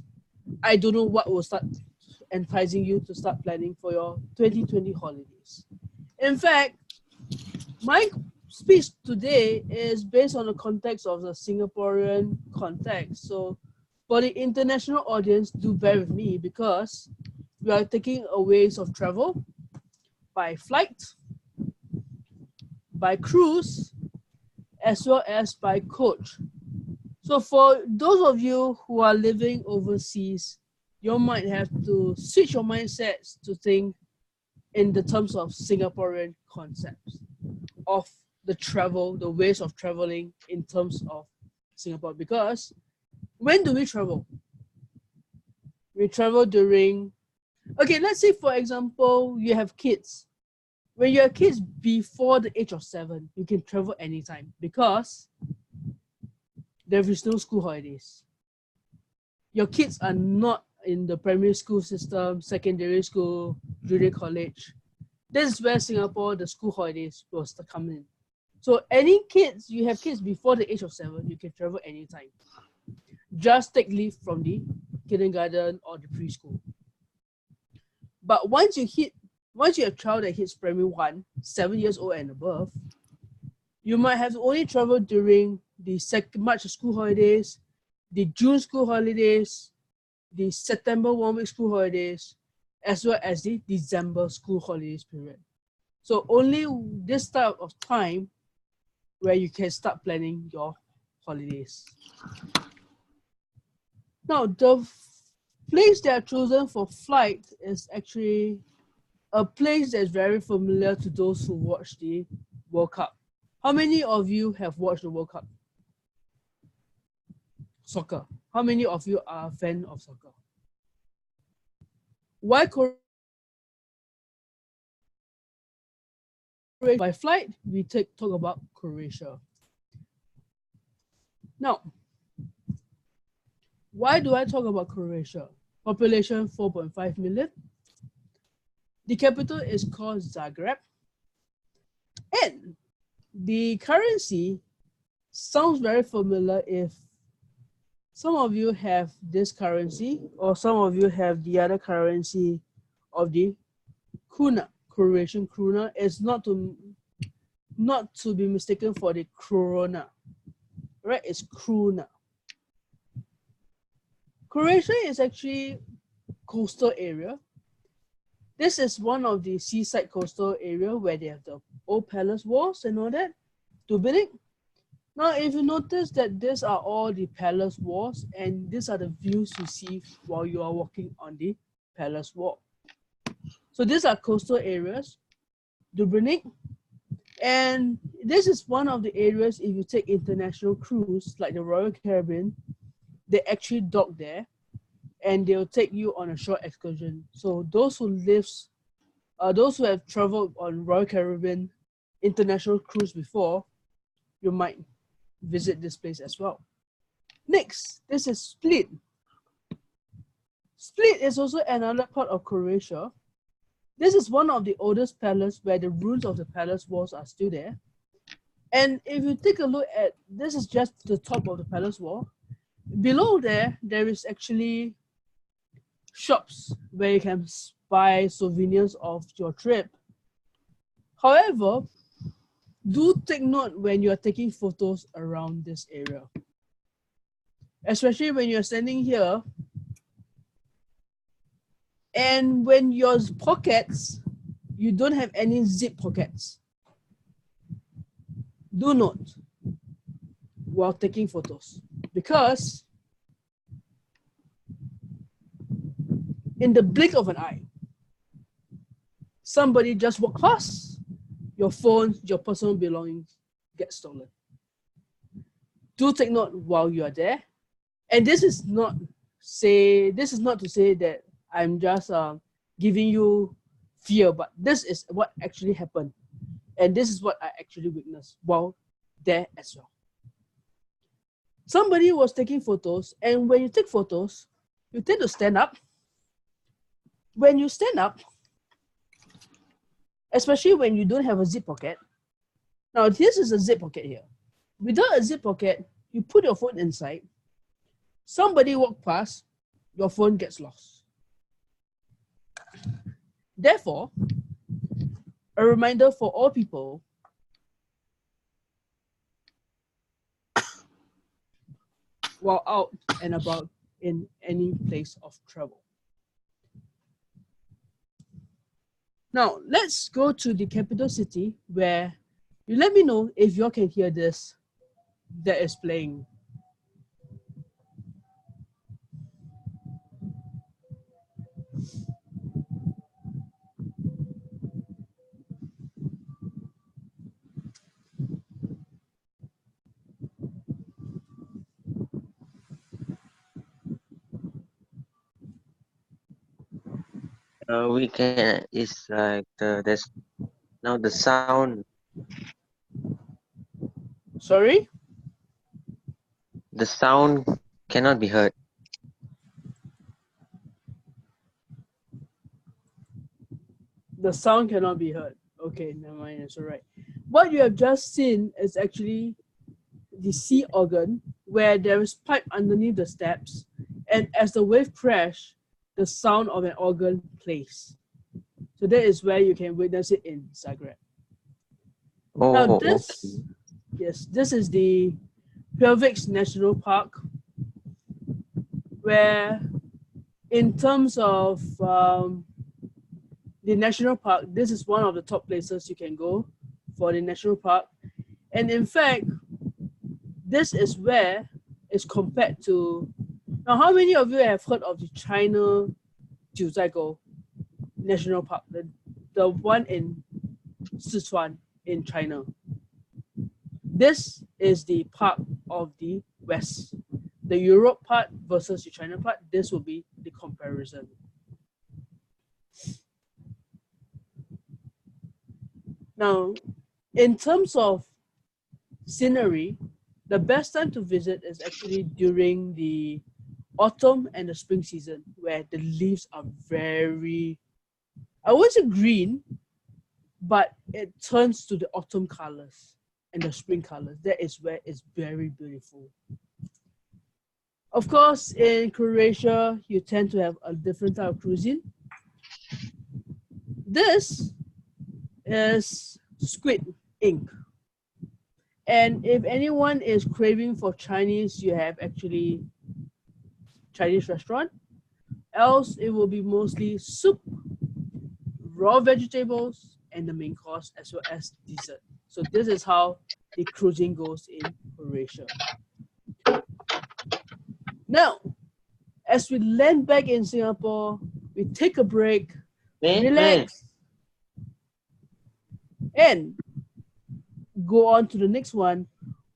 I don't know what will start enticing you to start planning for your 2020 holidays. In fact, my speech today is based on the context of the Singaporean context. So for the international audience, do bear with me because we are taking a ways of travel by flight, by cruise, as well as by coach. So for those of you who are living overseas, you might have to switch your mindsets to think in the terms of Singaporean concepts of the travel, the ways of traveling in terms of Singapore. Because when do we travel? We travel during, okay, let's say for example, you have kids. When you have kids before the age of 7, you can travel anytime because there is no school holidays. Your kids are not in the primary school system, secondary school, junior college. This is where Singapore, the school holidays will start coming in. So any kids, you have kids before the age of 7, you can travel anytime. Just take leave from the kindergarten or the preschool. But once you have a child that hits primary 1, 7 years old and above, you might have to only travel during the March school holidays, the June school holidays, the September 1 week school holidays, as well as the December school holidays period. So only this type of time where you can start planning your holidays. Now, the place that are chosen for flight is actually a place that's very familiar to those who watch the World Cup. How many of you have watched the World Cup? Soccer. How many of you are a fan of soccer? Why Korea? By flight, we talk about Croatia. Now, why do I talk about Croatia? Population 4.5 million. The capital is called Zagreb. And the currency sounds very familiar if some of you have this currency or some of you have the other currency of the kuna, Croatian kuna. It's not to be mistaken for the krona, right? It's kruna. Croatia is actually coastal area. This is one of the seaside coastal area where they have the old palace walls and all that. Dubinik. Now, if you notice that these are all the palace walls and these are the views you see while you are walking on the palace wall. So these are coastal areas, Dubrovnik. And this is one of the areas, if you take international cruise, like the Royal Caribbean, they actually dock there and they'll take you on a short excursion. So those who have traveled on Royal Caribbean international cruise before, you might visit this place as well. Next, this is Split. Split is also another part of Croatia. This is one of the oldest palaces where the ruins of the palace walls are still there. And if you take a look at, this is just the top of the palace wall. Below there, there is actually shops where you can buy souvenirs of your trip. However, do take note when you are taking photos around this area. Especially when you're standing here, and when your pockets, you don't have any zip pockets. Do note while taking photos, because in the blink of an eye, somebody just walked past, your phone, your personal belongings get stolen. Do take note while you are there. And this is not to say that I'm just giving you fear, but this is what actually happened. And this is what I actually witnessed while there as well. Somebody was taking photos, and when you take photos, you tend to stand up. When you stand up, especially when you don't have a zip pocket, now this is a zip pocket here. Without a zip pocket, you put your phone inside, somebody walk past, your phone gets lost. Therefore, a reminder for all people while out and about in any place of travel. Now, let's go to the capital city where you let me know if you can hear this that is playing. We can. It's like there's now the sound. Sorry? The sound cannot be heard. The sound cannot be heard. Okay, never mind, it's all right. What you have just seen is actually the sea organ, where there is pipe underneath the steps, and as the wave crash, the sound of an organ plays. So that is where you can witness it in Zagreb. Oh, Now this, okay. yes, this is the Wiwiek National Park, where in terms of the national park, this is one of the top places you can go for the national park. And in fact, this is where it's compared to, now how many of you have heard of the China Jiuzhaigou National Park, the one in Sichuan in China? This is the part of the West. The Europe part versus the China part, this will be the comparison. Now, in terms of scenery, the best time to visit is actually during the autumn and the spring season, where the leaves are very, I wouldn't say green, but it turns to the autumn colors and the spring colors. That is where it's very beautiful. Of course, in Croatia, you tend to have a different type of cuisine. This is squid ink. And if anyone is craving for Chinese, you have actually Chinese restaurant. Else, it will be mostly soup, raw vegetables, and the main course, as well as dessert. So this is how the cuisine goes in Croatia. Now, as we land back in Singapore, we take a break, relax, and go on to the next one,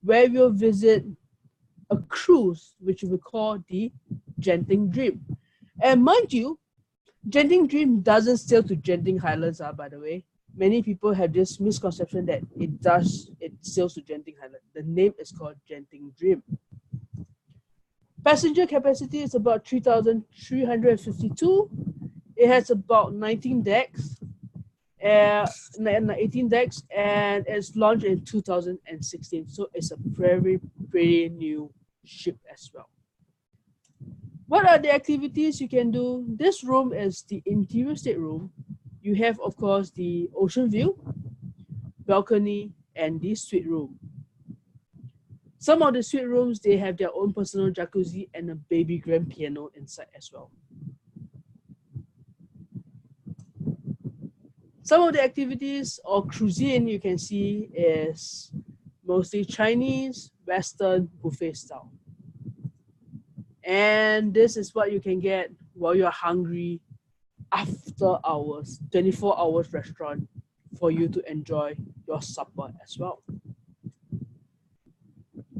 where we'll visit a cruise, which we call the Genting Dream. And mind you, Genting Dream doesn't sail to Genting Highlands, by the way. Many people have this misconception that it sails to Genting Highlands. The name is called Genting Dream. Passenger capacity is about 3,352. It has about 19 decks, 18 decks, and it's launched in 2016. So it's a very, pretty new ship as well. What are the activities you can do? This room is the interior stateroom. You have, of course, the ocean view, balcony, and the suite room. Some of the suite rooms, they have their own personal jacuzzi and a baby grand piano inside as well. Some of the activities or cuisine you can see is mostly Chinese, Western, buffet style. And this is what you can get while you're hungry after hours, 24 hours restaurant for you to enjoy your supper as well.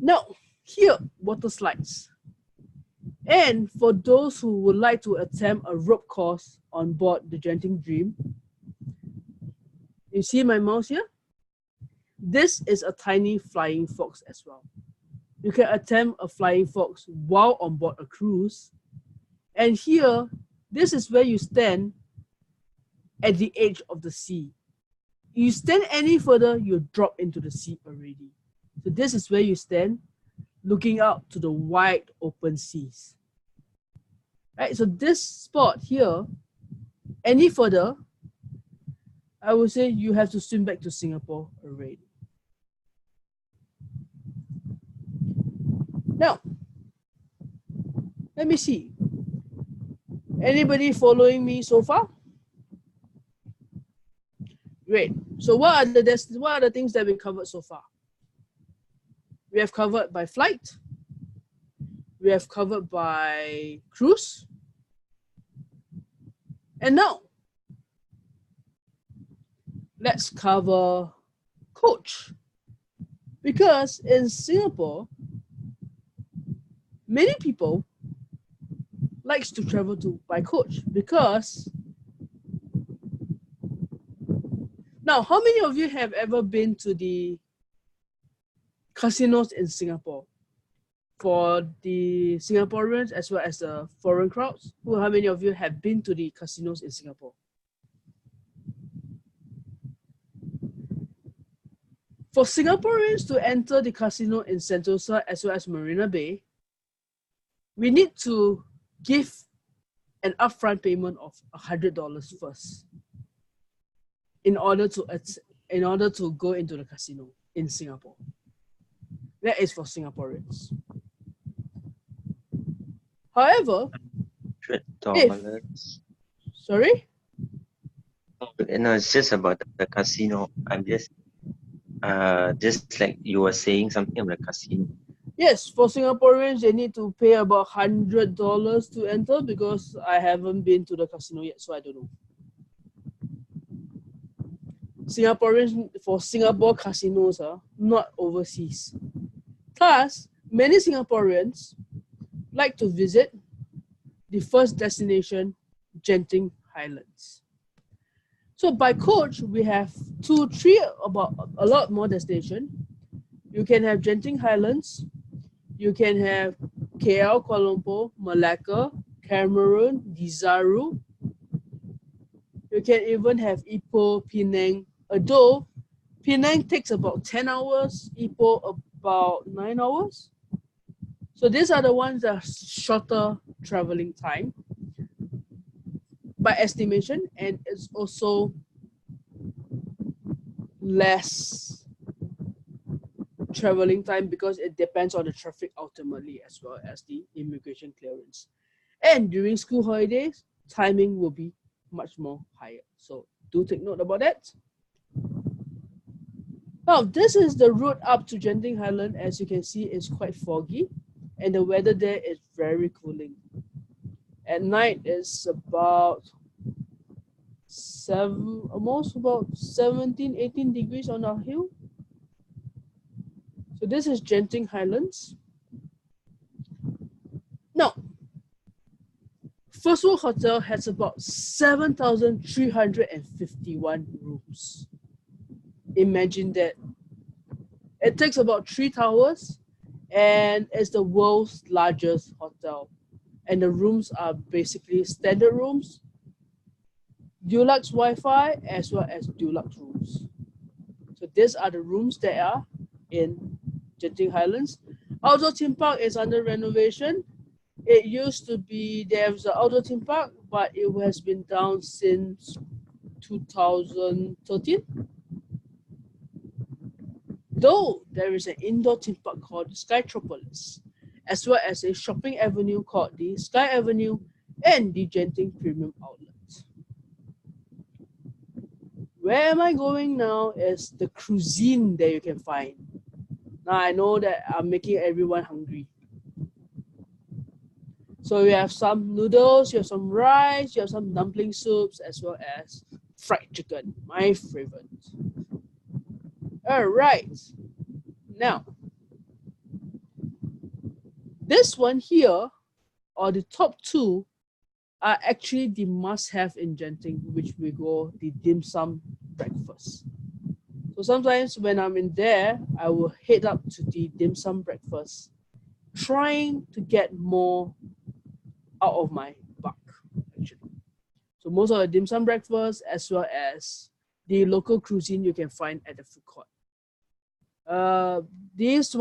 Now, here, water slides. And for those who would like to attempt a rope course on board the Genting Dream, you see my mouse here? This is a tiny flying fox as well. You can attempt a flying fox while on board a cruise. And here, this is where you stand at the edge of the sea. You stand any further, you drop into the sea already. So this is where you stand, looking out to the wide open seas. Right, so this spot here, any further, I would say you have to swim back to Singapore already. Now, let me see. Anybody following me so far? Great. So what are the things that we covered so far? We have covered by flight. We have covered by cruise. And now, let's cover coach. Because in Singapore, many people likes to travel by coach because now, how many of you have ever been to the casinos in Singapore? For the Singaporeans as well as the foreign crowds, how many of you have been to the casinos in Singapore? For Singaporeans to enter the casino in Sentosa as well as Marina Bay, we need to give an upfront payment of $100 first in order to go into the casino in Singapore. That is for Singaporeans. However, sorry? No, it's just about the casino. I'm just like you were saying something about the casino. Yes, for Singaporeans, they need to pay about $100 to enter because I haven't been to the casino yet, so I don't know. Singaporeans for Singapore casinos, not overseas. Thus, many Singaporeans like to visit the first destination, Genting Highlands. So by coach, we have about a lot more destinations. You can have Genting Highlands, you can have KL, Kuala Lumpur, Malacca, Cameroon, Desaru. You can even have Ipoh, Penang. Although Penang takes about 10 hours, Ipoh about 9 hours. So these are the ones that are shorter traveling time by estimation, and it's also less traveling time because it depends on the traffic ultimately as well as the immigration clearance. And during school holidays, timing will be much more higher. So do take note about that. Now, this is the route up to Genting Highland. As you can see, it's quite foggy and the weather there is very cooling. At night, it's about almost about 17, 18 degrees on our hill. So this is Genting Highlands. Now, First World Hotel has about 7,351 rooms. Imagine that. It takes about 3 towers and it's the world's largest hotel. And the rooms are basically standard rooms, deluxe Wi-Fi, as well as deluxe rooms. So these are the rooms that are in Genting Highlands. Outdoor theme park is under renovation. It used to be, there was an outdoor theme park, but it has been down since 2013. Though there is an indoor theme park called Skytropolis, as well as a shopping avenue called the Sky Avenue and the Genting Premium Outlet. Where am I going now is the cuisine that you can find. Now I know that I'm making everyone hungry. So you have some noodles, you have some rice, you have some dumpling soups, as well as fried chicken, my favorite. All right, now, this one here, or the top 2, are actually the must-have in Genting, which we go the dim sum breakfast. So sometimes when I'm in there, I will head up to the dim sum breakfast, trying to get more out of my buck, actually. So most of the dim sum breakfast, as well as the local cuisine you can find at the food court. This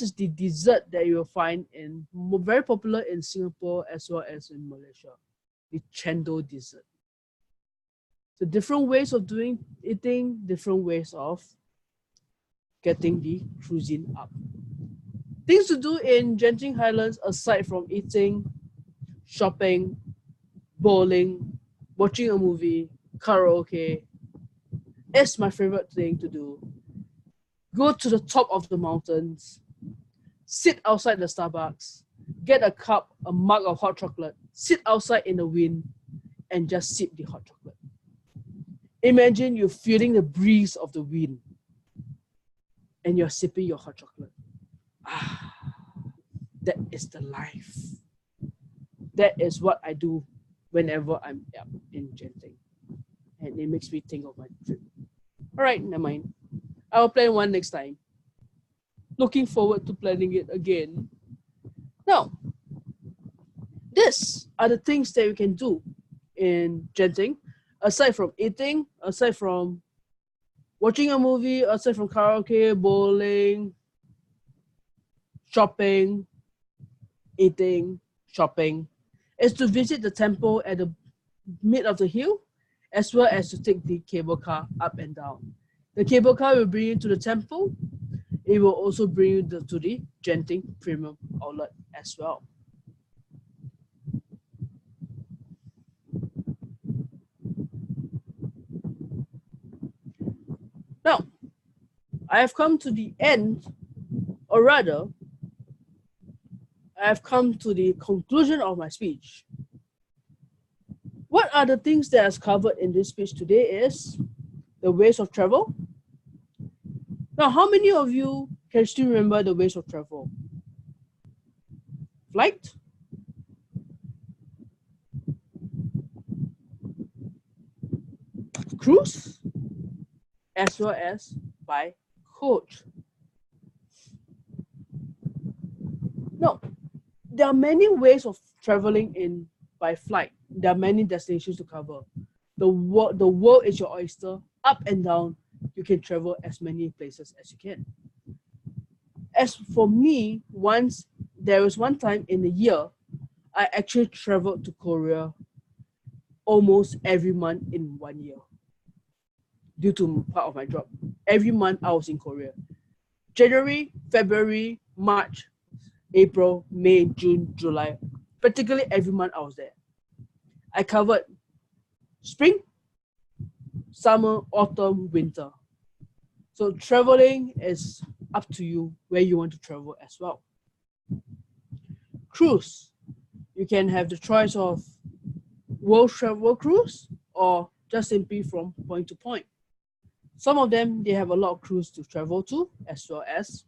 is the dessert that you will find in, very popular in Singapore as well as in Malaysia, the cendol dessert. So different ways of eating, different ways of getting the cuisine up. Things to do in Genting Highlands aside from eating, shopping, bowling, watching a movie, karaoke, is my favorite thing to do. Go to the top of the mountains, sit outside the Starbucks, get a mug of hot chocolate, sit outside in the wind, and just sip the hot chocolate. Imagine you're feeling the breeze of the wind, and you're sipping your hot chocolate. Ah, that is the life. That is what I do whenever I'm up in Genting. And it makes me think of my trip. All right, never mind. I'll plan one next time. Looking forward to planning it again. Now, these are the things that you can do in Genting, aside from eating, aside from watching a movie, aside from karaoke, bowling, shopping, eating, shopping, is to visit the temple at the mid of the hill, as well as to take the cable car up and down. The cable car will bring you to the temple. It will also bring you to the Genting Premium Outlet as well. Now, I have come to the end, or rather, I have come to the conclusion of my speech. What are the things that is covered in this speech today is the ways of travel. Now, how many of you can still remember the ways of travel? Flight, cruise, as well as by coach. No, there are many ways of traveling by flight. There are many destinations to cover. The world is your oyster. Up and down, you can travel as many places as you can. As for me, there was one time in a year, I actually traveled to Korea almost every month in 1 year. Due to part of my job. Every month I was in Korea. January, February, March, April, May, June, July. Practically every month I was there. I covered spring, summer, autumn, winter. So traveling is up to you where you want to travel as well. Cruise. You can have the choice of world travel cruise or just simply from point to point. Some of them, they have a lot of cruise to travel to, as well as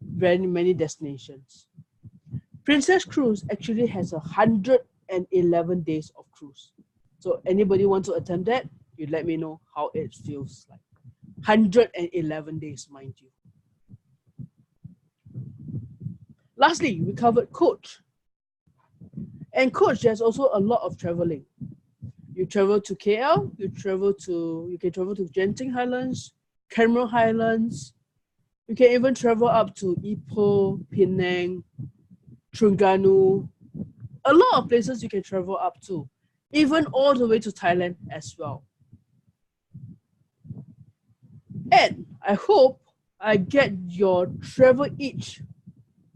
very many destinations. Princess Cruise actually has 111 days of cruise. So anybody want to attempt that, you let me know how it feels like. 111 days, mind you. Lastly, we covered coach. And coach, there's also a lot of traveling. You travel to KL, you can travel to Genting Highlands, Cameron Highlands. You can even travel up to Ipoh, Penang, Terengganu. A lot of places you can travel up to, even all the way to Thailand as well. And I hope I get your travel itch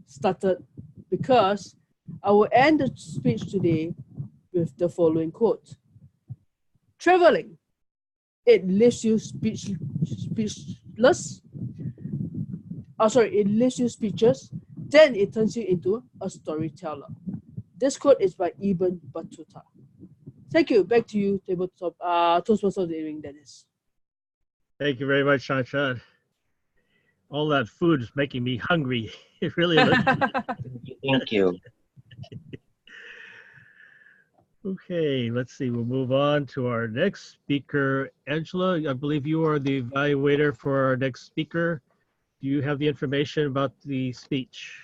started, because I will end the speech today with the following quote. Traveling, it leaves you speechless. It leaves you speechless, then it turns you into a storyteller. This quote is by Ibn Battuta. Thank you. Back to you, tabletop Toastmasters of the Evening, Dennis. Thank you very much, Shan. All that food is making me hungry. It really looks. Thank you. Okay, let's see. We'll move on to our next speaker. Angela, I believe you are the evaluator for our next speaker. Do you have the information about the speech?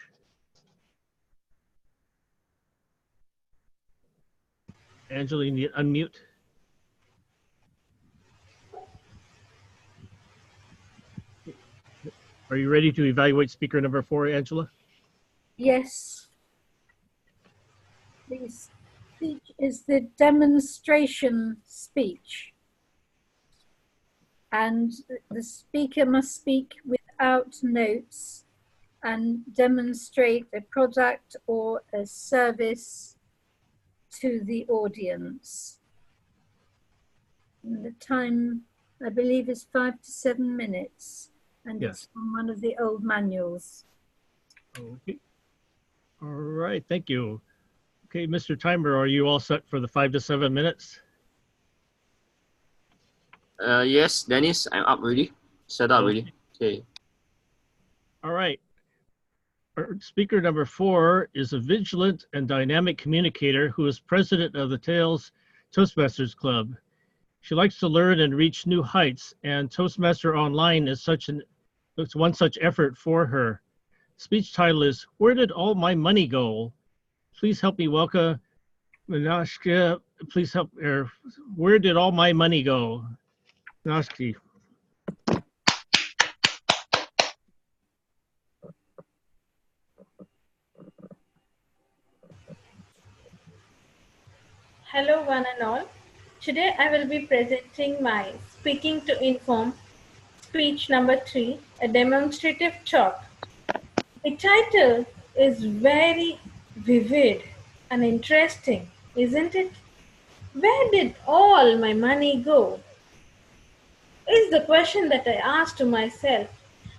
Angela, you need to unmute. Are you ready to evaluate speaker number 4, Angela? Yes. The speech is the demonstration speech. And the speaker must speak without notes and demonstrate a product or a service to the audience. And the time, I believe, is 5 to 7 minutes. And Yes. It's from one of the old manuals. Okay. All right, thank you. Okay, Mr. Timer, are you all set for the 5 to 7 minutes? Yes, Dennis, I'm up already. Set up already. Okay. All right. Our speaker number 4 is a vigilant and dynamic communicator who is president of the Toastmasters Club. She likes to learn and reach new heights, and Toastmaster Online is it's one such effort for her. Speech title is, Where Did All My Money Go? Please help me welcome Najihah. Please help her. Where did all my money go? Najihah. Hello one and all. Today I will be presenting my Speaking to Inform speech number 3, a demonstrative talk. The title is very vivid and interesting, isn't it? Where did all my money go? Is the question that I asked to myself,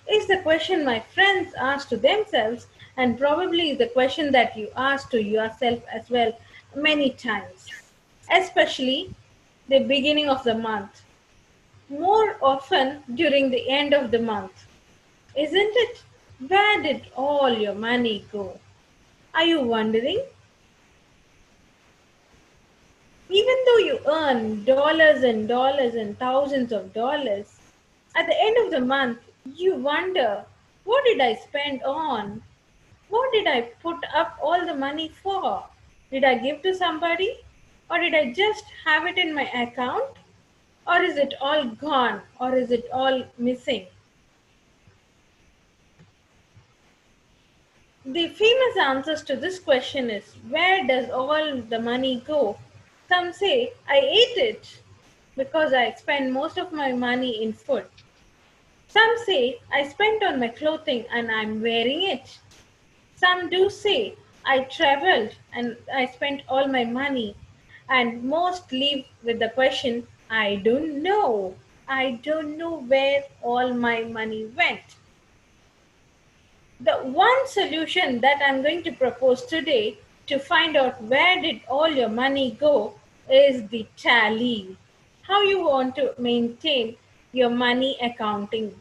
is the question my friends asked to themselves, and probably the question that you ask to yourself as well many times, especially the beginning of the month, more often during the end of the month. Isn't it? Where did all your money go? Are you wondering? Even though you earn dollars and dollars and thousands of dollars, at the end of the month, you wonder, what did I spend on? What did I put up all the money for? Did I give to somebody? Or did I just have it in my account? Or is it all gone? Or is it all missing? The famous answers to this question is, where does all the money go? Some say, I ate it because I spend most of my money in food. Some say, I spent on my clothing and I'm wearing it. Some do say, I traveled and I spent all my money. And most leave with the question, I don't know. I don't know where all my money went. The one solution that I'm going to propose today to find out where did all your money go is the tally. How you want to maintain your money accounting.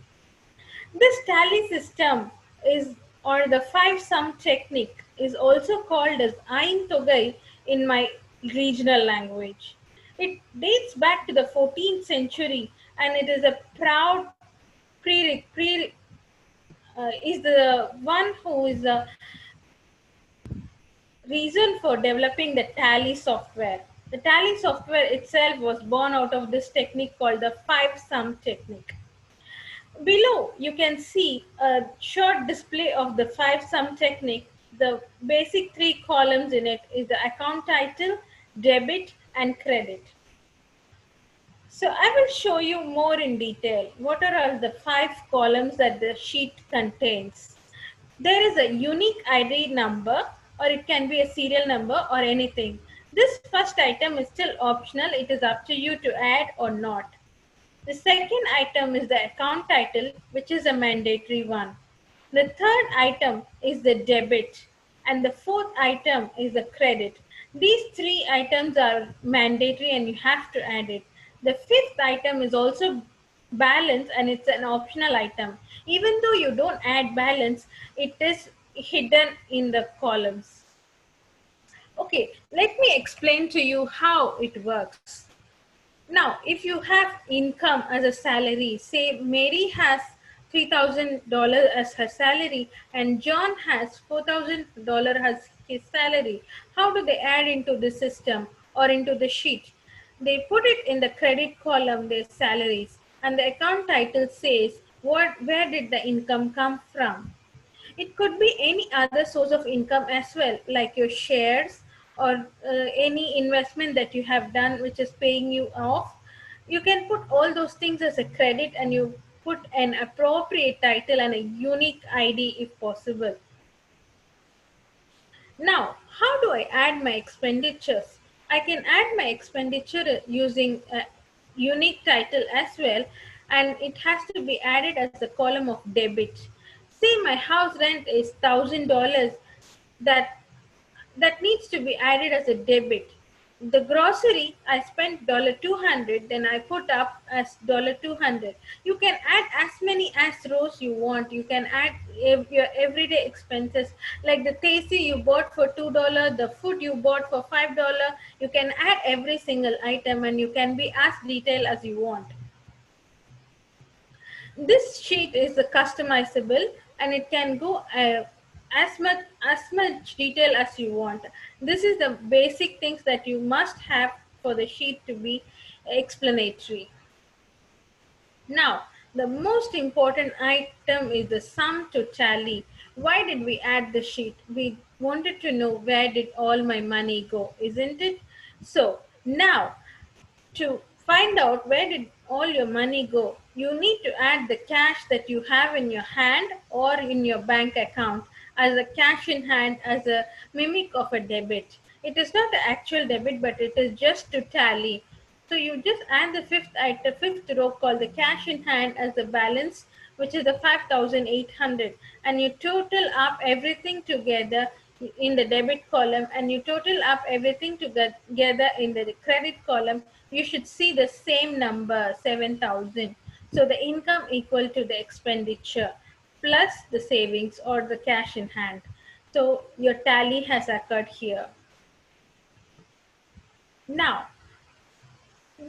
This tally system is, or the five-sum technique, is also called as Aintogai in my regional language. It dates back to the 14th century, and it is a proud is the one who is the reason for developing the tally software. The tally software itself was born out of this technique called the five-sum technique. Below, you can see a short display of the five-sum technique. The basic three columns in it is the account title, debit, and credit. So I will show you more in detail. What are all the five columns that the sheet contains? There is a unique ID number, or it can be a serial number or anything. This first item is still optional. It is up to you to add or not. The second item is the account title, which is a mandatory one. The third item is the debit, and the fourth item is the credit. These three items are mandatory and you have to add it. The fifth item is also balance, and it's an optional item. Even though you don't add balance, it is hidden in the columns. Okay, let me explain to you how it works. Now, if you have income as a salary, say Mary has $3,000 as her salary and John has $4,000 as his salary, how do they add into the system or into the sheet? They put it in the credit column, their salaries, and the account title says where did the income come from. It could be any other source of income as well, like your shares or any investment that you have done which is paying you off. You can put all those things as a credit, and you put an appropriate title and a unique ID if possible. Now, how do I add my expenditures? I can add my expenditure using a unique title as well, and it has to be added as a column of debit. Say my house rent is $1,000, that needs to be added as a debit. The grocery, I spent $200, then I put up as $200. You can add as many as rows you want. You can add your everyday expenses, like the tasty you bought for $2, the food you bought for $5. You can add every single item, and you can be as detailed as you want. This sheet is customizable, and it can go as much detail as you want. This is the basic things that you must have for the sheet to be explanatory. Now, the most important item is the sum to tally. Why did we add the sheet? We wanted to know where did all my money go, isn't it? So now, to find out where did all your money go, you need to add the cash that you have in your hand or in your bank account as a cash in hand, as a mimic of a debit. It is not the actual debit, but it is just to tally. So you just add the fifth row called the cash in hand as the balance, which is the 5,800, and you total up everything together in the debit column, and you total up everything together in the credit column. You should see the same number, 7,000. So the income equal to the expenditure plus the savings or the cash in hand. So your tally has occurred here. Now,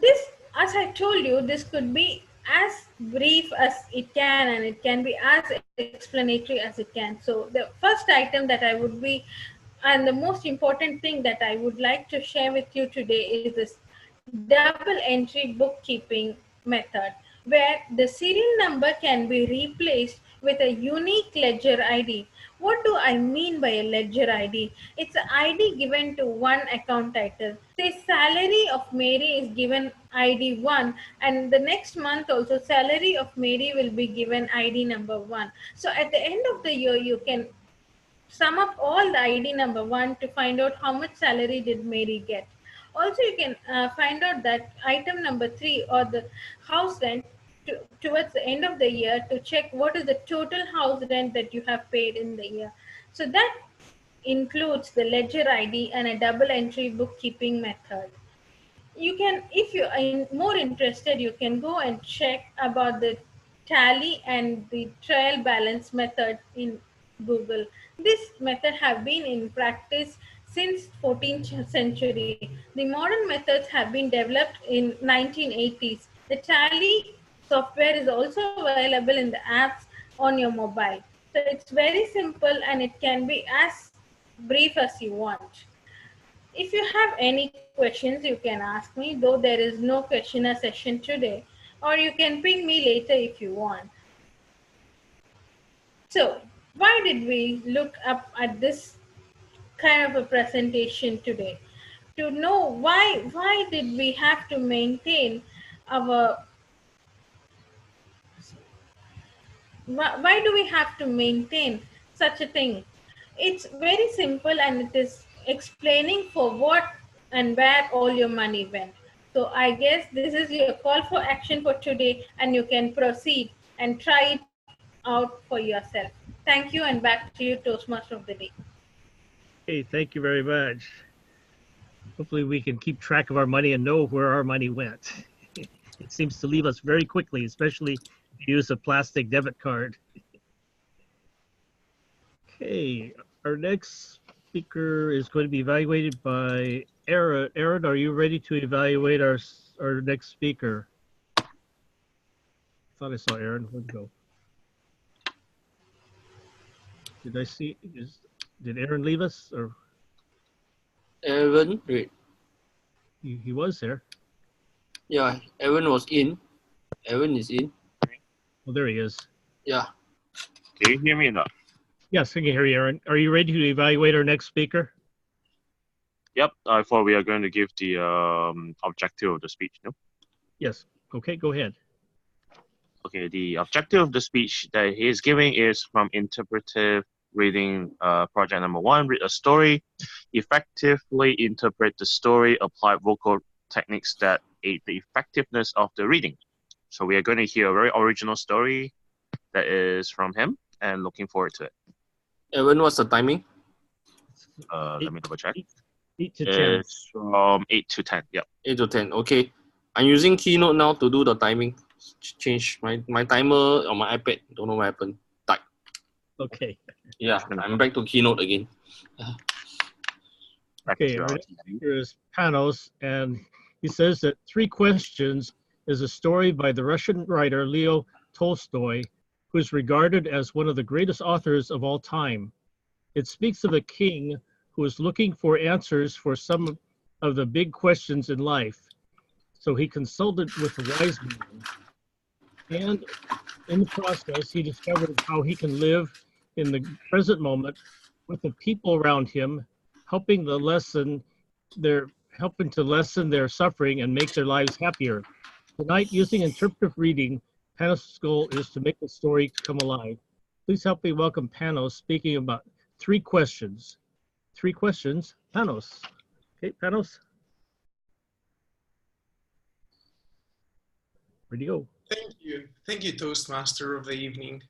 this, as I told you, this could be as brief as it can, and it can be as explanatory as it can. So the first item that I would be, and the most important thing that I would like to share with you today is this double entry bookkeeping method, where the serial number can be replaced with a unique ledger ID. What do I mean by a ledger ID? It's an ID given to one account title. Say salary of Mary is given ID 1, and the next month also salary of Mary will be given ID number 1. So at the end of the year, you can sum up all the ID number 1 to find out how much salary did Mary get. Also, you can find out that item number 3, or the house rent, towards the end of the year, to check what is the total house rent that you have paid in the year. So that includes the ledger ID and a double entry bookkeeping method. You can, if you are more interested, you can go and check about the tally and the trial balance method in Google. This method have been in practice since 14th century. The modern methods have been developed in 1980s. The tally software is also available in the apps on your mobile. So it's very simple and it can be as brief as you want. If you have any questions, you can ask me, though there is no questionnaire session today, or you can ping me later if you want. So, why did we look up at this kind of a presentation today? To know why did we have to maintain our, why do we have to maintain such a thing? It's very simple and it is explaining for what and where all your money went. So I guess this is your call for action for today and you can proceed and try it out for yourself. Thank you and back to you, Toastmaster of the Day. Hey, thank you very much. Hopefully we can keep track of our money and know where our money went. It seems to leave us very quickly, especially if you use a plastic debit card. Okay, our next speaker is going to be evaluated by Aaron. Aaron, are you ready to evaluate our next speaker? I thought I saw Aaron. Where'd he go? Did I see? Did Aaron leave us? Or Aaron, wait. He was there. Yeah, Aaron was in. Aaron is in. Oh, there he is. Yeah. Can you hear me now? Yes, I can hear you, Aaron. Are you ready to evaluate our next speaker? Yep, I thought we are going to give the objective of the speech, no? Yes. Okay, go ahead. Okay, the objective of the speech that he is giving is from interpretive reading project number 1, read a story, effectively interpret the story, apply vocal techniques that aid the effectiveness of the reading. So we are going to hear a very original story that is from him and looking forward to it. Aaron, what's the timing? Let me double check. 8 to 10. It's from 8 to 10, yep. 8 to 10, okay. I'm using Keynote now to do the timing. Change my timer on my iPad. Don't know what happened. Died. Okay. Yeah, I'm back to Keynote again. Okay, our next speaker is Panos, and he says that 3 Questions is a story by the Russian writer Leo Tolstoy, who is regarded as one of the greatest authors of all time. It speaks of a king who is looking for answers for some of the big questions in life. So he consulted with a wise man, and in the process, he discovered how he can live in the present moment with the people around him, helping to lessen their suffering and make their lives happier. Tonight, using interpretive reading, Panos' goal is to make the story come alive. Please help me welcome Panos, speaking about 3 questions. 3 questions, Panos. Okay, Panos. Where'd you go? Thank you, Toastmaster of the evening.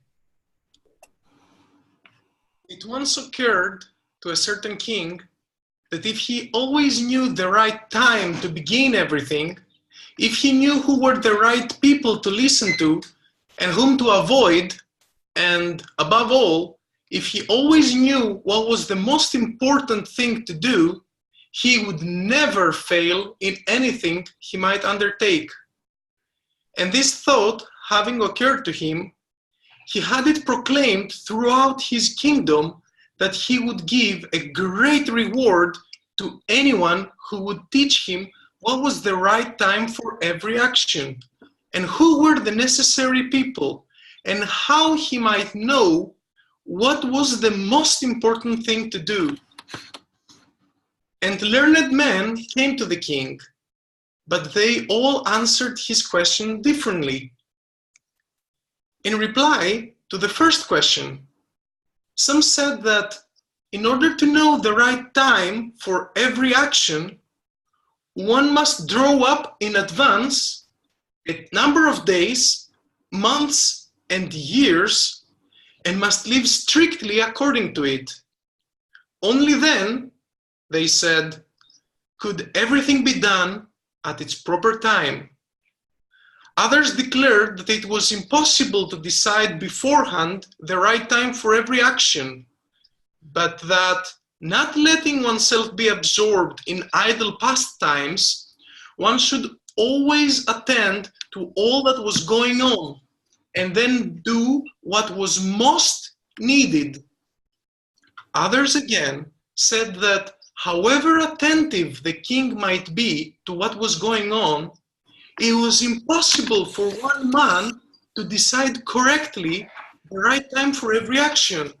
It once occurred to a certain king that if he always knew the right time to begin everything, if he knew who were the right people to listen to and whom to avoid, and above all, if he always knew what was the most important thing to do, he would never fail in anything he might undertake. And this thought having occurred to him, he had it proclaimed throughout his kingdom that he would give a great reward to anyone who would teach him what was the right time for every action, and who were the necessary people, and how he might know what was the most important thing to do. And learned men came to the king, but they all answered his question differently. In reply to the first question, some said that in order to know the right time for every action, one must draw up in advance a number of days, months, and years, and must live strictly according to it. Only then, they said, could everything be done at its proper time. Others declared that it was impossible to decide beforehand the right time for every action, but that not letting oneself be absorbed in idle pastimes, one should always attend to all that was going on and then do what was most needed. Others again said that however attentive the king might be to what was going on, it was impossible for one man to decide correctly the right time for every action,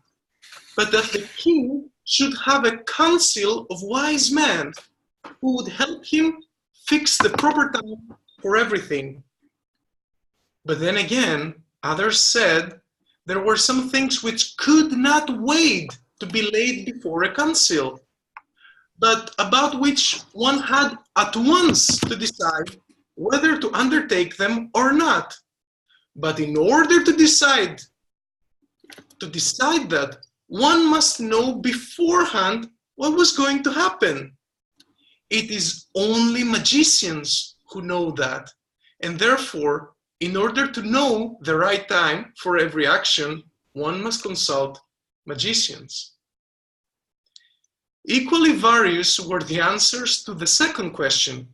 but that the king should have a council of wise men who would help him fix the proper time for everything. But then again, others said there were some things which could not wait to be laid before a council, but about which one had at once to decide whether to undertake them or not. But in order to decide that, one must know beforehand what was going to happen. It is only magicians who know that, and therefore, in order to know the right time for every action, one must consult magicians. Equally various were the answers to the second question.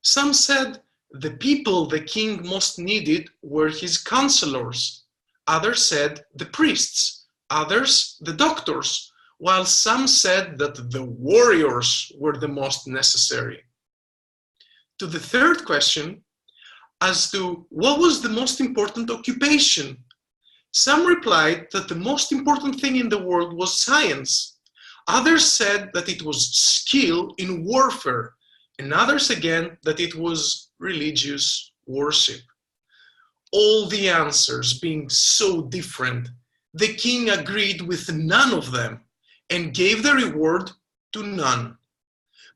Some said the people the king most needed were his counselors. Others said the priests, others the doctors, while some said that the warriors were the most necessary. To the third question, as to what was the most important occupation, some replied that the most important thing in the world was science. Others said that it was skill in warfare, and others again that it was religious worship. All the answers being so different, the king agreed with none of them and gave the reward to none.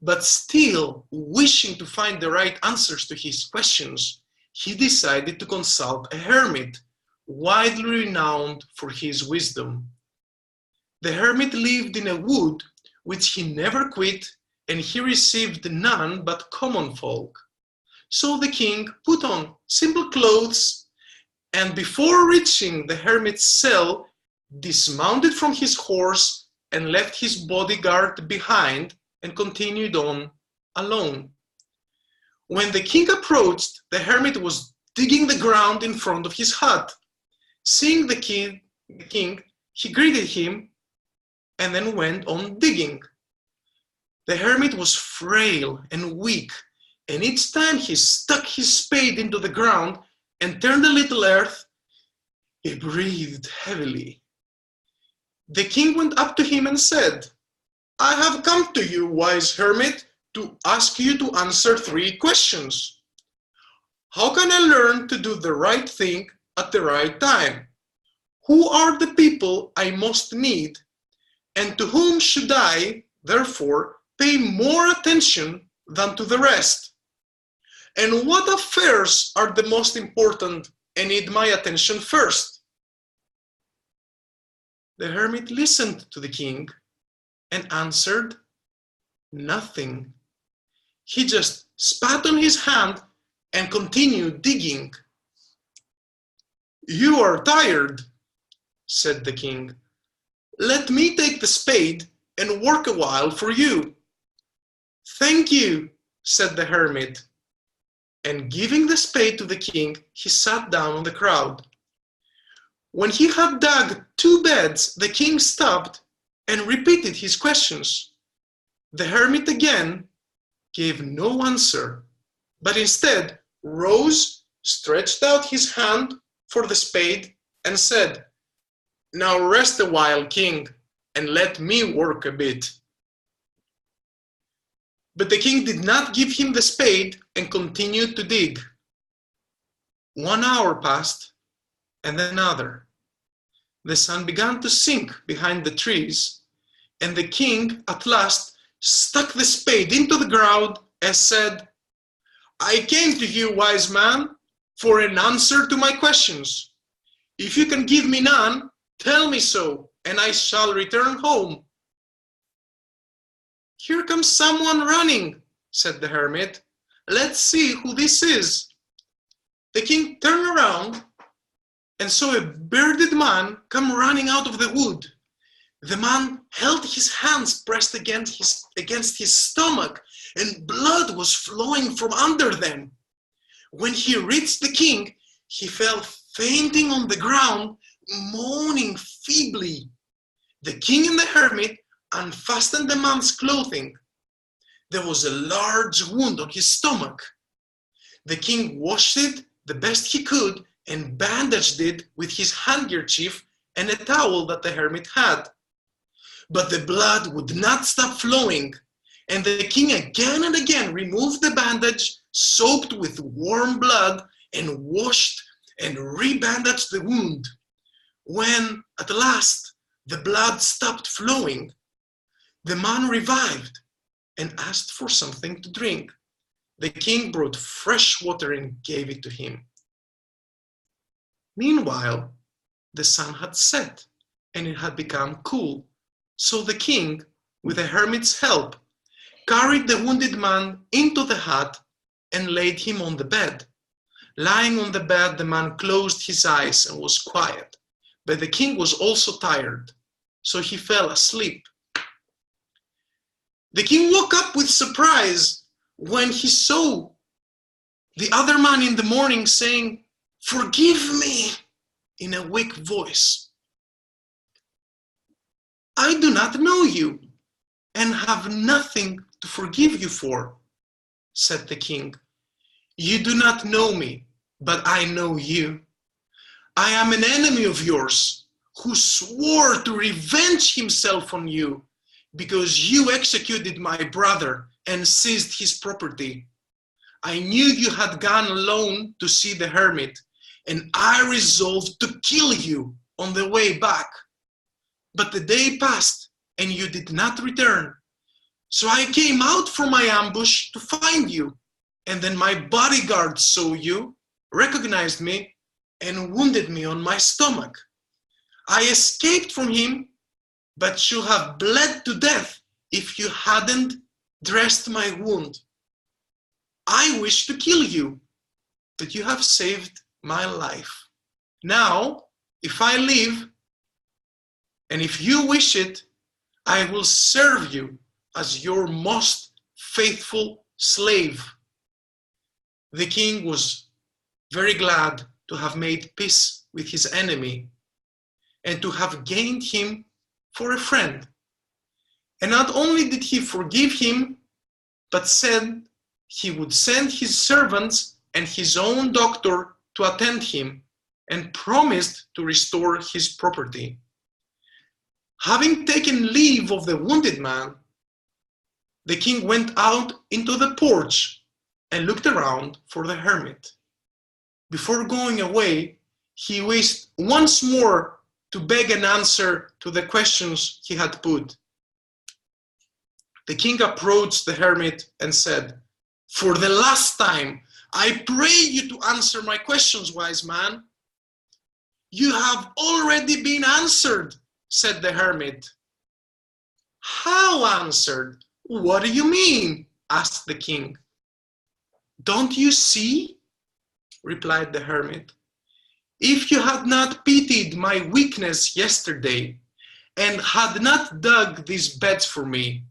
But still, wishing to find the right answers to his questions, he decided to consult a hermit, widely renowned for his wisdom. The hermit lived in a wood which he never quit, and he received none but common folk. So the king put on simple clothes, and before reaching the hermit's cell, dismounted from his horse and left his bodyguard behind and continued on alone. When the king approached, the hermit was digging the ground in front of his hut. Seeing the king, he greeted him and then went on digging. The hermit was frail and weak, and each time he stuck his spade into the ground and turned a little earth, he breathed heavily. The king went up to him and said, "I have come to you, wise hermit, to ask you to answer 3 questions. How can I learn to do the right thing at the right time? Who are the people I most need? And to whom should I, therefore, pay more attention than to the rest? And what affairs are the most important and need my attention first?" The hermit listened to the king and answered nothing. He just spat on his hand and continued digging. "You are tired," said the king. "Let me take the spade and work a while for you." "Thank you," said the hermit. And giving the spade to the king, he sat down on the crowd. When he had dug 2 beds, the king stopped and repeated his questions. The hermit again gave no answer, but instead rose, stretched out his hand for the spade, and said, "Now rest a while, king, and let me work a bit." But the king did not give him the spade and continued to dig. 1 hour passed, and then another. The sun began to sink behind the trees, and the king at last stuck the spade into the ground and said, "I came to you, wise man, for an answer to my questions. If you can give me none, tell me so, and I shall return home." "Here comes someone running," said the hermit. let's see who this is. The king turned around and saw a bearded man come running out of the wood. The man held his hands pressed against his stomach, and blood was flowing from under them. When he reached the king, he fell fainting on the ground, moaning feebly. The king and the hermit unfastened the man's clothing. There was a large wound on his stomach. The king washed it the best he could and bandaged it with his handkerchief and a towel that the hermit had. But the blood would not stop flowing, and the king again and again removed the bandage soaked with warm blood and washed and rebandaged the wound. When at last the blood stopped flowing, the man revived and asked for something to drink. The king brought fresh water and gave it to him. Meanwhile, the sun had set and it had become cool. So the king, with the hermit's help, carried the wounded man into the hut and laid him on the bed. Lying on the bed, the man closed his eyes and was quiet. But the king was also tired, so he fell asleep. The king woke up with surprise when he saw the other man in the morning saying, "Forgive me," in a weak voice. "I do not know you and have nothing to forgive you for," said the king. "You do not know me, but I know you. I am an enemy of yours who swore to revenge himself on you because you executed my brother and seized his property. I knew you had gone alone to see the hermit, and I resolved to kill you on the way back. But the day passed and you did not return. So I came out from my ambush to find you, and then my bodyguard saw you, recognized me, and wounded me on my stomach. I escaped from him, but should have bled to death if you hadn't dressed my wound. I wished to kill you, but you have saved my life. Now, if I live, and if you wish it, I will serve you as your most faithful slave." The king was very glad to have made peace with his enemy and to have gained him for a friend. And not only did he forgive him, but said he would send his servants and his own doctor to attend him, and promised to restore his property. Having taken leave of the wounded man, the king went out into the porch and looked around for the hermit. Before going away, he wished once more to beg an answer to the questions he had put. The king approached the hermit and said, "For the last time, I pray you to answer my questions, wise man." "You have already been answered," said the hermit. "How answered? What do you mean?" asked the king. "Don't you see?" replied the hermit. "If you had not pitied my weakness yesterday and had not dug these beds for me,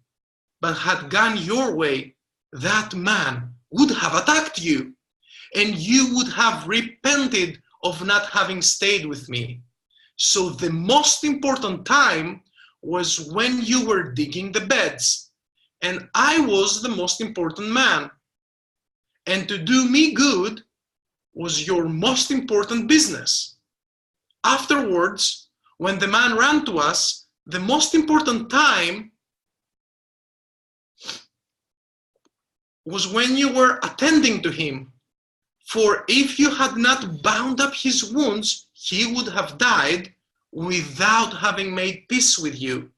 but had gone your way, that man would have attacked you, and you would have repented of not having stayed with me. So the most important time was when you were digging the beds, and I was the most important man. And to do me good was your most important business. Afterwards, when the man ran to us, the most important time was when you were attending to him. For if you had not bound up his wounds, he would have died without having made peace with you.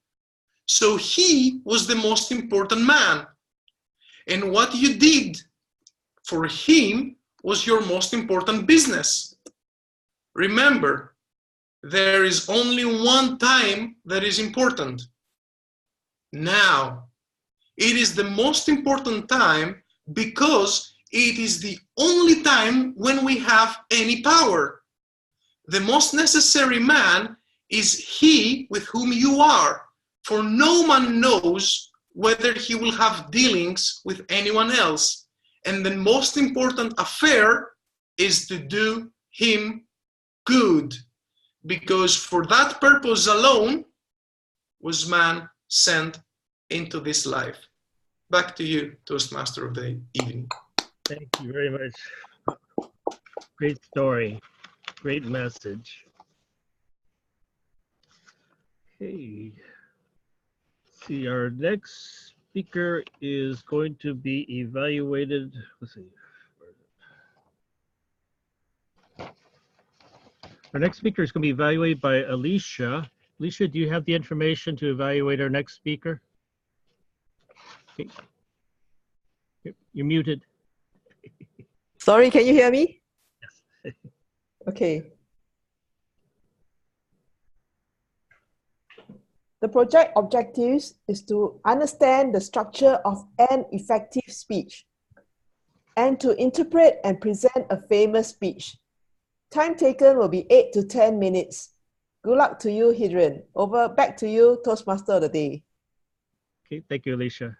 So he was the most important man. And what you did for him was your most important business. Remember, there is only one time that is important. Now, it is the most important time because it is the only time when we have any power. The most necessary man is he with whom you are, for no man knows whether he will have dealings with anyone else. And the most important affair is to do him good, because for that purpose alone was man sent into this life. Back to you, Toastmaster of the evening. Thank you very much. Great story. Great message. Okay. See, our next speaker is going to be evaluated. Let's see. Our next speaker is going to be evaluated by Alicia. Alicia, do you have the information to evaluate our next speaker? Okay. You're muted. Sorry, can you hear me? Yes. Okay. The project objectives is to understand the structure of an effective speech and to interpret and present a famous speech. Time taken will be 8 to 10 minutes. Good luck to you, Hidran. Back to you, Toastmaster of the day. Okay, thank you, Alicia.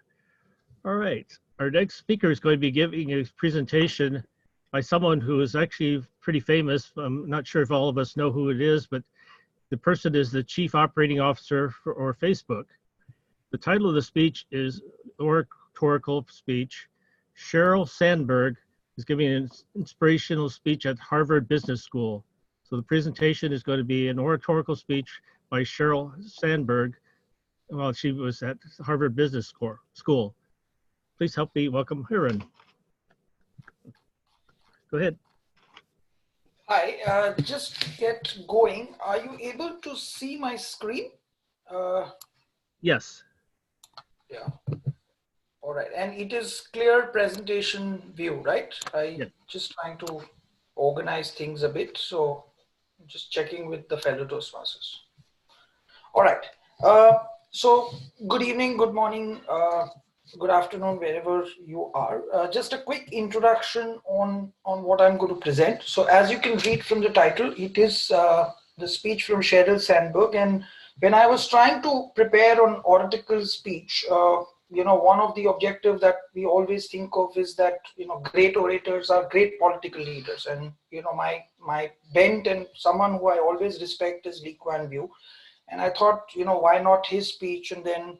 All right, our next speaker is going to be giving a presentation by someone who is actually pretty famous. I'm not sure if all of us know who it is, but the person is the Chief Operating Officer for Facebook. The title of the speech is Oratorical Speech. Sheryl Sandberg is giving an inspirational speech at Harvard Business School. So the presentation is going to be an oratorical speech by Sheryl Sandberg while she was at Harvard Business School. Please help me welcome Hiran. Go ahead. Hi, just get going. Are you able to see my screen? Yes. Yeah. All right, and it is clear presentation view, right? Just trying to organize things a bit, so I'm just checking with the fellow Toastmasters. All right, so good evening, good morning, good afternoon, wherever you are. Just a quick introduction on what I'm going to present. So as you can read from the title, it is the speech from Sheryl Sandberg. And when I was trying to prepare an oratorical speech, you know, one of the objectives that we always think of is that, you know, great orators are great political leaders. And, you know, my bent and someone who I always respect is Lee Kuan Yew. And I thought, you know, why not his speech? And then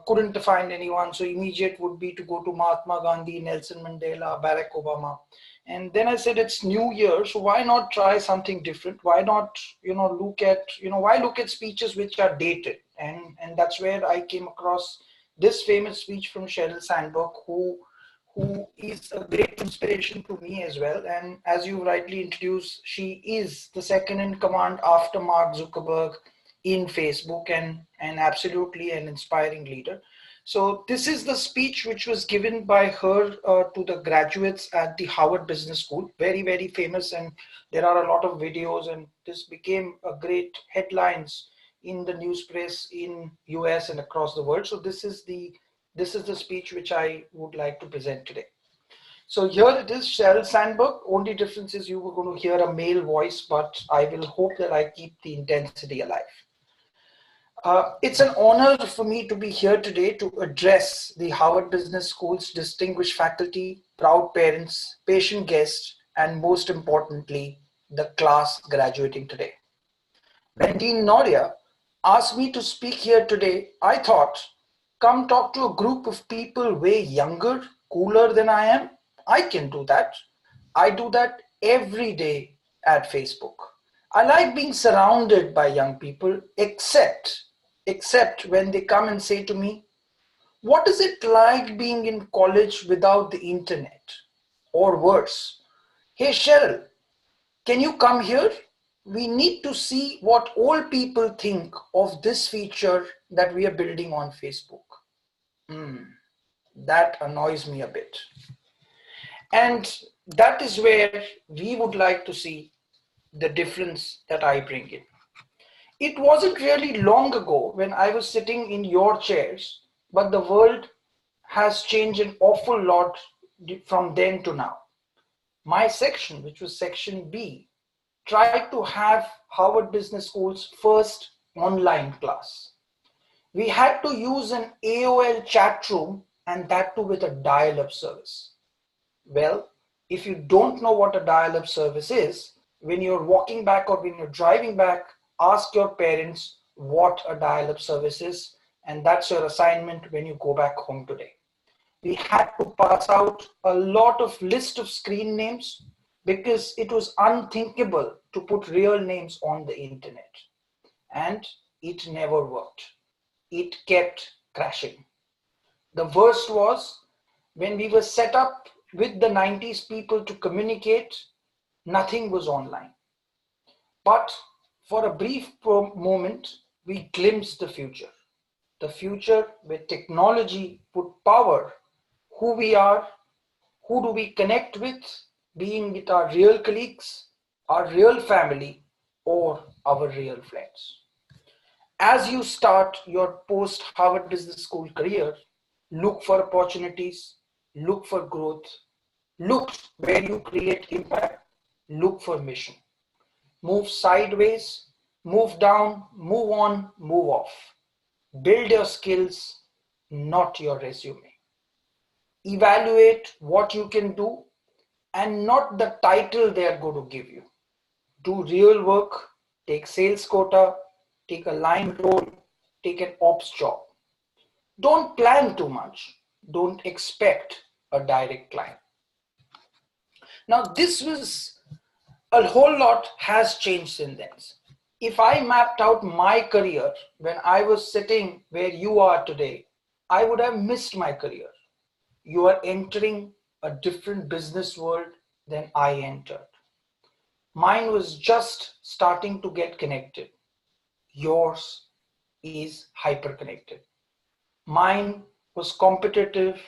couldn't find anyone. So immediate would be to go to Mahatma Gandhi, Nelson Mandela, Barack Obama. And then I said, it's New Year, so why not try something different? Why not, you know, look at, you know, why look at speeches which are dated? And that's where I came across this famous speech from Sheryl Sandberg, who is a great inspiration to me as well. And as you rightly introduced, she is the second in command after Mark Zuckerberg in Facebook, and absolutely an inspiring leader. So this is the speech which was given by her to the graduates at the Harvard Business School. Very, very famous, and there are a lot of videos, and this became a great headlines in the news press in US and across the world. So this is the speech which I would like to present today. So here it is, Sheryl Sandberg. Only difference is you were going to hear a male voice, but I will hope that I keep the intensity alive. It's an honor for me to be here today to address the Harvard Business School's distinguished faculty, proud parents, patient guests, and most importantly, the class graduating today. When Dean Noria asked me to speak here today, I thought, come talk to a group of people way younger, cooler than I am. I can do that. I do that every day at Facebook. I like being surrounded by young people, except when they come and say to me, what is it like being in college without the internet? Or worse, hey Sheryl, can you come here? We need to see what old people think of this feature that we are building on Facebook. That annoys me a bit. And that is where we would like to see the difference that I bring in. It wasn't really long ago when I was sitting in your chairs, but the world has changed an awful lot from then to now. My section, which was section B, tried to have Harvard Business School's first online class. We had to use an AOL chat room, and that too with a dial-up service. Well, if you don't know what a dial-up service is, when you're walking back or when you're driving back, ask your parents what a dial-up service is, and that's your assignment when you go back home today. We had to pass out a lot of list of screen names because it was unthinkable to put real names on the internet. And it never worked. It kept crashing. The worst was when we were set up with the 90s people to communicate, nothing was online. But for a brief moment, we glimpsed the future where technology would power who we are, who do we connect with, being with our real colleagues, our real family, or our real friends. As you start your post-Harvard Business School career, look for opportunities, look for growth, look where you create impact, look for mission. Move sideways, move down, move on, move off. Build your skills, not your resume. Evaluate what you can do and not the title they are going to give you. Do real work, take sales quota, take a line role, take an ops job. Don't plan too much. Don't expect a direct client. Now a whole lot has changed since then. If I mapped out my career when I was sitting where you are today, I would have missed my career. You are entering a different business world than I entered. Mine was just starting to get connected. Yours is hyper-connected. Mine was competitive.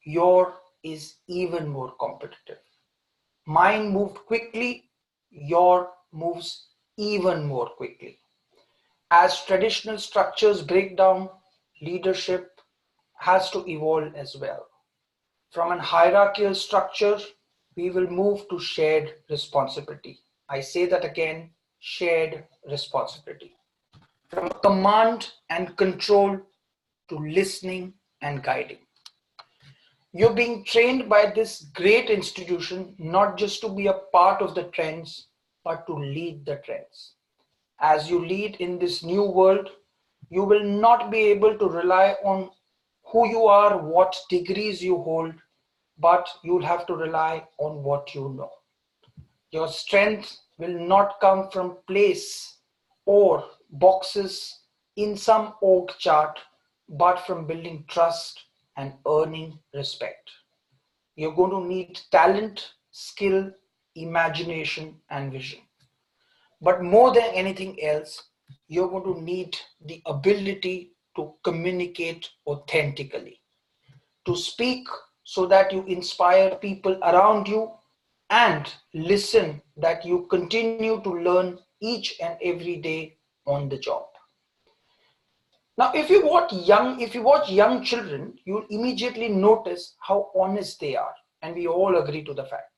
Yours is even more competitive. Mine moved quickly. Your moves even more quickly. As traditional structures break down, leadership has to evolve as well. From a hierarchical structure, we will move to shared responsibility. I say that again, shared responsibility. From command and control to listening and guiding. You're being trained by this great institution, not just to be a part of the trends, but to lead the trends. As you lead in this new world, you will not be able to rely on who you are, what degrees you hold, but you'll have to rely on what you know. Your strength will not come from place or boxes in some org chart, but from building trust and earning respect. You're going to need talent, skill, imagination, and vision. But more than anything else, you're going to need the ability to communicate authentically, to speak so that you inspire people around you, and listen that you continue to learn each and every day on the job. Now, if you watch young children, you'll immediately notice how honest they are, and we all agree to the fact.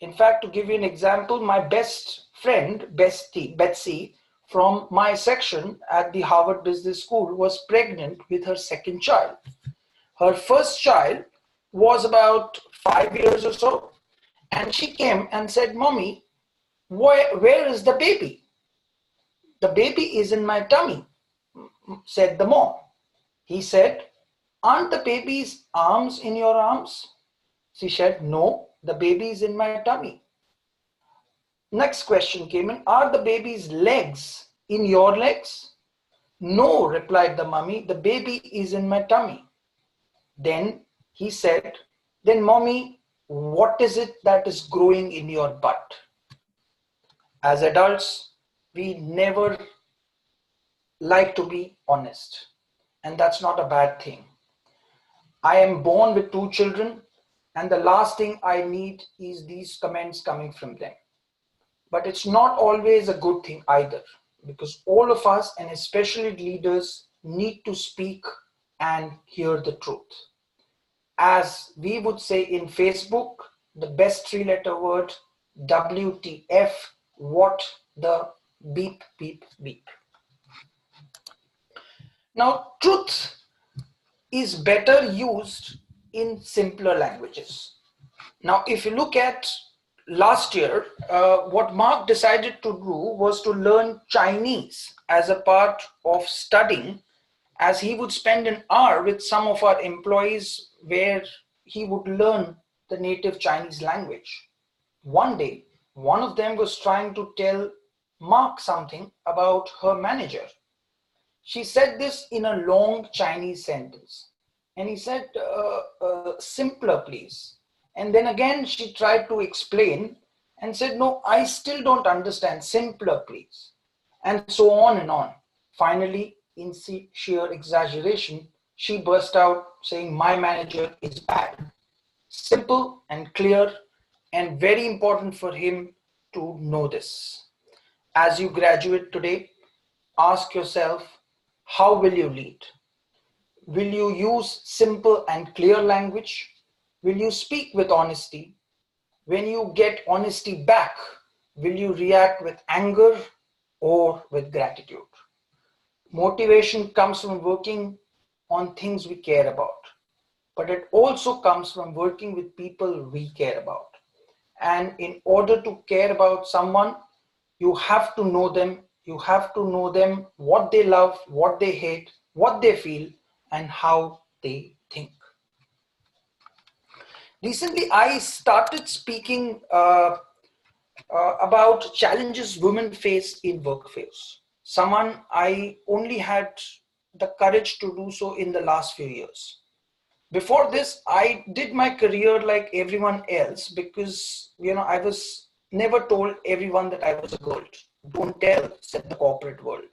In fact, to give you an example, my best friend, Betsy, from my section at the Harvard Business School was pregnant with her second child. Her first child was about 5 years or so, and she came and said, "Mommy, where is the baby?" "The baby is in my tummy," said the mom. He said, "Aren't the baby's arms in your arms?" She said, "No, the baby is in my tummy." Next question came in, "Are the baby's legs in your legs?" "No," replied the mummy, "the baby is in my tummy." Then he said, "Then mommy, what is it that is growing in your butt?" As adults, we never like to be honest, and that's not a bad thing. I am born with 2 children, and the last thing I need is these comments coming from them. But it's not always a good thing either, because all of us, and especially leaders, need to speak and hear the truth. as we would say in Facebook, the best three-letter word, WTF, what the beep, beep, beep. Now, truth is better used in simpler languages. Now, if you look at last year, what Mark decided to do was to learn Chinese as a part of studying, as he would spend an hour with some of our employees where he would learn the native Chinese language. One day, one of them was trying to tell Mark something about her manager. She said this in a long Chinese sentence. And he said, simpler, please. And then again, she tried to explain and said, no, I still don't understand. Simpler, please. And so on and on. Finally, in sheer exaggeration, she burst out saying, my manager is bad. Simple and clear, and very important for him to know this. As you graduate today, ask yourself, how will you lead? Will you use simple and clear language? Will you speak with honesty? When you get honesty back, will you react with anger or with gratitude? Motivation comes from working on things we care about, but it also comes from working with people we care about. And in order to care about someone, you have to know them. You have to know them, what they love, what they hate, what they feel, and how they think. Recently, I started speaking about challenges women face in workplace. Someone I only had the courage to do so in the last few years. Before this, I did my career like everyone else because, I was never told everyone that I was a girl. Don't tell, said the corporate world.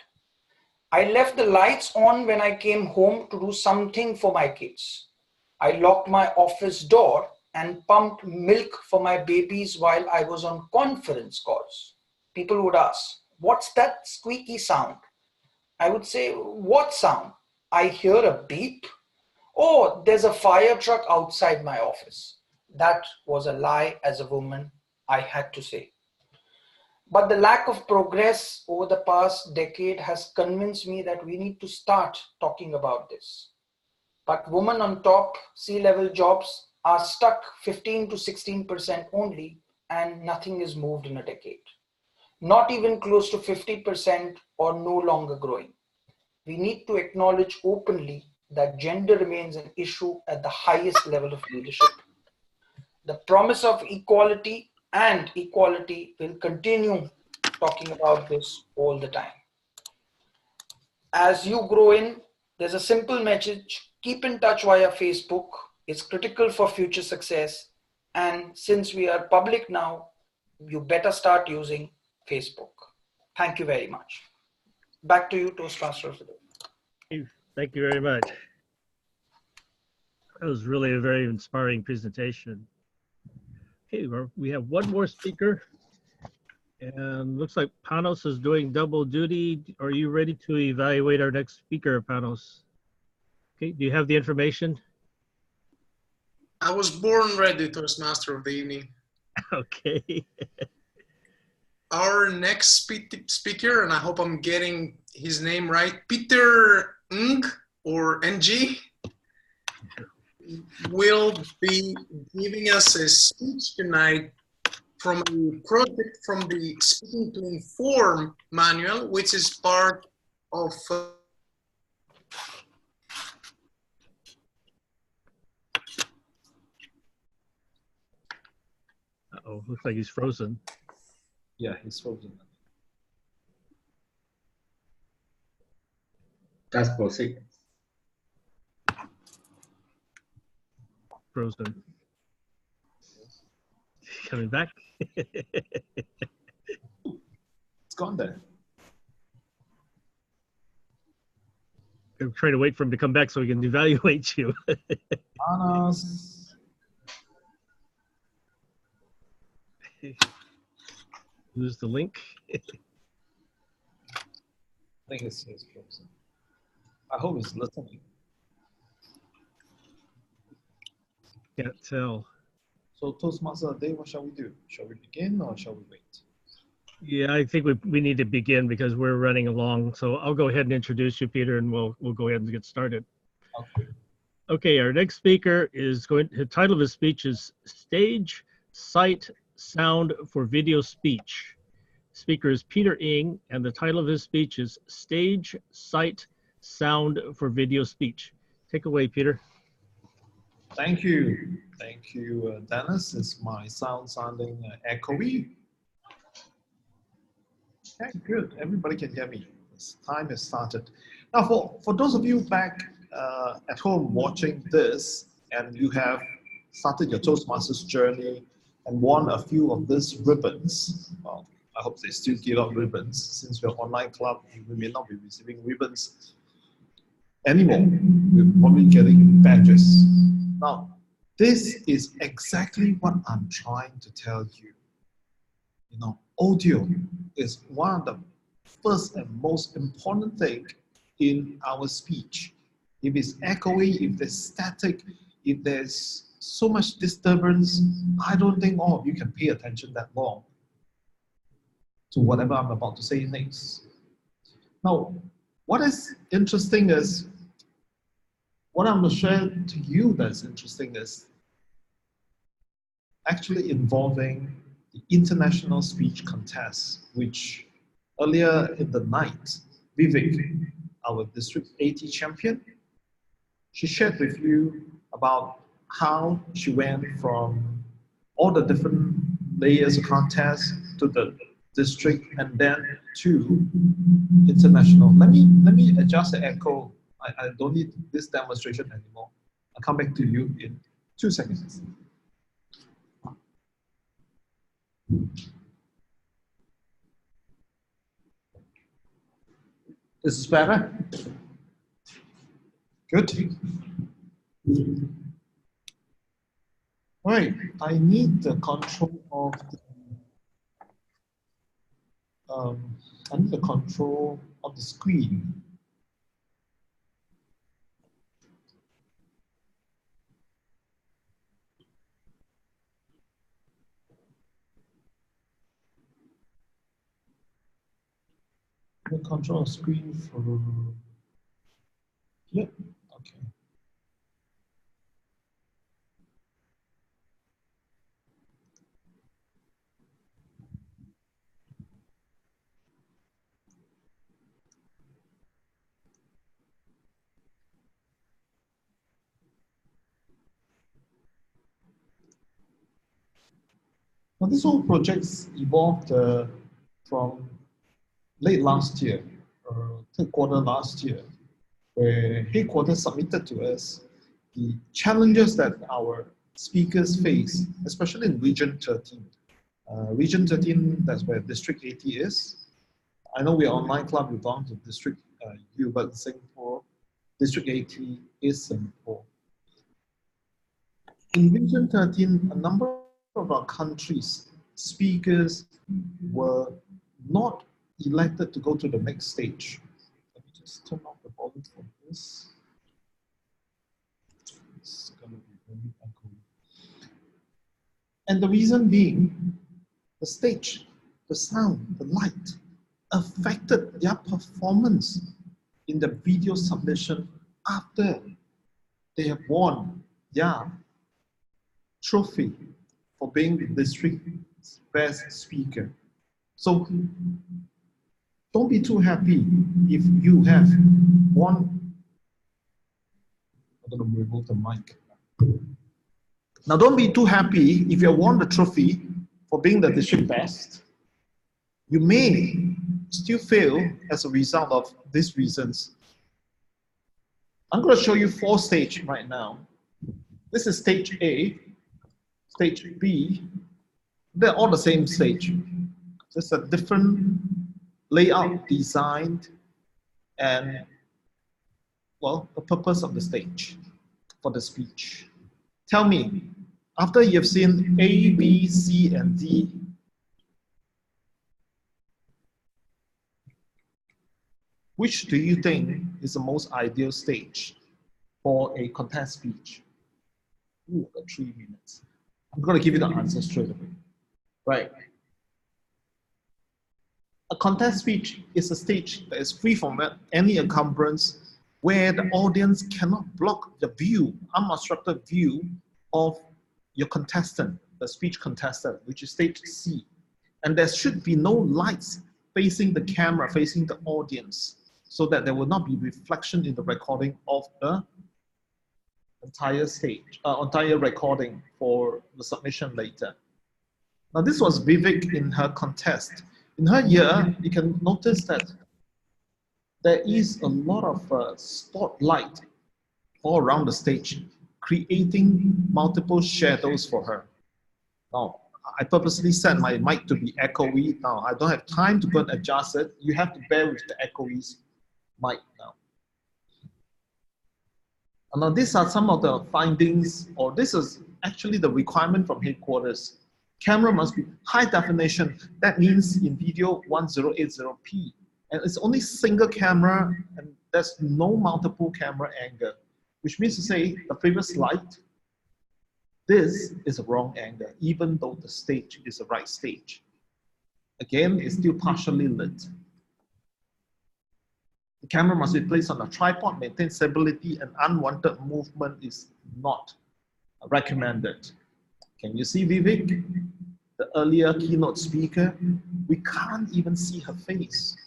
I left the lights on when I came home to do something for my kids. I locked my office door and pumped milk for my babies while I was on conference calls. People would ask, what's that squeaky sound? I would say, what sound? I hear a beep. Oh, there's a fire truck outside my office. That was a lie as a woman, I had to say. But the lack of progress over the past decade has convinced me that we need to start talking about this. But women on top C-level jobs are stuck 15 to 16% only, and nothing is moved in a decade. Not even close to 50% or no longer growing. We need to acknowledge openly that gender remains an issue at the highest level of leadership. The promise of equality and equality will continue talking about this all the time. As you grow in, there's a simple message: keep in touch via Facebook. It's critical for future success. And since we are public now, you better start using Facebook. Thank you very much. Back to you, Toastmasters. Thank you very much. That was really a very inspiring presentation. Okay, we have one more speaker. And looks like Panos is doing double duty. Are you ready to evaluate our next speaker, Panos? Okay, do you have the information? I was born ready, Toastmaster of the evening. Okay. Our next speaker, and I hope I'm getting his name right, Peter Ng, or NG, will be giving us a speech tonight from a project from the Speaking to Inform manual, which is part of Uh-oh, looks like he's frozen. Yeah, he's frozen. Just proceed. Frozen. Coming back. It's gone there. I'm trying to wait for him to come back so we can evaluate you. Panos. Lose the link. I think it's frozen. I hope he's listening. Can't tell. So Toastmaster Day, what shall we do? Shall we begin or shall we wait? Yeah, I think we need to begin because we're running along. So I'll go ahead and introduce you, Peter, and we'll go ahead and get started. Okay. Okay, our next speaker is the title of his speech is Stage, Sight, Sound for Video Speech. Speaker is Peter Ng, and the title of his speech is Stage, Sight, Sound for Video Speech. Take away, Peter. Thank you. Thank you, Dennis. Is my sound sounding echoey? Okay, good. Everybody can hear me. This time has started. Now, for those of you back at home watching this, and you have started your Toastmasters journey and won a few of these ribbons, well, I hope they still give out ribbons. Since we're online club, we may not be receiving ribbons anymore. We're probably getting badges. Now, this is exactly what I'm trying to tell you. You know, audio is one of the first and most important thing in our speech. If it's echoey, if there's static, if there's so much disturbance, I don't think all of you can pay attention that long to whatever I'm about to say next. Now, what is interesting is, what I'm going to share to you that's interesting is actually involving the International Speech Contest, which earlier in the night, Wiwiek, our District 80 champion, she shared with you about how she went from all the different layers of contest to the district and then to international. Let me adjust the echo. I don't need this demonstration anymore. I'll come back to you in 2 seconds. This is better? Good. Right, I need the control of the screen. The control screen for, yeah, okay. Now this whole project's evolved from late last year, third quarter last year, where headquarters submitted to us the challenges that our speakers face, especially in Region 13. Region 13, that's where District 80 is. I know we're online club, we belong to District U, but in Singapore, District 80 is Singapore. In Region 13, a number of our countries, speakers were not elected to go to the next stage. Let me just turn off the volume for this. It's gonna be very echoey. And the reason being, the stage, the sound, the light affected their performance in the video submission after they have won their trophy for being the district's best speaker. So don't be too happy if you have won. I'm going to remove the mic. Now don't be too happy if you have won the trophy for being the district best. You may still fail as a result of these reasons. I'm going to show you 4 stages right now. This is stage A, stage B. They're all the same stage. Just a different layout, designed, and, well, the purpose of the stage for the speech. Tell me, after you've seen A, B, C, and D, which do you think is the most ideal stage for a contest speech? Ooh, 3 minutes. I'm going to give you the answer straight away. Right. A contest speech is a stage that is free from any encumbrance, where the audience cannot block the view, unobstructed view of your contestant, the speech contestant, which is stage C. And there should be no lights facing the camera, facing the audience, so that there will not be reflection in the recording of the entire stage, entire recording for the submission later. Now this was Wiwiek in her contest. In her year, you can notice that there is a lot of spotlight all around the stage, creating multiple shadows for her. Now, I purposely set my mic to be echoey. Now, I don't have time to go and adjust it. You have to bear with the echoey mic now. And now, these are some of the findings, or this is actually the requirement from headquarters. Camera must be high definition. That means in video 1080p. And it's only single camera, and there's no multiple camera angle, which means to say the previous slide, this is a wrong angle, even though the stage is the right stage. Again, it's still partially lit. The camera must be placed on a tripod, maintain stability, and unwanted movement is not recommended. Can you see Wiwiek, the earlier keynote speaker? We can't even see her face.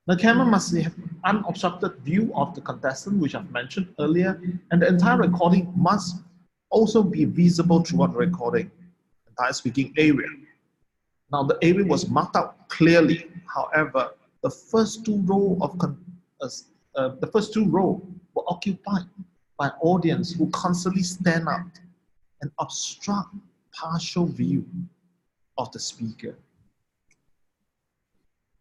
The camera must have unobstructed view of the contestant, which I've mentioned earlier, and the entire recording must also be visible throughout the recording, entire speaking area. Now, the area was marked out clearly. However, the first two rows were occupied by an audience who constantly stand up and obstruct partial view of the speaker.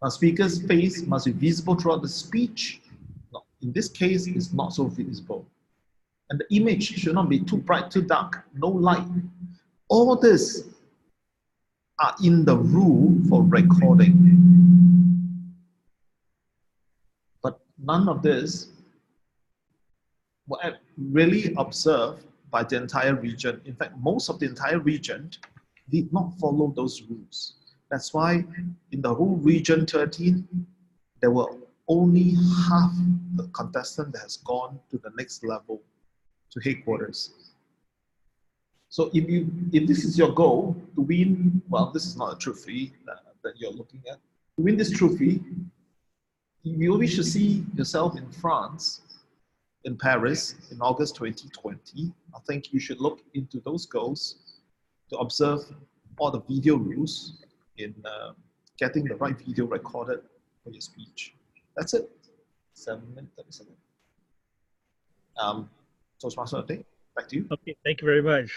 Now, speaker's face must be visible throughout the speech. No, in this case, it's not so visible. And the image should not be too bright, too dark, no light. All this are in the rule for recording. But none of this were really observed by the entire region. In fact, most of the entire region did not follow those rules. That's why in the whole region 13, there were only half the contestant that has gone to the next level, to headquarters. So if this is your goal to win, well, this is not a trophy that you're looking at. To win this trophy, you wish to see yourself in France, in Paris, in August 2020. I think you should look into those goals to observe all the video rules in getting the right video recorded for your speech. That's it. 7 minutes, 30 seconds. Toastmaster update, back to you. Okay, thank you very much.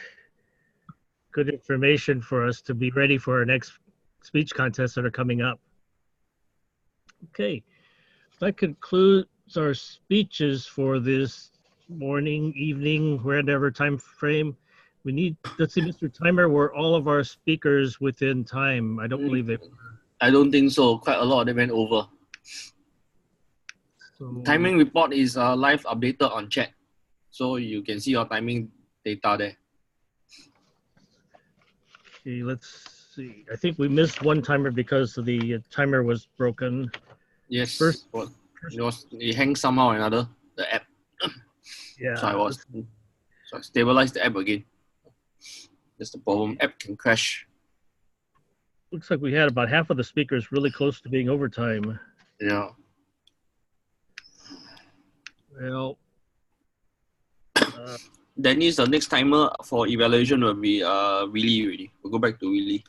Good information for us to be ready for our next speech contests that are coming up. Okay, that concludes our speeches for this morning, evening, whatever time frame. We need, let's see, Mr. Timer, were all of our speakers within time? I don't believe they were. I don't think so. Quite a lot of them went over. So, timing report is live updated on chat. So you can see your timing data there. okay, let's see. I think we missed one timer because the timer was broken. Yes, First, it hangs somehow or another, the app. Yeah. So I stabilized the app again. That's the problem. App can crash. Looks like we had about half of the speakers really close to being overtime. Yeah. Well, Dennis, the next timer for evaluation will be Willie already. We'll go back to Willie.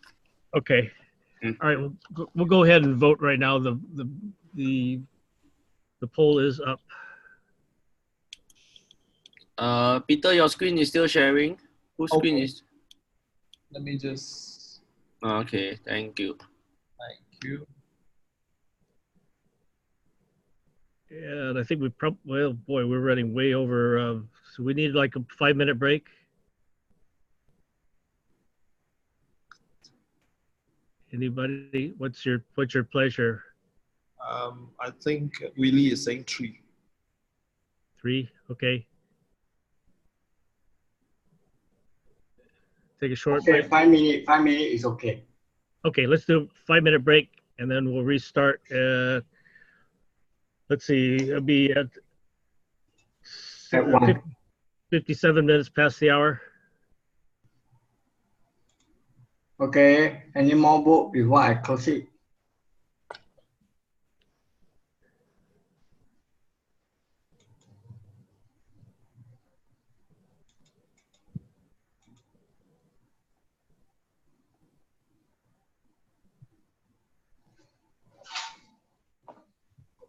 okay. All right, we'll go ahead and vote right now. The poll is up. Peter, your screen is still sharing. Whose screen is? Let me just. Okay, thank you. Thank you. Yeah, and I think we probably, well, boy, we're running way over. So we need like a 5-minute break. Anybody? What's your pleasure? I think Willie is saying 3. 3, okay. take a short Okay, break? 5 minutes. 5 minutes is okay. Okay, let's do a 5-minute break and then we'll restart. Let's see, it'll be at At 1. 57 minutes past the hour. Okay, any more book before I close it?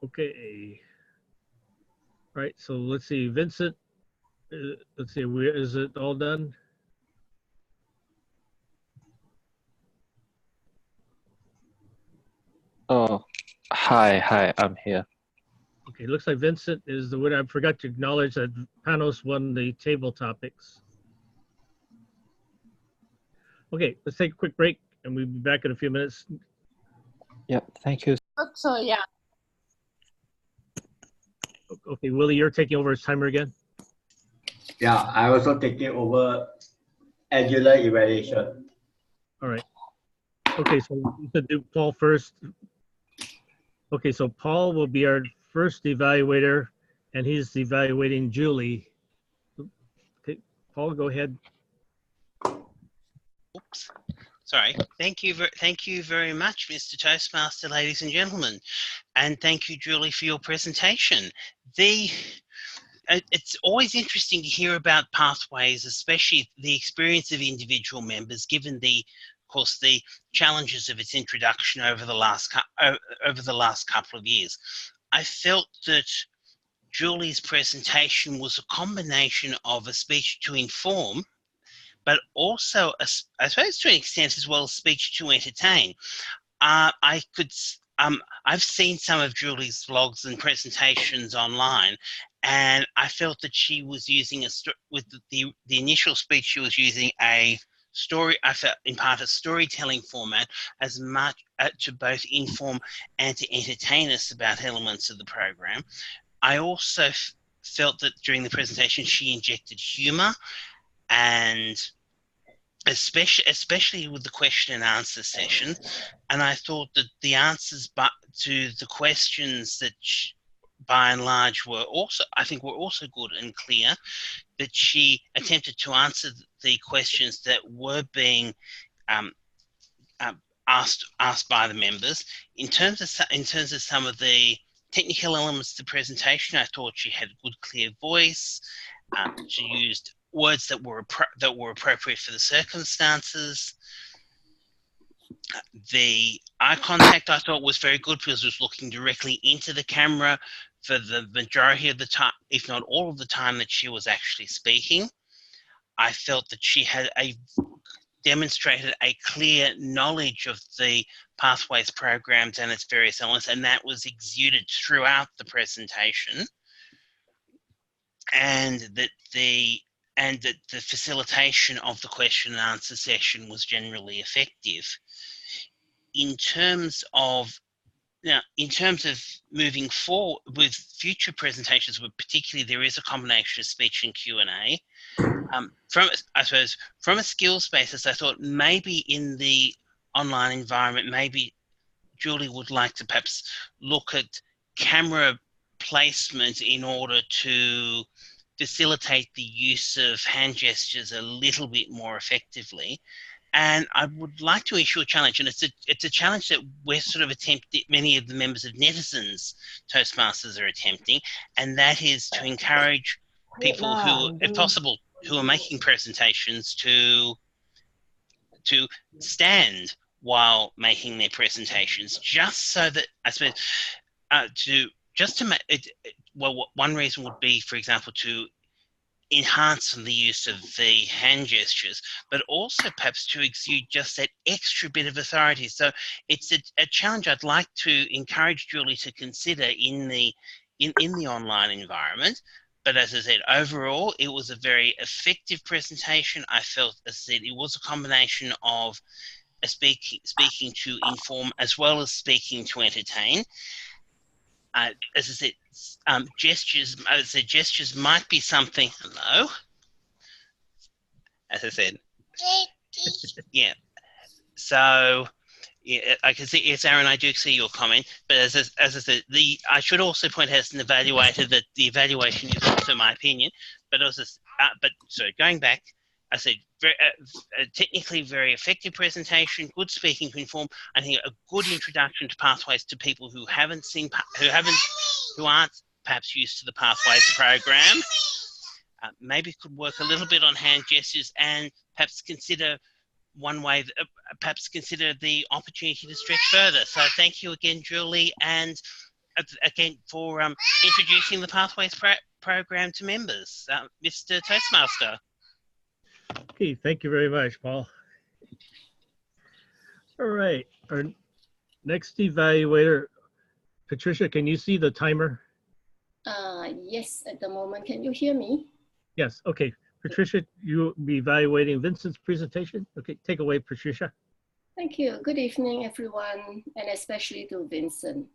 Okay. All right, so let's see, Vincent, let's see, is it all done? Oh, hi, I'm here. Okay, looks like Vincent is the winner. I forgot to acknowledge that Panos won the table topics. Okay, let's take a quick break and we'll be back in a few minutes. Yep, thank you. So yeah. Okay, Willie, you're taking over as timer again? Yeah, I also taking over angular evaluation. All right. Okay, so we should do Paul first. Okay, so Paul will be our first evaluator and he's evaluating Julie. Okay, Paul, go ahead. Oops. Sorry. Thank you very much, Mr. Toastmaster, ladies and gentlemen. And thank you, Julie, for your presentation. It's always interesting to hear about pathways, especially the experience of individual members, given of course, the challenges of its introduction over the last couple of years. I felt that Julie's presentation was a combination of a speech to inform, but also, I suppose to an extent as well, a speech to entertain. I've seen some of Julie's vlogs and presentations online, and I felt that she was using with the initial speech, she was using a story, I felt in part a storytelling format as much to both inform and to entertain us about elements of the program. I also felt that during the presentation she injected humor, and especially with the question and answer session. And I thought that the answers to the questions that by and large were also good and clear, that she attempted to answer the questions that were being asked by the members. In terms of some of the technical elements of the presentation, I thought she had a good, clear voice. She used words that were appropriate for the circumstances. The eye contact I thought was very good because it was looking directly into the camera for the majority of the time, if not all of the time that she was actually speaking. I felt that she had demonstrated a clear knowledge of the Pathways programs and its various elements, and that was exuded throughout the presentation. And that the facilitation of the question and answer session was generally effective. In terms of moving forward with future presentations, particularly there is a combination of speech and Q&A. From a skills basis, I thought maybe in the online environment, maybe Julie would like to perhaps look at camera placement in order to facilitate the use of hand gestures a little bit more effectively. And I would like to issue a challenge, and it's a challenge that we're sort of attempting, many of the members of Netizens Toastmasters are attempting, and that is to encourage people who, if possible, who are making presentations to stand while making their presentations, just so that, I suppose, one reason would be, for example, to enhance the use of the hand gestures, but also perhaps to exude just that extra bit of authority. So it's a challenge I'd like to encourage Julie to consider in the online environment. But as I said, overall, it was a very effective presentation. I felt, as I said, it was a combination of speaking to inform as well as speaking to entertain. As I said, gestures might be something. Hello. As I said, Yeah. So, yeah, I can see, yes, Aaron, I do see your comment, but as I said, I should also point out as an evaluator that the evaluation is also my opinion, but also, so going back, I said technically very effective presentation, good speaking to inform. I think a good introduction to pathways to people who aren't perhaps used to the pathways program. Maybe could work a little bit on hand gestures and perhaps consider one way, perhaps consider the opportunity to stretch further. So thank you again, Julie, and again for introducing the Pathways program to members. Mr. Toastmaster. Okay, thank you very much, Paul. All right, our next evaluator, Patricia, can you see the timer? Yes, at the moment. Can you hear me? Yes, okay. Patricia, you'll be evaluating Vincent's presentation. Okay, take away, Patricia. Thank you. Good evening, everyone, and especially to Vincent.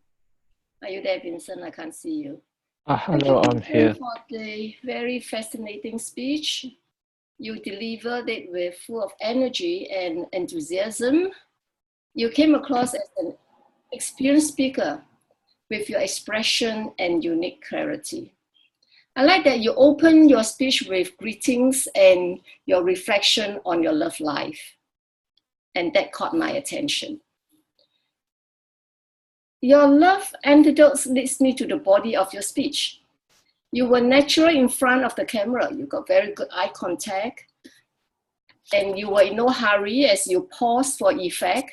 Are you there, Vincent? I can't see you. Hello, I'm here. For the very fascinating speech. You delivered it with full of energy and enthusiasm. You came across as an experienced speaker with your expression and unique clarity. I like that you opened your speech with greetings and your reflection on your love life. And that caught my attention. Your love anecdotes leads me to the body of your speech. You were natural in front of the camera. You got very good eye contact. And you were in no hurry as you paused for effect.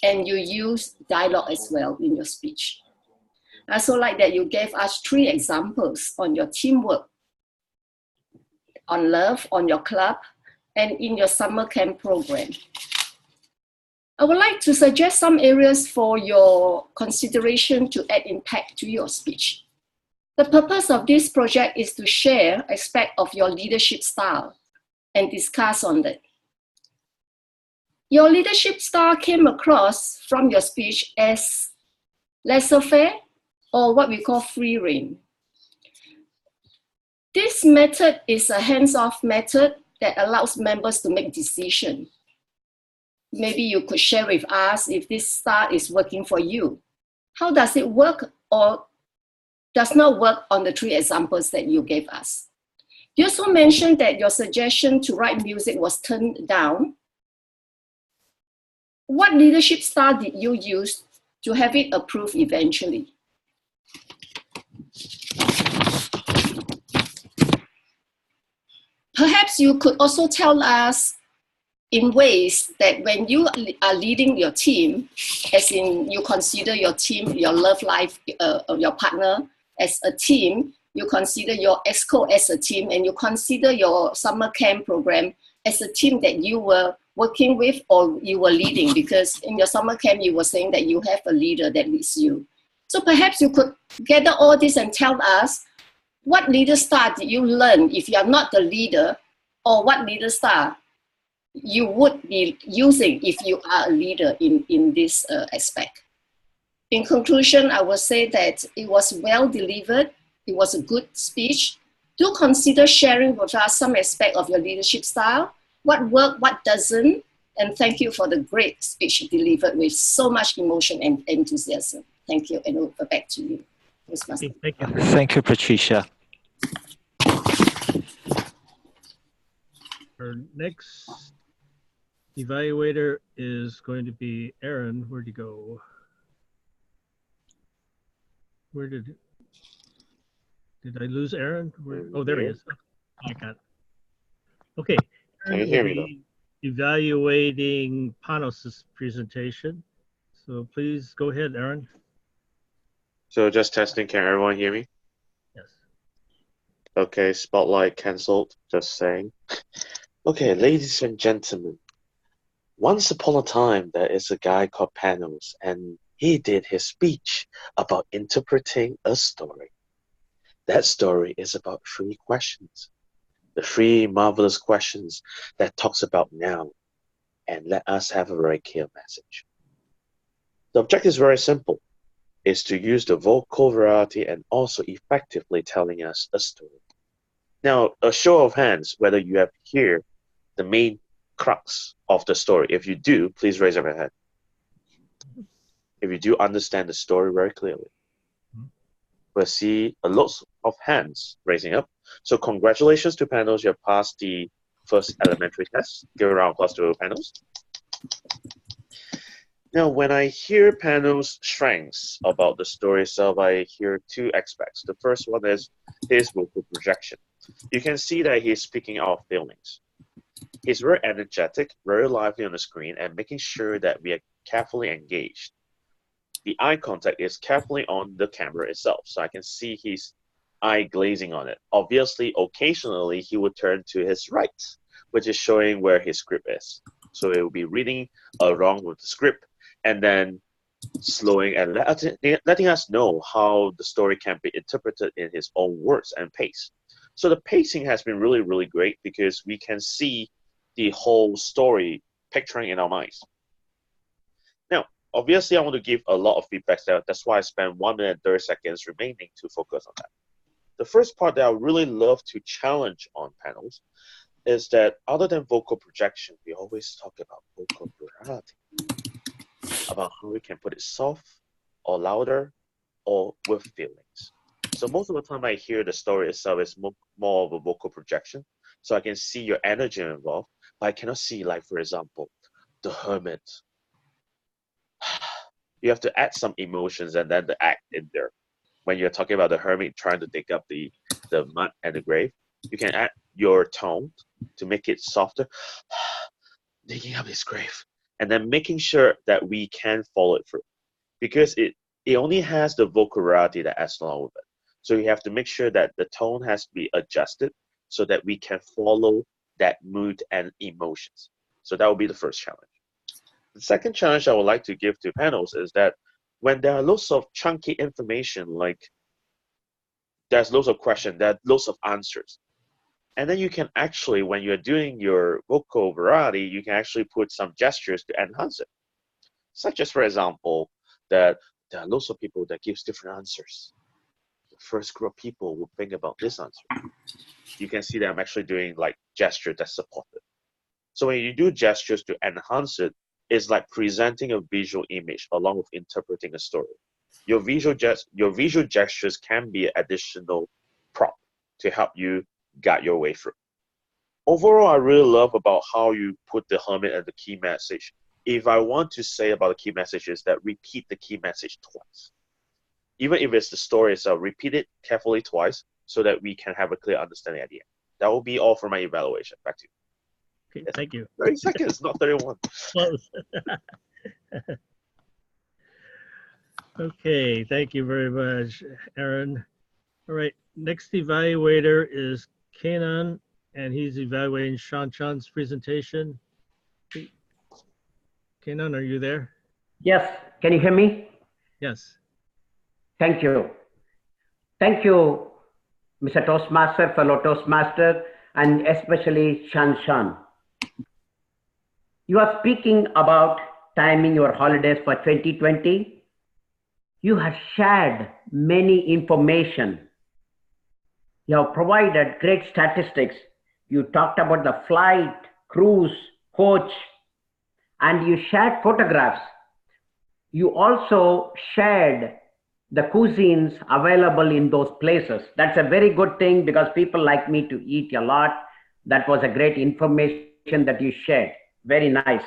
And you used dialogue as well in your speech. I also like that you gave us 3 examples on your teamwork, on love, on your club, and in your summer camp program. I would like to suggest some areas for your consideration to add impact to your speech. The purpose of this project is to share aspects of your leadership style and discuss on that. Your leadership style came across from your speech as laissez-faire, or what we call free rein. This method is a hands-off method that allows members to make decisions. Maybe you could share with us if this style is working for you. How does it work or does not work on the 3 examples that you gave us? You also mentioned that your suggestion to write music was turned down. What leadership style did you use to have it approved eventually? Perhaps you could also tell us in ways that when you are leading your team, as in you consider your team, your love life, your partner as a team, you consider your EXCO as a team, and you consider your summer camp program as a team that you were working with or you were leading, because in your summer camp, you were saying that you have a leader that leads you. So perhaps you could gather all this and tell us what leader style did you learn if you are not the leader, or what leader style you would be using if you are a leader in this aspect. In conclusion, I would say that it was well delivered. It was a good speech. Do consider sharing with us some aspect of your leadership style, what worked, what doesn't, and thank you for the great speech delivered with so much emotion and enthusiasm. Thank you, and over back to you. Thank you. Thank you, Patricia. Our next evaluator is going to be Aaron. Where'd you go? Where did I lose Aaron? Oh, there he is. I got it. Okay. Can you hear me though? Evaluating Panos' presentation. So please go ahead, Aaron. So just testing, can everyone hear me? Yes. Okay, spotlight cancelled, just saying. Okay, ladies and gentlemen, once upon a time there is a guy called Panos, and he did his speech about interpreting a story. That story is about 3 questions. The 3 marvelous questions that talks about now, and let us have a very clear message. The objective is very simple. Is to use the vocal variety and also effectively telling us a story. Now, a show of hands, whether you have here the main crux of the story? If you do, please raise up your hand. If you do understand the story very clearly. We'll see a lot of hands raising up. So congratulations to Panos, you have passed the first elementary test. Give a round of applause to Panos. Now, when I hear Panos' strengths about the story itself, I hear two aspects. The first one is his vocal projection. You can see that he's speaking out feelings. He's very energetic, very lively on the screen, and making sure that we are carefully engaged. The eye contact is carefully on the camera itself, so I can see his eye glazing on it. Obviously, occasionally, he would turn to his right, which is showing where his script is. So it will be reading along with the script, and then slowing and letting us know how the story can be interpreted in his own words and pace. So the pacing has been really, really great because we can see the whole story picturing in our minds. Now, obviously, I want to give a lot of feedback there. That's why I spent 1 minute and 30 seconds remaining to focus on that. The first part that I really love to challenge on panels is that other than vocal projection, we always talk about vocal plurality, about how we can put it soft or louder or with feelings. So most of the time I hear the story itself is more of a vocal projection. So I can see your energy involved, but I cannot see, like, for example, the hermit. You have to add some emotions and then the act in there. When you're talking about the hermit trying to dig up the mud and the grave, you can add your tone to make it softer, digging up his grave, and then making sure that we can follow it through, because it only has the vocal variety that adds along with it. So you have to make sure that the tone has to be adjusted so that we can follow that mood and emotions. So that will be the first challenge. The second challenge I would like to give to panels is that when there are lots of chunky information, like there's lots of questions, there are lots of answers. And then you can actually, when you're doing your vocal variety, you can actually put some gestures to enhance it. Such as, for example, that there are lots of people that gives different answers. The first group of people will think about this answer. You can see that I'm actually doing like gesture that's supported. So when you do gestures to enhance it, it's like presenting a visual image along with interpreting a story. Your visual gestures can be an additional prop to help you guide your way through. Overall, I really love about how you put the hermit and the key message. If I want to say about the key message is that repeat the key message twice. Even if it's the story itself, repeat it carefully twice so that we can have a clear understanding at the end. That will be all for my evaluation. Back to you. Okay, thank you. 30 seconds, not 31. Close. Okay, thank you very much, Aaron. All right, next evaluator is Kanan, and he's evaluating Shan Chan's presentation. Kanan, are you there? Yes, can you hear me? Yes. Thank you. Thank you, Mr. Toastmaster, fellow Toastmaster, and especially Shan. You are speaking about timing your holidays for 2020. You have shared many information. You have provided great statistics. You talked about the flight, cruise, coach, and you shared photographs. You also shared the cuisines available in those places. That's a very good thing because people like me to eat a lot. That was a great information that you shared. Very nice.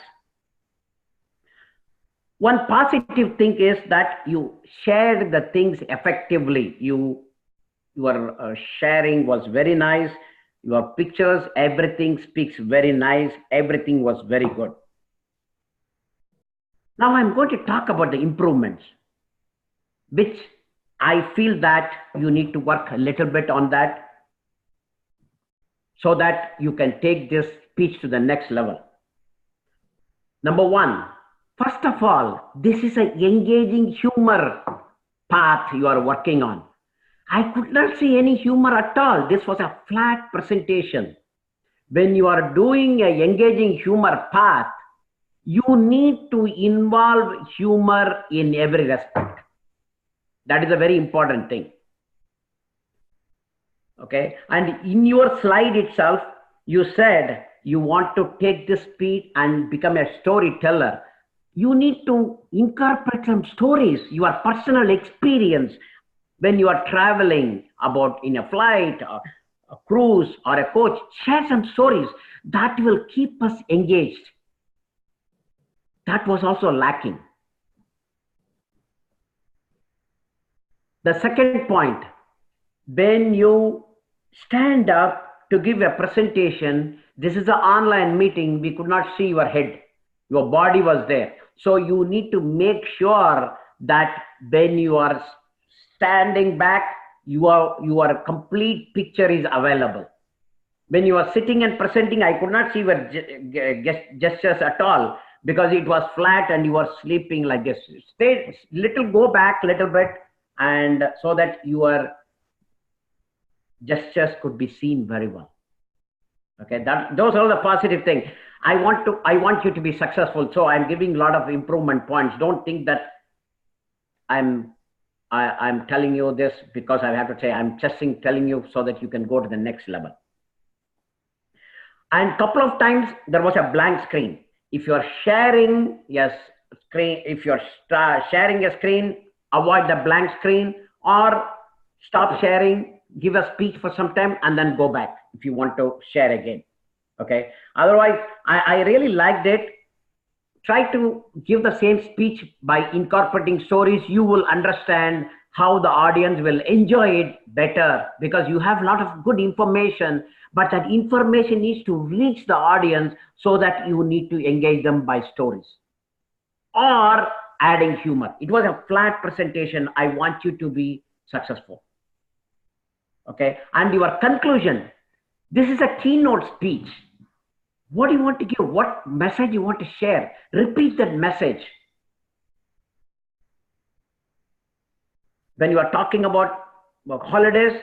One positive thing is that you shared the things effectively. Your sharing was very nice. Your pictures, everything speaks very nice. Everything was very good. Now I'm going to talk about the improvements, which I feel that you need to work a little bit on that so that you can take this speech to the next level. Number one, first of all, this is an engaging humor path you are working on. I could not see any humor at all. This was a flat presentation. When you are doing an engaging humor path, you need to involve humor in every respect. That is a very important thing. Okay, and in your slide itself, you said you want to take this speech and become a storyteller, you need to incorporate some stories, your personal experience when you are traveling about in a flight or a cruise or a coach. Share some stories that will keep us engaged. That was also lacking. The second point, when you stand up to give a presentation, this is an online meeting, we could not see your head. Your body was there. So you need to make sure that when you are standing back, your complete picture is available. When you are sitting and presenting, I could not see your gestures at all because it was flat and you were sleeping like this. Stay little, go back a little bit, and so that your gestures could be seen very well. Okay, those are the positive things. I want you to be successful, so I'm giving a lot of improvement points. Don't think that I'm telling you this because I have to say, I'm just telling you so that you can go to the next level. And couple of times there was a blank screen. If you're sharing a screen, if you're sharing a screen, avoid the blank screen or stop sharing, give a speech for some time and then go back if you want to share again. Okay. Otherwise, I really liked it. Try to give the same speech by incorporating stories. You will understand how the audience will enjoy it better because you have a lot of good information, but that information needs to reach the audience so that you need to engage them by stories or adding humor. It was a flat presentation. I want you to be successful. Okay. And your conclusion, this is a keynote speech. What do you want to give? What message you want to share? Repeat that message. When you are talking about holidays,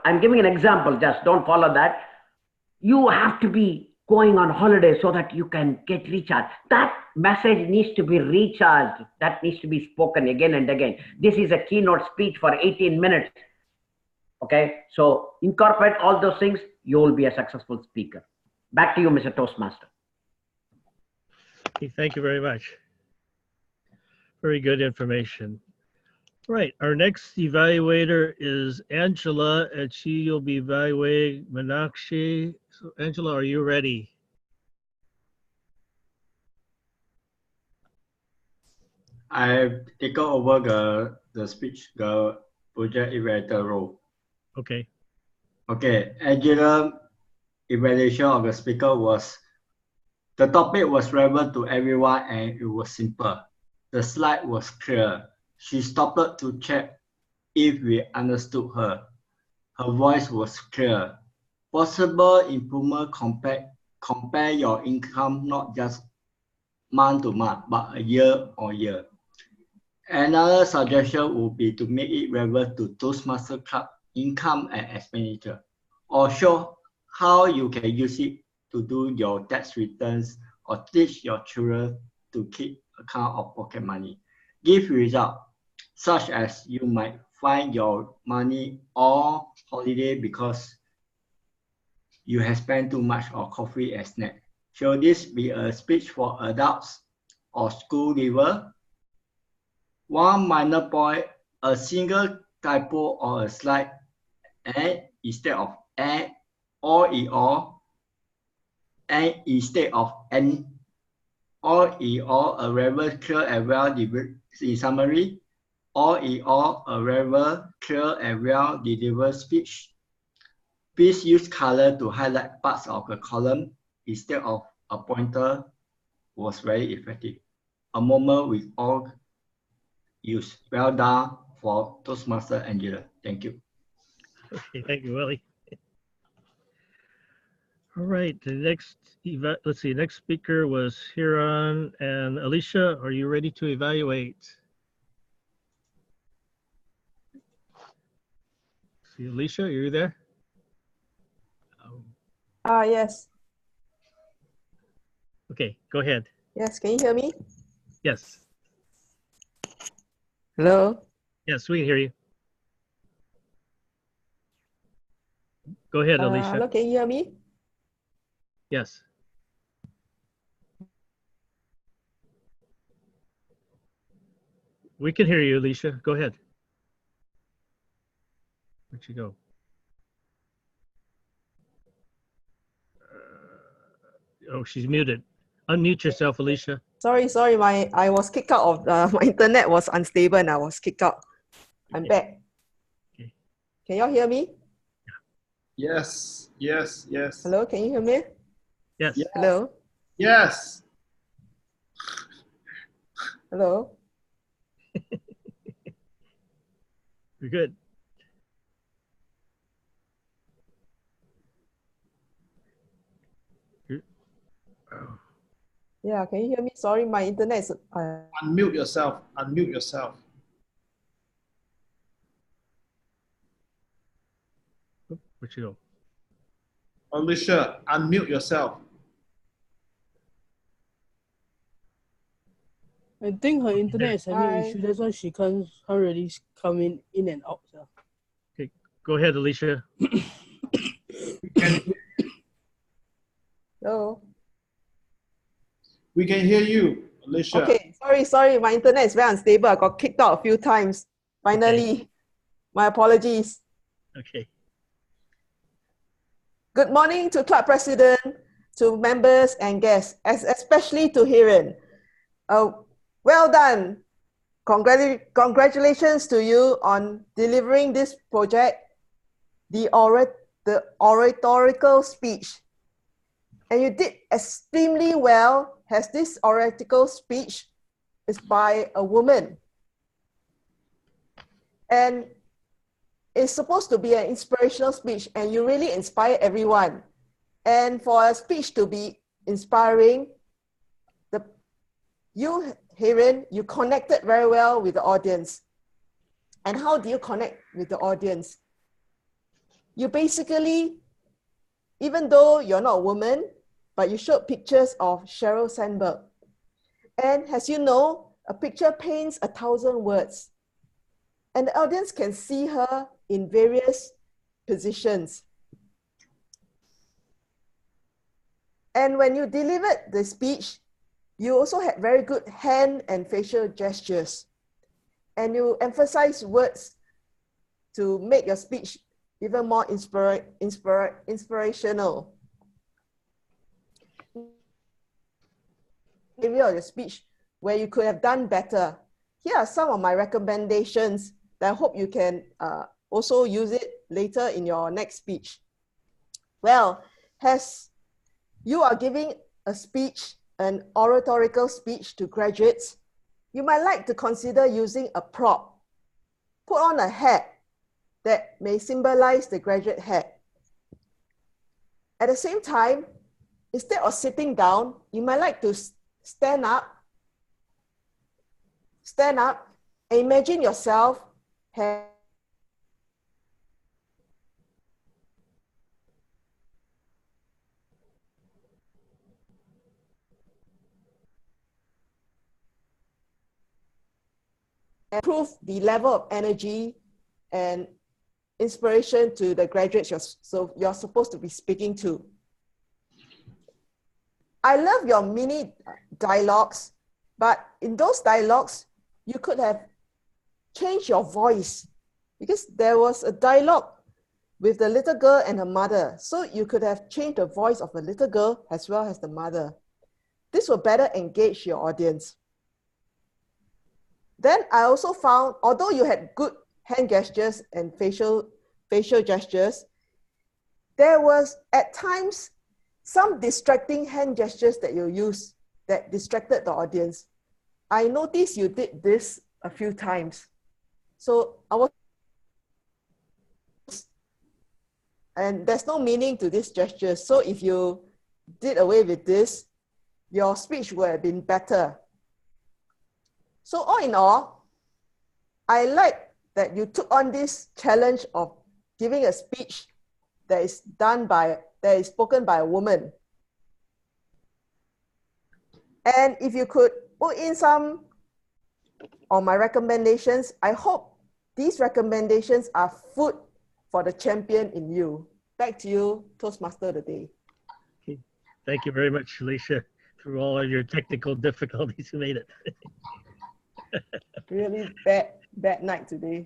I'm giving an example, just don't follow that. You have to be going on holiday so that you can get recharged. That message needs to be recharged. That needs to be spoken again and again. This is a keynote speech for 18 minutes. Okay, so incorporate all those things, you will be a successful speaker. Back to you, Mr. Toastmaster. Okay, thank you very much. Very good information. Right, our next evaluator is Angela, and she will be evaluating Meenakshi. So Angela, are you ready? I've taken over the speech, the project evaluator role. Okay. Okay, Angela evaluation of the speaker was, the topic was relevant to everyone and it was simple. The slide was clear. She stopped to check if we understood her. Her voice was clear. Possible improvement, compare your income not just month to month, but a year on year. Another suggestion would be to make it relevant to Toastmasters Club income and expenditure, or show how you can use it to do your tax returns or teach your children to keep account of pocket money. Give results, such as you might find your money all holiday because you have spent too much on coffee and snack. Should this be a speech for adults or school leaver? One minor point, a single typo or a slide and instead of and or all, and instead of and or a very clear and well delivered in summary, or a very clear and well delivered speech. Please use color to highlight parts of the column instead of a pointer was very effective. A moment we all use. Well done for Toastmaster Angela. Thank you. Okay, thank you, Willie. All right, the next next speaker was Hiran and Alicia. Are you ready to evaluate? See, Alicia, are you there? Yes. Okay, go ahead. Yes, can you hear me? Yes. Hello? Yes, we can hear you. Go ahead, Alicia. Hello, can you hear me? Yes. We can hear you, Alicia. Go ahead. Where'd you go? Oh, she's muted. Unmute yourself, Alicia. Sorry, I was kicked out of my internet was unstable and I was kicked out. I'm back. Okay. Can y'all hear me? Yes, yes, yes. Hello, can you hear me? Yes. Hello? Yes. Hello? You're good. Yeah, can you hear me? Sorry, my internet is... Unmute yourself. Unmute yourself. Where'd you go? Alicia, unmute yourself. I think her internet is having Hi. issue. That's why she can't really come in and out. So. Okay, go ahead, Alicia. Hello? We can hear you, Alicia. Okay, sorry, my internet is very unstable. I got kicked out a few times. Finally, my apologies. Okay. Good morning to club president, to members and guests, especially to Hiren. Well done. Congratulations to you on delivering this project, the oratorical speech. And you did extremely well, as this oratorical speech is by a woman. And it's supposed to be an inspirational speech, and you really inspire everyone. And for a speech to be inspiring, you, Hiren, you connected very well with the audience. And how do you connect with the audience? You basically, even though you're not a woman, but you showed pictures of Sheryl Sandberg. And as you know, a picture paints 1,000 words. And the audience can see her in various positions. And when you delivered the speech, you also had very good hand and facial gestures. And you emphasized words to make your speech even more inspirational. Area of your speech where you could have done better. Here are some of my recommendations that I hope you can also use it later in your next speech. Well, as you are giving a speech, an oratorical speech to graduates, you might like to consider using a prop. Put on a hat that may symbolize the graduate hat. At the same time, instead of sitting down, you might like to stand up, and imagine yourself improve the level of energy and inspiration to the graduates you're supposed to be speaking to. I love your mini dialogues, but in those dialogues, you could have changed your voice because there was a dialogue with the little girl and her mother. So you could have changed the voice of the little girl as well as the mother. This will better engage your audience. Then I also found, although you had good hand gestures and facial gestures, there was at times some distracting hand gestures that you used that distracted the audience. I noticed you did this a few times. So and there's no meaning to these gestures. So if you did away with this, your speech would have been better. So all in all, I like that you took on this challenge of giving a speech that is spoken by a woman. And if you could put in some of my recommendations, I hope these recommendations are food for the champion in you. Back to you, Toastmaster of the day. Okay. Thank you very much, Alicia. Through all of your technical difficulties, you made it. Really bad night today.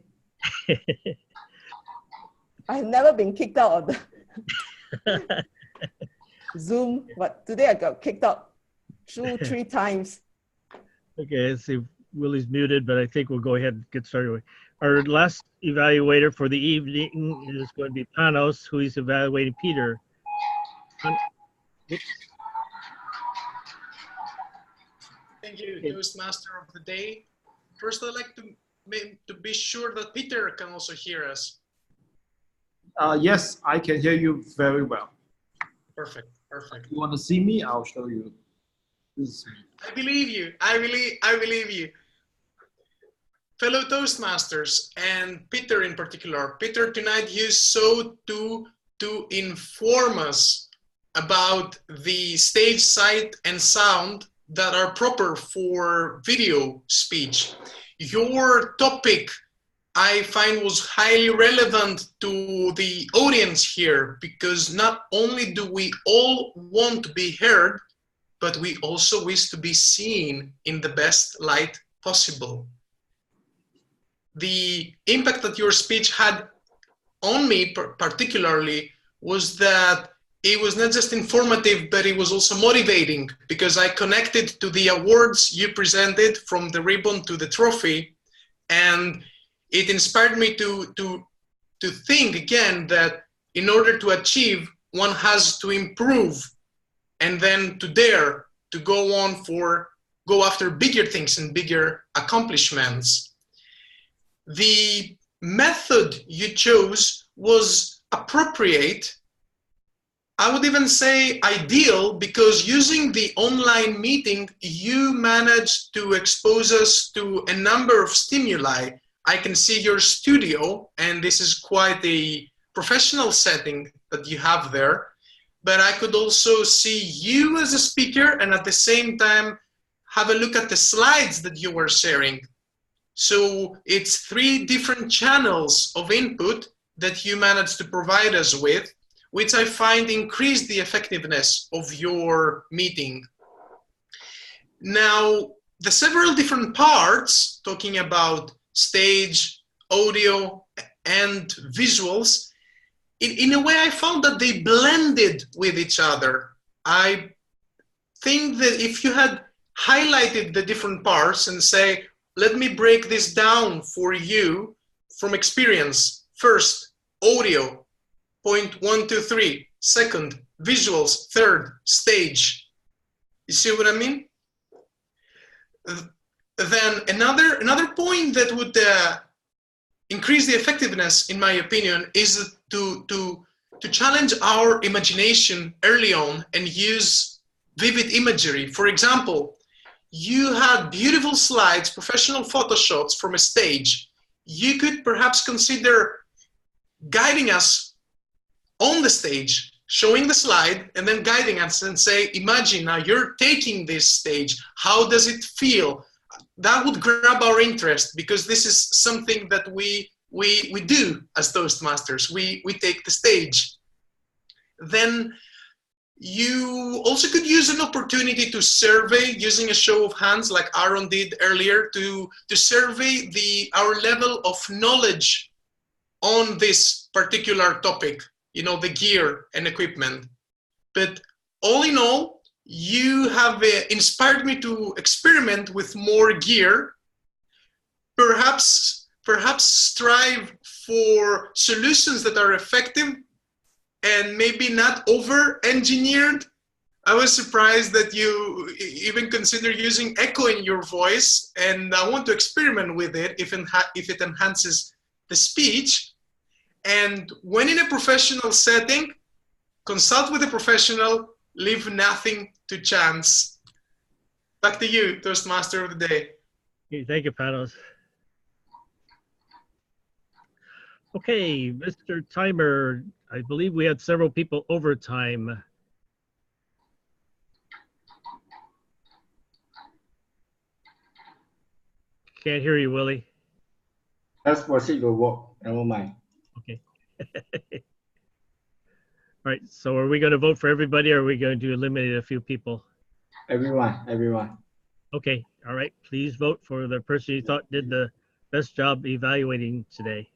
I've never been kicked out of the Zoom, but today I got kicked out 3 times. Okay, let's see. Willie's muted, but I think we'll go ahead and get started. Our last evaluator for the evening is going to be Panos, who is evaluating Peter. Thank you, Toastmaster of the day. First, I'd like to be sure that Peter can also hear us. Yes, I can hear you very well. Perfect, perfect. If you want to see me, I'll show you. This is me. I believe you. I believe you. Fellow Toastmasters, and Peter in particular. Peter, tonight you sought to inform us about the stage sight and sound that are proper for video speech. Your topic, I find, was highly relevant to the audience here, because not only do we all want to be heard, but we also wish to be seen in the best light possible. The impact that your speech had on me particularly was that it was not just informative, but it was also motivating, because I connected to the awards you presented, from the ribbon to the trophy, and it inspired me to think again that in order to achieve, one has to improve, and then to dare to go after bigger things and bigger accomplishments. The method you chose was appropriate. I would even say ideal, because using the online meeting, you managed to expose us to a number of stimuli. I can see your studio, and this is quite a professional setting that you have there. But I could also see you as a speaker, and at the same time, have a look at the slides that you were sharing. So it's 3 different channels of input that you managed to provide us with, which I find increased the effectiveness of your meeting. Now, the several different parts, talking about stage, audio, and visuals, in a way I found that they blended with each other. I think that if you had highlighted the different parts and say, let me break this down for you from experience. First, audio, point 1, 2, 3. Second, visuals. Third, stage. You see what I mean? Then another point that would increase the effectiveness, in my opinion, is to challenge our imagination early on and use vivid imagery. For example, you had beautiful slides, professional photo shots from a stage. You could perhaps consider guiding us on the stage, showing the slide, and then guiding us and say, imagine now you're taking this stage. How does it feel? That would grab our interest, because this is something that we do as Toastmasters. We take the stage. Then you also could use an opportunity to survey, using a show of hands like Aaron did earlier, to survey our level of knowledge on this particular topic, you know, the gear and equipment. But all in all, you have inspired me to experiment with more gear, perhaps strive for solutions that are effective and maybe not over-engineered. I was surprised that you even consider using echo in your voice, and I want to experiment with it if it enhances the speech. And when in a professional setting, consult with a professional, leave nothing to chance. Back to you, Toastmaster of the day. Okay, thank you, Panos. Okay, Mr. Timer, I believe we had several people over time. Can't hear you, Willie. Let's proceed to work. Never mind. Okay. All right, so are we going to vote for everybody, or are we going to eliminate a few people? Everyone. Okay, all right. Please vote for the person you thought did the best job evaluating today.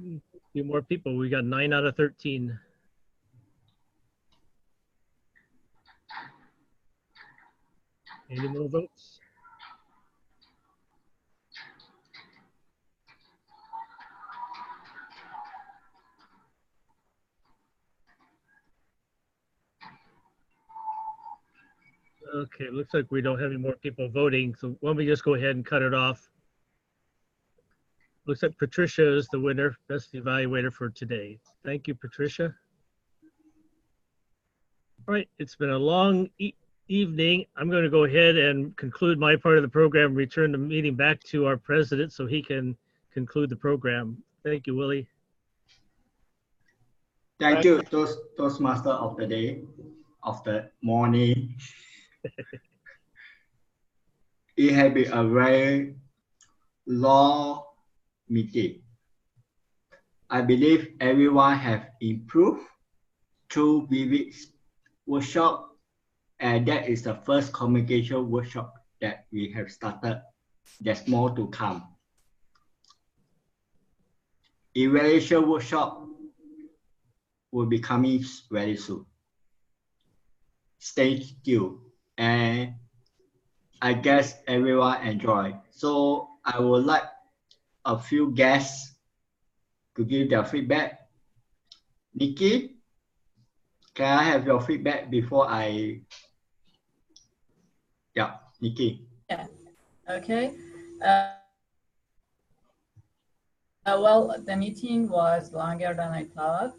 A few more people. We got 9 out of 13. Any more votes? Okay, looks like we don't have any more people voting, so why don't we just go ahead and cut it off? Looks like Patricia is the winner, best evaluator for today. Thank you, Patricia. All right, it's been a long evening. I'm going to go ahead and conclude my part of the program, return the meeting back to our president so he can conclude the program. Thank you, Willie. Thank you, Toastmaster of the day, of the morning. It has been a very long meeting. I believe everyone have improved through Wiwiek's workshop, and that is the first communication workshop that we have started. There's more to come. Evaluation workshop will be coming very soon. Stay tuned, and I guess everyone enjoy. So I would like a few guests to give their feedback. Nikki, can I have your feedback before I? Yeah, Nikki. Yeah. Okay. Well, the meeting was longer than I thought.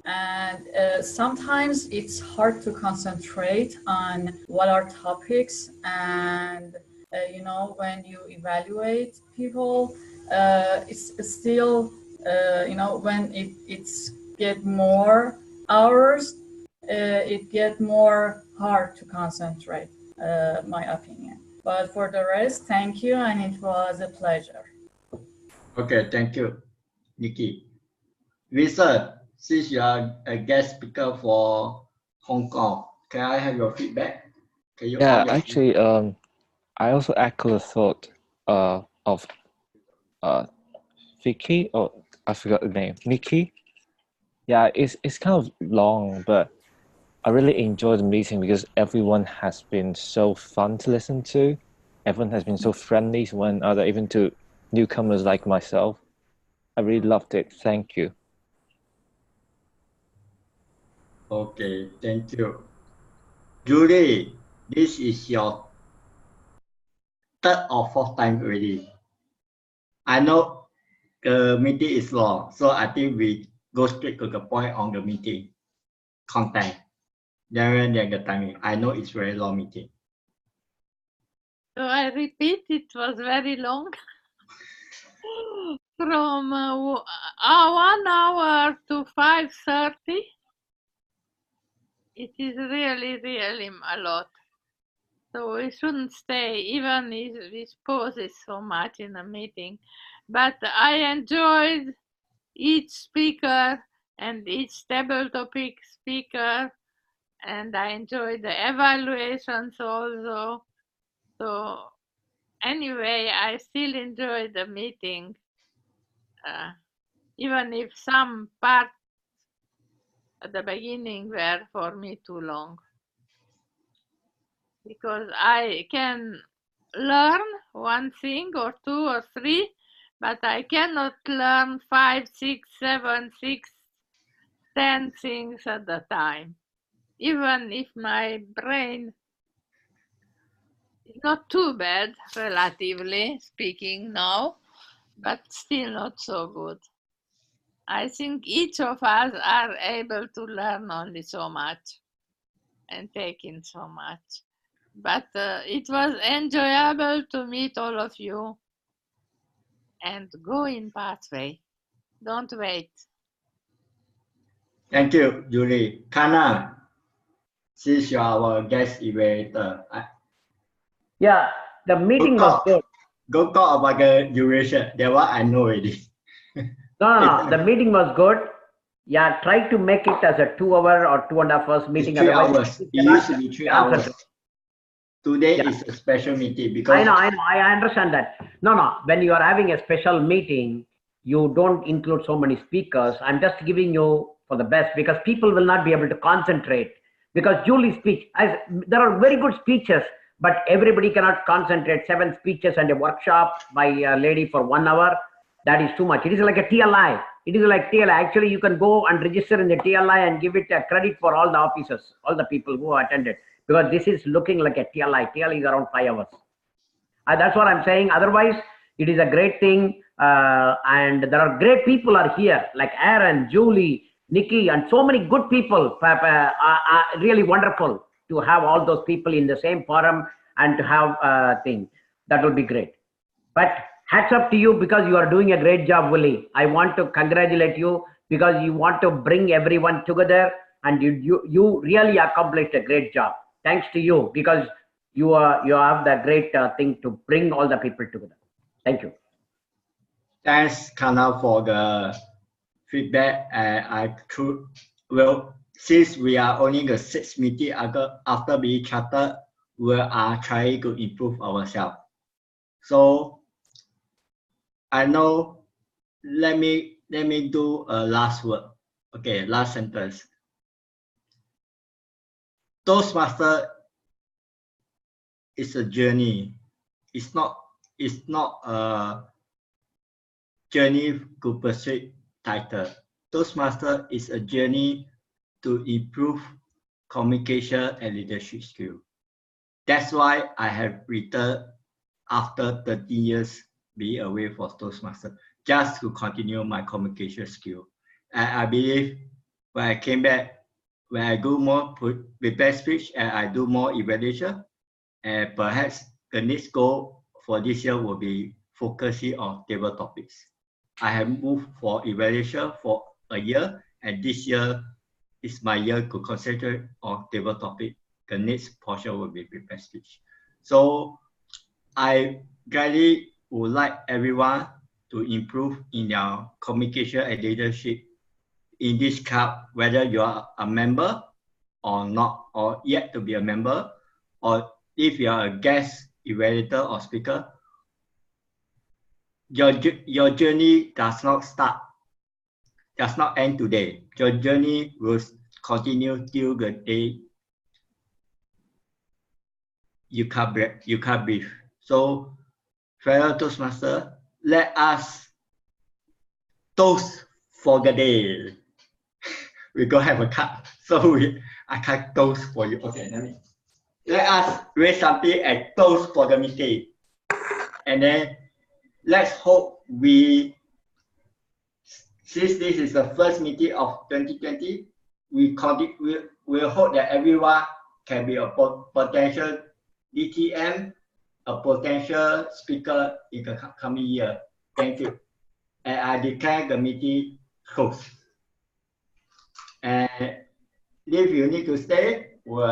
And sometimes it's hard to concentrate on what are topics. And, you know, when you evaluate people, it's still, you know, when it's get more hours, it get more hard to concentrate, my opinion. But for the rest, thank you, and it was a pleasure. Okay, thank you, Nikki. Vincent, since you are a guest speaker for Hong Kong, can I have your feedback? Can you Yeah, actually, I also echo the thought of Vicky, or I forgot the name, Nikki. Yeah, it's kind of long, but I really enjoyed the meeting because everyone has been so fun to listen to. Everyone has been so friendly to one another, even to newcomers like myself. I really loved it. Thank you. Okay, thank you. Julie, this is your third or fourth time already. I know the meeting is long, so I think we go straight to the point on the meeting content. Then the timing. I know it's very long meeting. So I repeat, it was very long. From 1 hour to 5:30. It is really, really a lot. So we shouldn't stay, even if we pauses so much in a meeting. But I enjoyed each speaker and each table topic speaker, and I enjoyed the evaluations also. So anyway, I still enjoy the meeting, even if some parts at the beginning were for me too long. Because I can learn one thing or two or three, but I cannot learn 5, 6, 7, 6, 10 things at a time. Even if my brain Not too bad, relatively speaking now, but still not so good. I think each of us are able to learn only so much and take in so much. But it was enjoyable to meet all of you and go in pathway. Don't wait. Thank you, Julie. Kana, since you are our guest evaluator, Yeah, the meeting was good. go talk about the duration. That one I know already. No, the meeting was good. Yeah, try to make it as a 2 hour or 2.5 hours meeting. It's 3 Otherwise, hours. It used to be 3 hours. Today Yeah. is a special meeting because I know, I understand that. No, when you are having a special meeting, you don't include so many speakers. I'm just giving you for the best because people will not be able to concentrate. Because Julie's speech, there are very good speeches, but everybody cannot concentrate. 7 speeches and a workshop by a lady for 1 hour. That is too much. It is like a TLI. It is like TLI. Actually, you can go and register in the TLI and give it a credit for all the officers, all the people who attended. Because this is looking like a TLI. TLI is around 5 hours. That's what I'm saying. Otherwise, it is a great thing. And there are great people are here, like Aaron, Julie, Nikki, and so many good people. Are really wonderful to have all those people in the same forum and to have a thing. That will be great. But hats up to you because you are doing a great job, Willie. I want to congratulate you because you want to bring everyone together and you really accomplished a great job. Thanks to you because you have the great thing to bring all the people together. Thank you. Thanks, Kana, for the feedback. Since we are only the 6th meeting after being chartered, we are trying to improve ourselves. So I know. Let me do a last word. Okay, last sentence. Toastmaster is a journey. It's not a journey to pursue title. Toastmaster is a journey to improve communication and leadership skill. That's why I have returned after 30 years being away from Toastmaster, just to continue my communication skill. And I believe when I came back, when I do more prepared speech and I do more evaluation, and perhaps the next goal for this year will be focusing on table topics. I have moved for evaluation for a year, and this year is my year to concentrate on table topic. The next portion will be prepared speech. So I gladly would like everyone to improve in their communication and leadership in this club, whether you are a member or not, or yet to be a member, or if you are a guest evaluator or speaker. Your journey does not end today. Your journey will continue till the day you can't breathe. So, fellow Toastmaster, let us toast for the day. We go have a cup, so I can't toast for you. Okay, let us raise something and toast for the meeting, and then let's hope since this is the first meeting of 2020, we'll hope that everyone can be a potential DTM, a potential speaker in the coming year. Thank you. And I declare the meeting closed. And if you need to stay, we'll